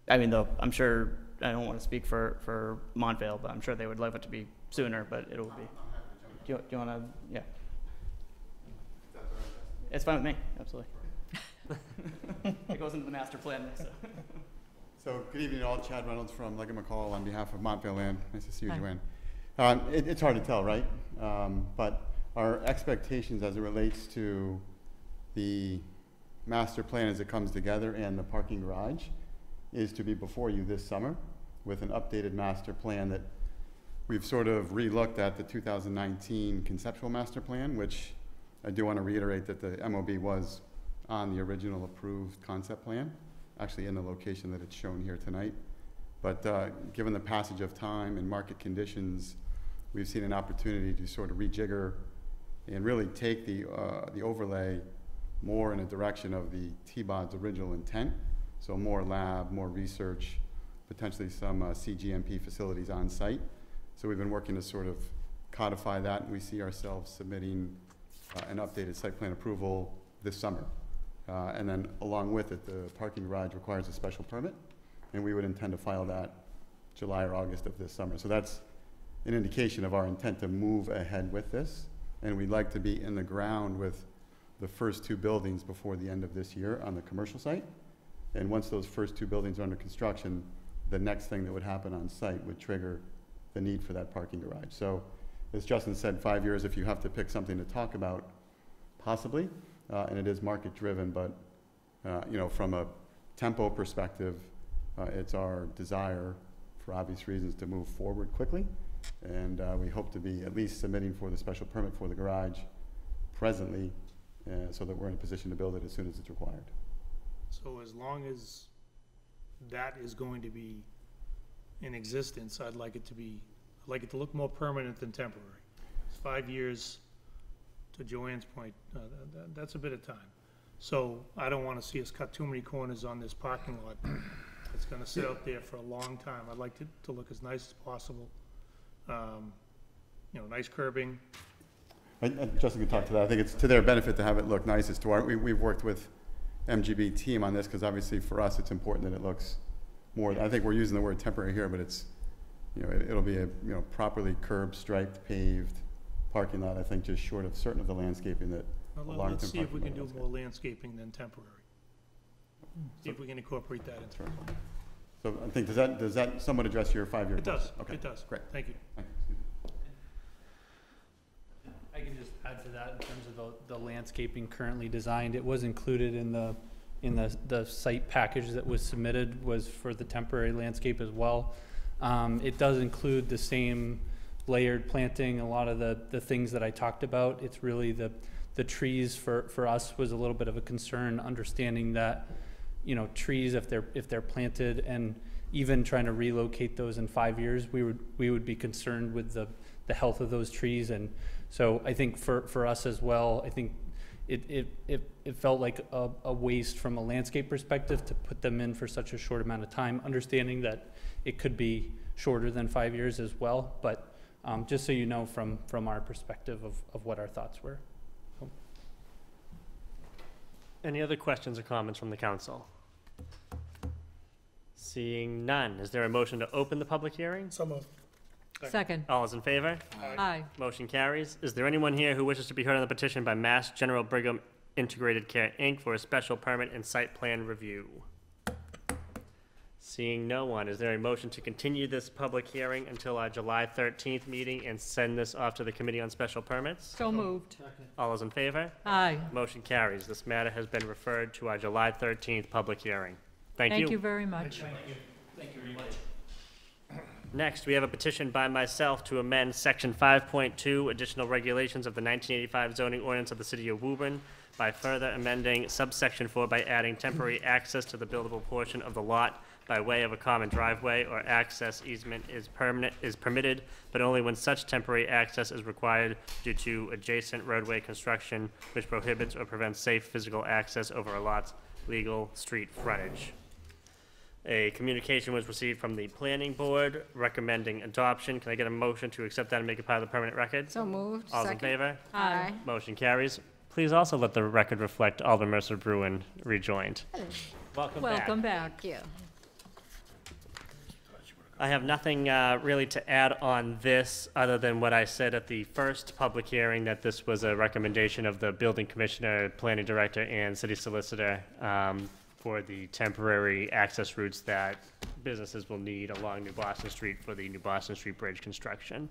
I mean, though, I'm sure, I don't want to speak for Montvale, but I'm sure they would love it to be sooner, but it will be. Do you want to, yeah. It's fine with me, absolutely. It goes into the master plan. So good evening all. Chad Reynolds from Leggett McCall on behalf of Montvale Land. Nice to see you, Joanne. It's hard to tell, right? But our expectations as it relates to the master plan as it comes together and the parking garage is to be before you this summer with an updated master plan that we've sort of re-looked at the 2019 conceptual master plan, which I do want to reiterate that the MOB was on the original approved concept plan, actually in the location that it's shown here tonight. But given the passage of time and market conditions, we've seen an opportunity to sort of rejigger and really take the overlay more in a direction of the TBOD's original intent. So more lab, more research, potentially some CGMP facilities on site. So we've been working to sort of codify that, and we see ourselves submitting an updated site plan approval this summer. And then along with it, the parking garage requires a special permit, and we would intend to file that July or August of this summer. So that's an indication of our intent to move ahead with this, and we'd like to be in the ground with the first 2 buildings before the end of this year on the commercial site. And once those first 2 buildings are under construction, the next thing that would happen on site would trigger the need for that parking garage. So as Justin said, 5 years, if you have to pick something to talk about, possibly, and it is market driven, but from a tempo perspective, it's our desire for obvious reasons to move forward quickly. And we hope to be at least submitting for the special permit for the garage presently, so that we're in a position to build it as soon as it's required. So as long as that is going to be in existence, I'd like it to look more permanent than temporary. It's 5 years, to Joanne's point, that's a bit of time. So I don't want to see us cut too many corners on this parking lot. It's going to sit out there for a long time. I'd like it to look as nice as possible. You know, nice curbing. Justin can talk to that. I think it's to their benefit to have it look nice. As to our, we've worked with MGB team on this, because obviously for us it's important that it looks more. I think we're using the word temporary here, but it's, you know, it'll be a, you know, properly curb striped, paved parking lot. I think just short of certain of the landscaping that. Well, let's see if we can do more landscaping than temporary. See if we can incorporate that into it. So I think, does that somewhat address your 5-year? It does. Okay. It does. Great. Thank you. I can just add to that in terms of the landscaping currently designed. It was included in the site package that was submitted, was for the temporary landscape as well. It does include the same layered planting, a lot of the things that I talked about. It's really the trees for us was a little bit of a concern, understanding that, you know, trees, if they're planted and even trying to relocate those in 5 years, we would be concerned with the health of those trees. And so I think for us as well, I think it felt like a waste from a landscape perspective to put them in for such a short amount of time, understanding that it could be shorter than 5 years as well. But just so you know from our perspective of what our thoughts were. Any other questions or comments from the council? Seeing none, is there a motion to open the public hearing? So moved. Second. All is in favor? Aye. Motion carries. Is there anyone here who wishes to be heard on the petition by Mass General Brigham Integrated Care, Inc. for a special permit and site plan review? Seeing no one, is there a motion to continue this public hearing until our July 13th meeting and send this off to the Committee on Special Permits? So moved. All those in favor? Aye. Motion carries. This matter has been referred to our July 13th public hearing. Thank you. Thank you very much. Thank you very much. Next, we have a petition by myself to amend Section 5.2, additional regulations of the 1985 zoning ordinance of the City of Woburn by further amending subsection 4 by adding temporary access to the buildable portion of the lot by way of a common driveway or access easement is permitted, but only when such temporary access is required due to adjacent roadway construction which prohibits or prevents safe physical access over a lot's legal street frontage. A communication was received from the planning board recommending adoption. Can I get a motion to accept that and make it part of the permanent record? So moved. All in Second. favor? Aye. Motion carries. Please also let the record reflect Alderman Mercer Bruin rejoined. Welcome back. Welcome back. Thank you. I have nothing really to add on this, other than what I said at the first public hearing, that this was a recommendation of the building commissioner, planning director, and city solicitor for the temporary access routes that businesses will need along New Boston Street for the New Boston Street Bridge construction.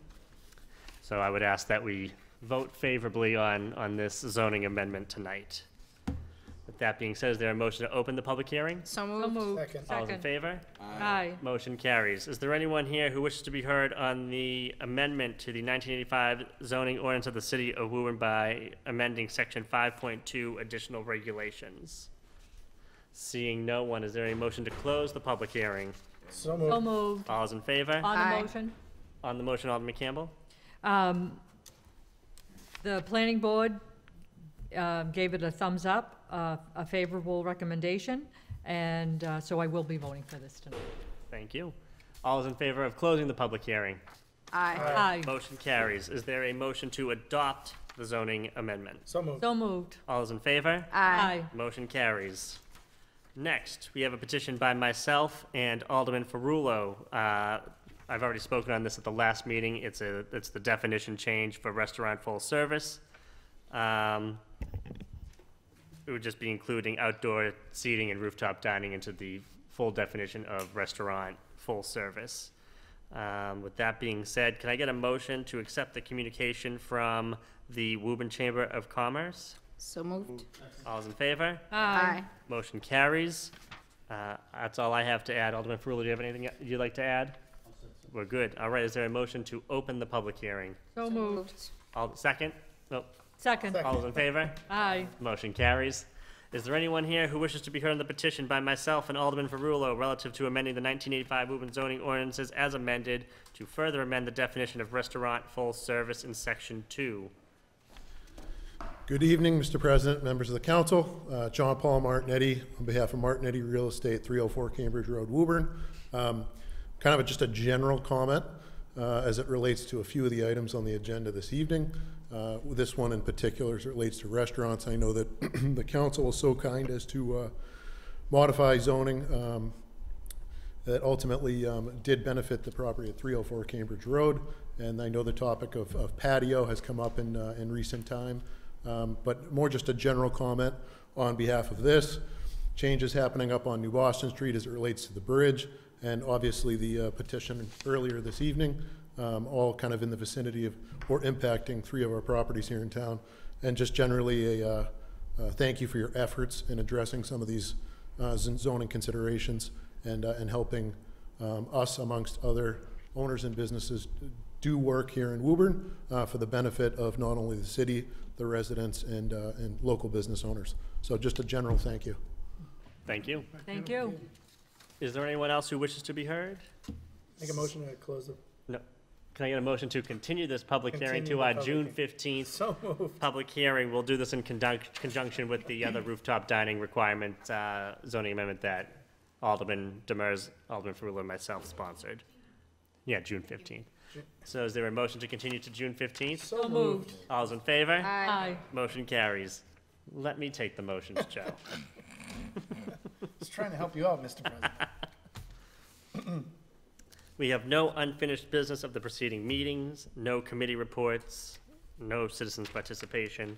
So I would ask that we vote favorably on this zoning amendment tonight. With that being said, is there a motion to open the public hearing? So moved. So moved. Second. All those in favor? Aye. Motion carries. Is there anyone here who wishes to be heard on the amendment to the 1985 zoning ordinance of the City of Woburn by amending Section 5.2 additional regulations? Seeing no one, is there a motion to close the public hearing? So So moved. All those in favor? On Aye. the motion? On the motion, Alderman Campbell? The planning board gave it a thumbs up, a favorable recommendation, and so I will be voting for this tonight. Thank you. All those in favor of closing the public hearing? Aye. Aye. Motion carries. Is there a motion to adopt the zoning amendment? So moved. So moved. All those in favor? Aye. Motion carries. Next, we have a petition by myself and Alderman Ferrulo. I've already spoken on this at the last meeting. It's the definition change for restaurant full service. It would just be including outdoor seating and rooftop dining into the full definition of restaurant full service. With that being said, can I get a motion to accept the communication from the Woburn Chamber of Commerce? So moved. All those in favor? Aye. Motion carries. That's all I have to add. Alderman Ferrulo, do you have anything you'd like to add? we're good. All right, is there a motion to open the public hearing? So moved. All, second? No. Second. All those in favor? Aye. Motion carries. Is there anyone here who wishes to be heard on the petition by myself and Alderman Ferrulo relative to amending the 1985 Woburn zoning ordinances as amended to further amend the definition of restaurant full service in Section 2? Good evening, Mr. President, members of the council. John Paul Martinetti on behalf of Martinetti Real Estate, 304 Cambridge Road, Woburn. Kind of just a general comment as it relates to a few of the items on the agenda this evening. This one in particular as it relates to restaurants. I know that the council was so kind as to modify zoning that ultimately did benefit the property at 304 Cambridge Road. And I know the topic of patio has come up in recent time. But more just a general comment on behalf of this. Changes happening up on New Boston Street as it relates to the bridge, and obviously the petition earlier this evening, all kind of in the vicinity of or impacting 3 of our properties here in town. And just generally a thank you for your efforts in addressing some of these zoning considerations and helping us amongst other owners and businesses do work here in Woburn for the benefit of not only the city, the residents, and local business owners. So just a general thank you. Thank you. Thank you. Is there anyone else who wishes to be heard? Make a motion to close the. No. Can I get a motion to continue this public hearing to Continue our the June public 15th So moved. public hearing? We'll do this in conjunction with the other rooftop dining requirement zoning amendment that Alderman Demers, Alderman Ferrulo, and myself sponsored. Yeah, June 15th. So is there a motion to continue to June 15th? So moved. All those in favor? Aye. Motion carries. Let me take the motions, Joe. Just trying to help you out, Mr. President. We have no unfinished business of the preceding meetings, no committee reports, no citizens' participation.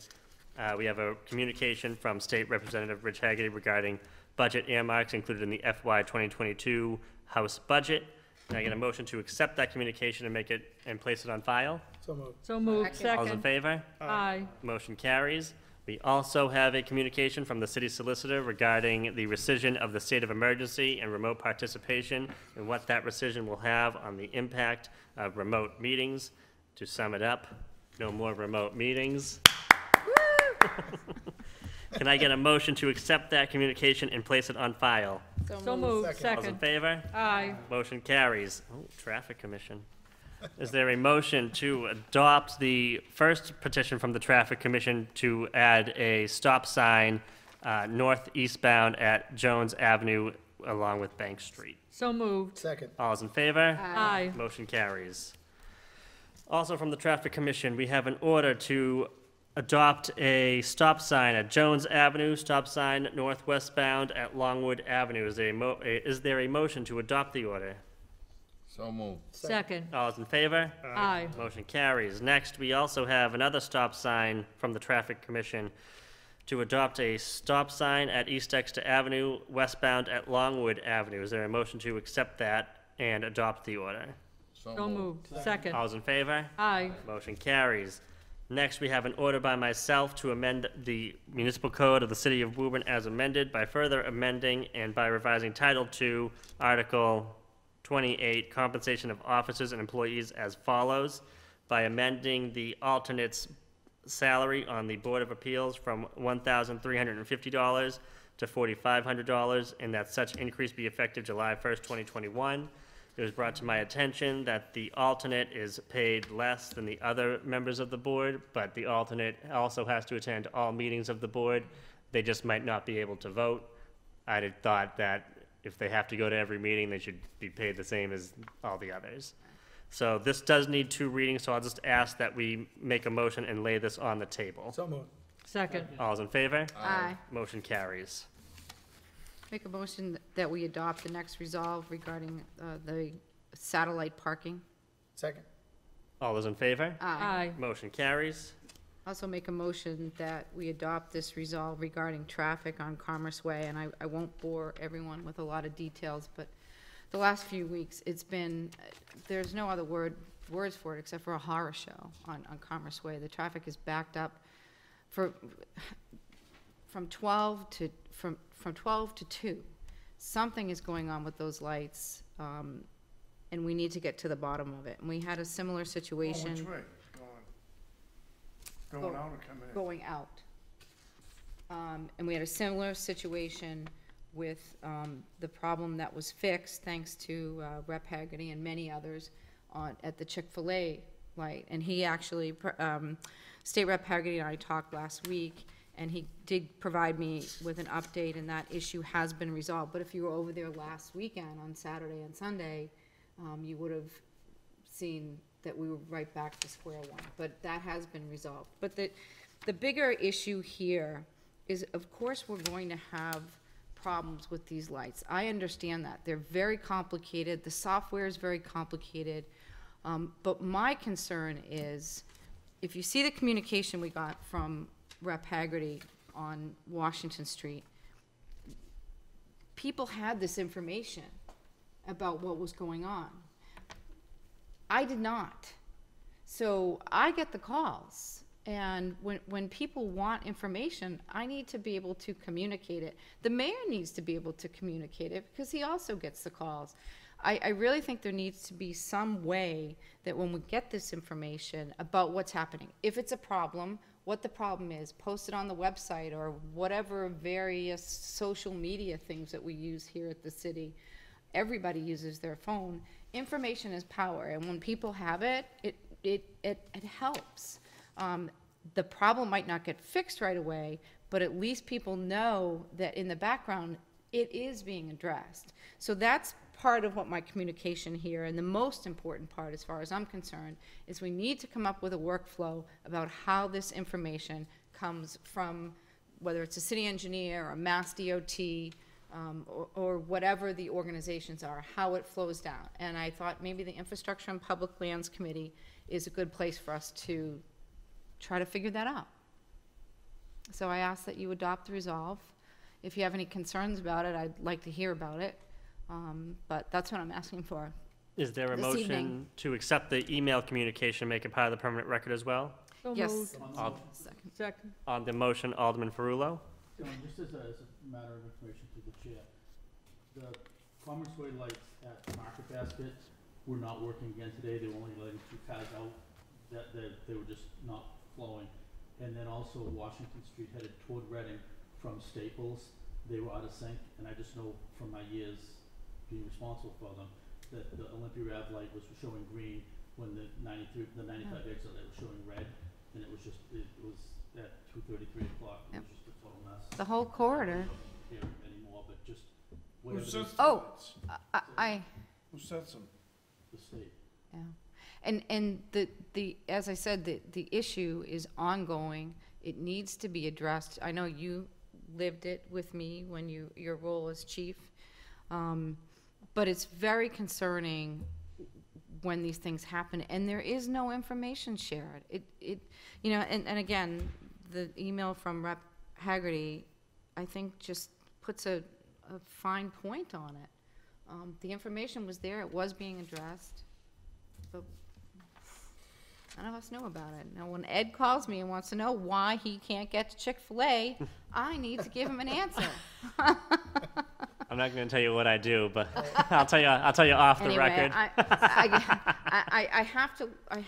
We have a communication from State Representative Rich Haggerty regarding budget earmarks included in the FY 2022 House budget. Can I get a motion to accept that communication and make it and place it on file? So moved. So moved. All those in Second. favor? Aye. Motion carries. We also have a communication from the city solicitor regarding the rescission of the state of emergency and remote participation and what that rescission will have on the impact of remote meetings. To sum it up, no more remote meetings. Can I get a motion to accept that communication and place it on file? So moved. All those in Second. favor? Aye. Motion carries. Oh, Traffic Commission. Is there a motion to adopt the first petition from the Traffic Commission to add a stop sign northeastbound at Jones Avenue along with Bank Street? So moved. Second. All those in favor? Aye. Motion carries. Also from the Traffic Commission, we have an order to adopt a stop sign at Jones Avenue, stop sign northwestbound at Longwood Avenue. Is there a motion to adopt the order? So moved. Second. All those in favor? Aye. Motion carries. Next, we also have another stop sign from the Traffic Commission to adopt a stop sign at East Exeter Avenue, westbound at Longwood Avenue. Is there a motion to accept that and adopt the order? So moved. Second. All those in favor? Aye. Motion carries. Next, we have an order by myself to amend the municipal code of the city of Woburn as amended by further amending and by revising Title II, Article 28, compensation of officers and employees as follows, by amending the alternate's salary on the Board of Appeals from $1,350 to $4,500, and that such increase be effective July 1st, 2021. It was brought to my attention that the alternate is paid less than the other members of the board, but the alternate also has to attend all meetings of the board. They just might not be able to vote. I'd have thought that if they have to go to every meeting, they should be paid the same as all the others. So this does need 2 readings, so I'll just ask that we make a motion and lay this on the table. So moved. Second. All those in favor? Aye. Motion carries. Make a motion that we adopt the next resolve regarding the satellite parking. Second. All those in favor? Aye. Motion carries. Also make a motion that we adopt this resolve regarding traffic on Commerce Way, and I won't bore everyone with a lot of details, but the last few weeks, it's been, there's no other words for it except for a horror show on Commerce Way. The traffic is backed up from 12 to 2. Something is going on with those lights. and we need to get to the bottom of it. And we had a similar situation. Which way? Going out or coming in? Going out. And we had a similar situation with the problem that was fixed, thanks to Rep. Haggerty and many others, at the Chick-fil-A light. And he actually, State Rep. Haggerty and I talked last week, and he did provide me with an update, and that issue has been resolved. But if you were over there last weekend on Saturday and Sunday, you would have seen that we were right back to square one. But that has been resolved. But the bigger issue here is, of course, we're going to have problems with these lights. I understand that. They're very complicated. The software is very complicated. But my concern is, if you see the communication we got from Rep. Haggerty on Washington Street, people had this information about what was going on. I did not. So I get the calls, and when people want information, I need to be able to communicate it. The mayor needs to be able to communicate it because he also gets the calls. I really think there needs to be some way that when we get this information about what's happening, if it's a problem, what the problem is, post it on the website or whatever various social media things that we use here at the city. Everybody uses their phone. Information is power, and when people have it, it helps. The problem might not get fixed right away, but at least people know that in the background, it is being addressed. So that's part of what my communication here, and the most important part as far as I'm concerned, is we need to come up with a workflow about how this information comes from, whether it's a city engineer or Mass DOT, or whatever the organizations are, how it flows down. And I thought maybe the Infrastructure and Public Lands Committee is a good place for us to try to figure that out. So I ask that you adopt the resolve. If you have any concerns about it, I'd like to hear about it. But that's what I'm asking for. Is there a this motion evening. to accept the email communication, make it part of the permanent record as well? So Yes. moved. Second. On the motion, Alderman Ferullo. Just as a matter of information to the chair, the Commerce Way lights at Market Basket were not working again today. They were only letting 2 cars out. They were just not flowing. And then also Washington Street headed toward Reading from Staples. They were out of sync, and I just know from my years being responsible for them that the Olympia Ave light was showing green when the 95 exit light was showing red, and it was at 2:30, 3 o'clock. It was just a total mess. The whole corridor. Here anymore, but just whatever. Who sets Oh, the Who sets them? The state. yeah. And the as I said, the issue is ongoing. It needs to be addressed. I know you lived it with me when your role as chief, but it's very concerning when these things happen and there is no information shared. And again, the email from Rep. Haggerty, I think, just puts a fine point on it. The information was there, it was being addressed, but none of us know about it. Now, when Ed calls me and wants to know why he can't get to Chick-fil-A, I need to give him an answer. I'm not going to tell you what I do, but I'll tell you off the Anyway, record. I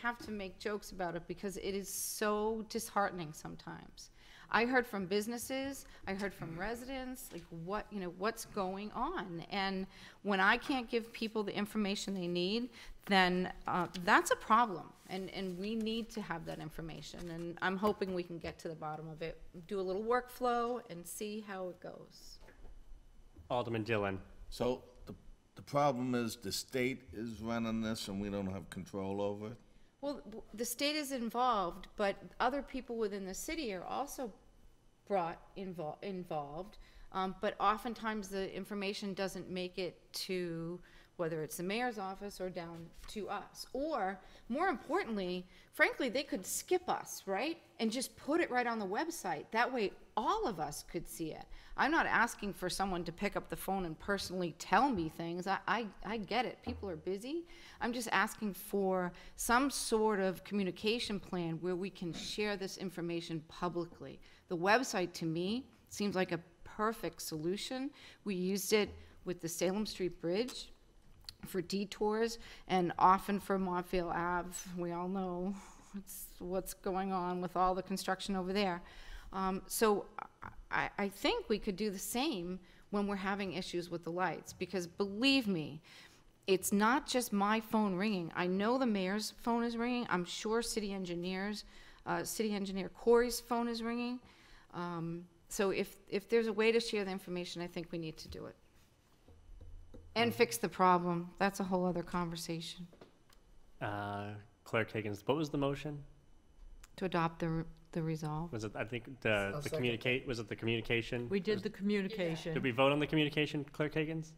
have to make jokes about it because it is so disheartening sometimes. I heard from businesses, I heard from residents, like what's going on? And when I can't give people the information they need, then that's a problem. And we need to have that information. And I'm hoping we can get to the bottom of it, do a little workflow and see how it goes. Alderman Dillon. So the problem is the state is running this and we don't have control over it? Well, the state is involved, but other people within the city are also involved. But oftentimes the information doesn't make it to whether it's the mayor's office or down to us. Or, more importantly, frankly, they could skip us, right? And just put it right on the website. That way, all of us could see it. I'm not asking for someone to pick up the phone and personally tell me things. I get it. People are busy. I'm just asking for some sort of communication plan where we can share this information publicly. The website, to me, seems like a perfect solution. We used it with the Salem Street Bridge. for detours, and often for Montville Ave. We all know what's going on with all the construction over there. So I think we could do the same when we're having issues with the lights, because believe me, it's not just my phone ringing. I know the mayor's phone is ringing. I'm sure city engineer Corey's phone is ringing. So if there's a way to share the information, I think we need to do it. And fix the problem. That's a whole other conversation. Clerk Higgins, what was the motion? To adopt the resolve. Was it, I think, the was it the communication? We did the communication. Did we vote on the communication, Clerk Higgins?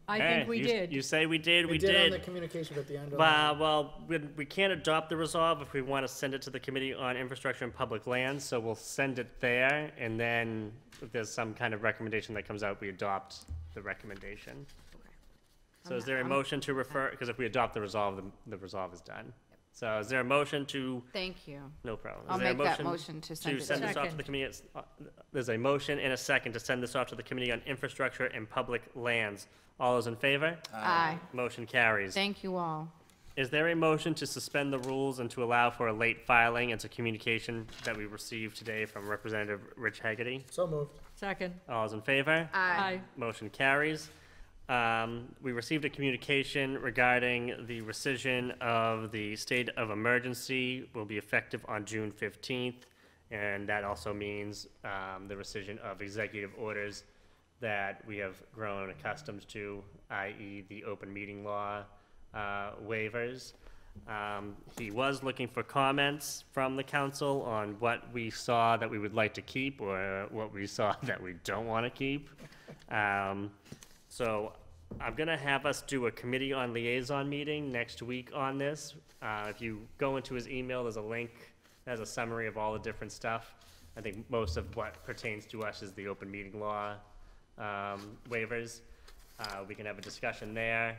I think we did. You say we did, we on did. the communication at the end. Well, we can't adopt the resolve if we want to send it to the Committee on Infrastructure and Public Lands, so we'll send it there, and then if there's some kind of recommendation that comes out, we adopt the recommendation. So is there a motion to refer, because if we adopt the resolve, the resolve is done. So is there a motion to? Thank you. No problem. I'll Is there a make that motion to send it. this off to the committee? There's a motion and a second to send this off to the Committee on Infrastructure and Public Lands. All those in favor? Aye. Motion carries. Thank you all. Is there a motion to suspend the rules and to allow for a late filing? It's a communication that we received today from Representative Rich Haggerty. So moved. Second. All those in favor? Aye. Motion carries. We received a communication regarding the rescission of the state of emergency will be effective on June 15th. And that also means the rescission of executive orders that we have grown accustomed to, i.e. the open meeting law waivers. He was looking for comments from the council on what we saw that we would like to keep or what we saw that we don't want to keep. So I'm going to have us do a committee on liaison meeting next week on this. If you go into his email, there's a link that has a summary of all the different stuff. I think most of what pertains to us is the open meeting law waivers. We can have a discussion there,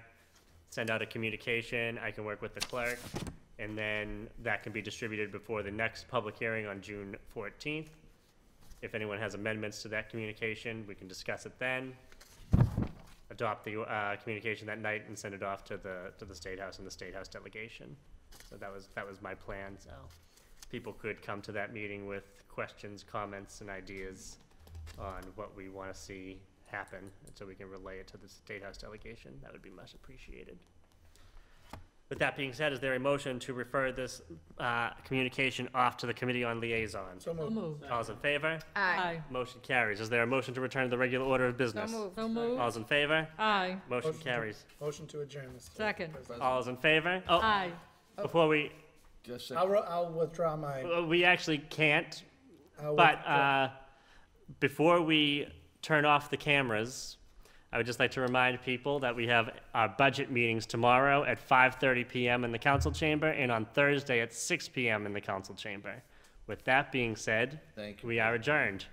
send out a communication. I can work with the clerk, and then that can be distributed before the next public hearing on June 14th. If anyone has amendments to that communication, we can discuss it then. Adopt the communication that night and send it off to the State House and the State House delegation. So that was my plan. So people could come to that meeting with questions, comments, and ideas on what we want to see happen, and so we can relay it to the State House delegation. That would be much appreciated. With that being said, is there a motion to refer this communication off to the Committee on Liaison? So moved. All those in favor? Aye. Motion carries. Is there a motion to return to the regular order of business? So moved. So moved. All those in favor? Aye. Motion carries. Motion to adjourn, Mr. Second. President. All those in favor? Oh, Aye. before we, Just a I'll withdraw my. we actually can't, I'll but withdraw. before we turn off the cameras, I would just like to remind people that we have our budget meetings tomorrow at 5:30 p.m. in the council chamber and on Thursday at 6 p.m. in the council chamber. With that being said, Thank you. we are adjourned.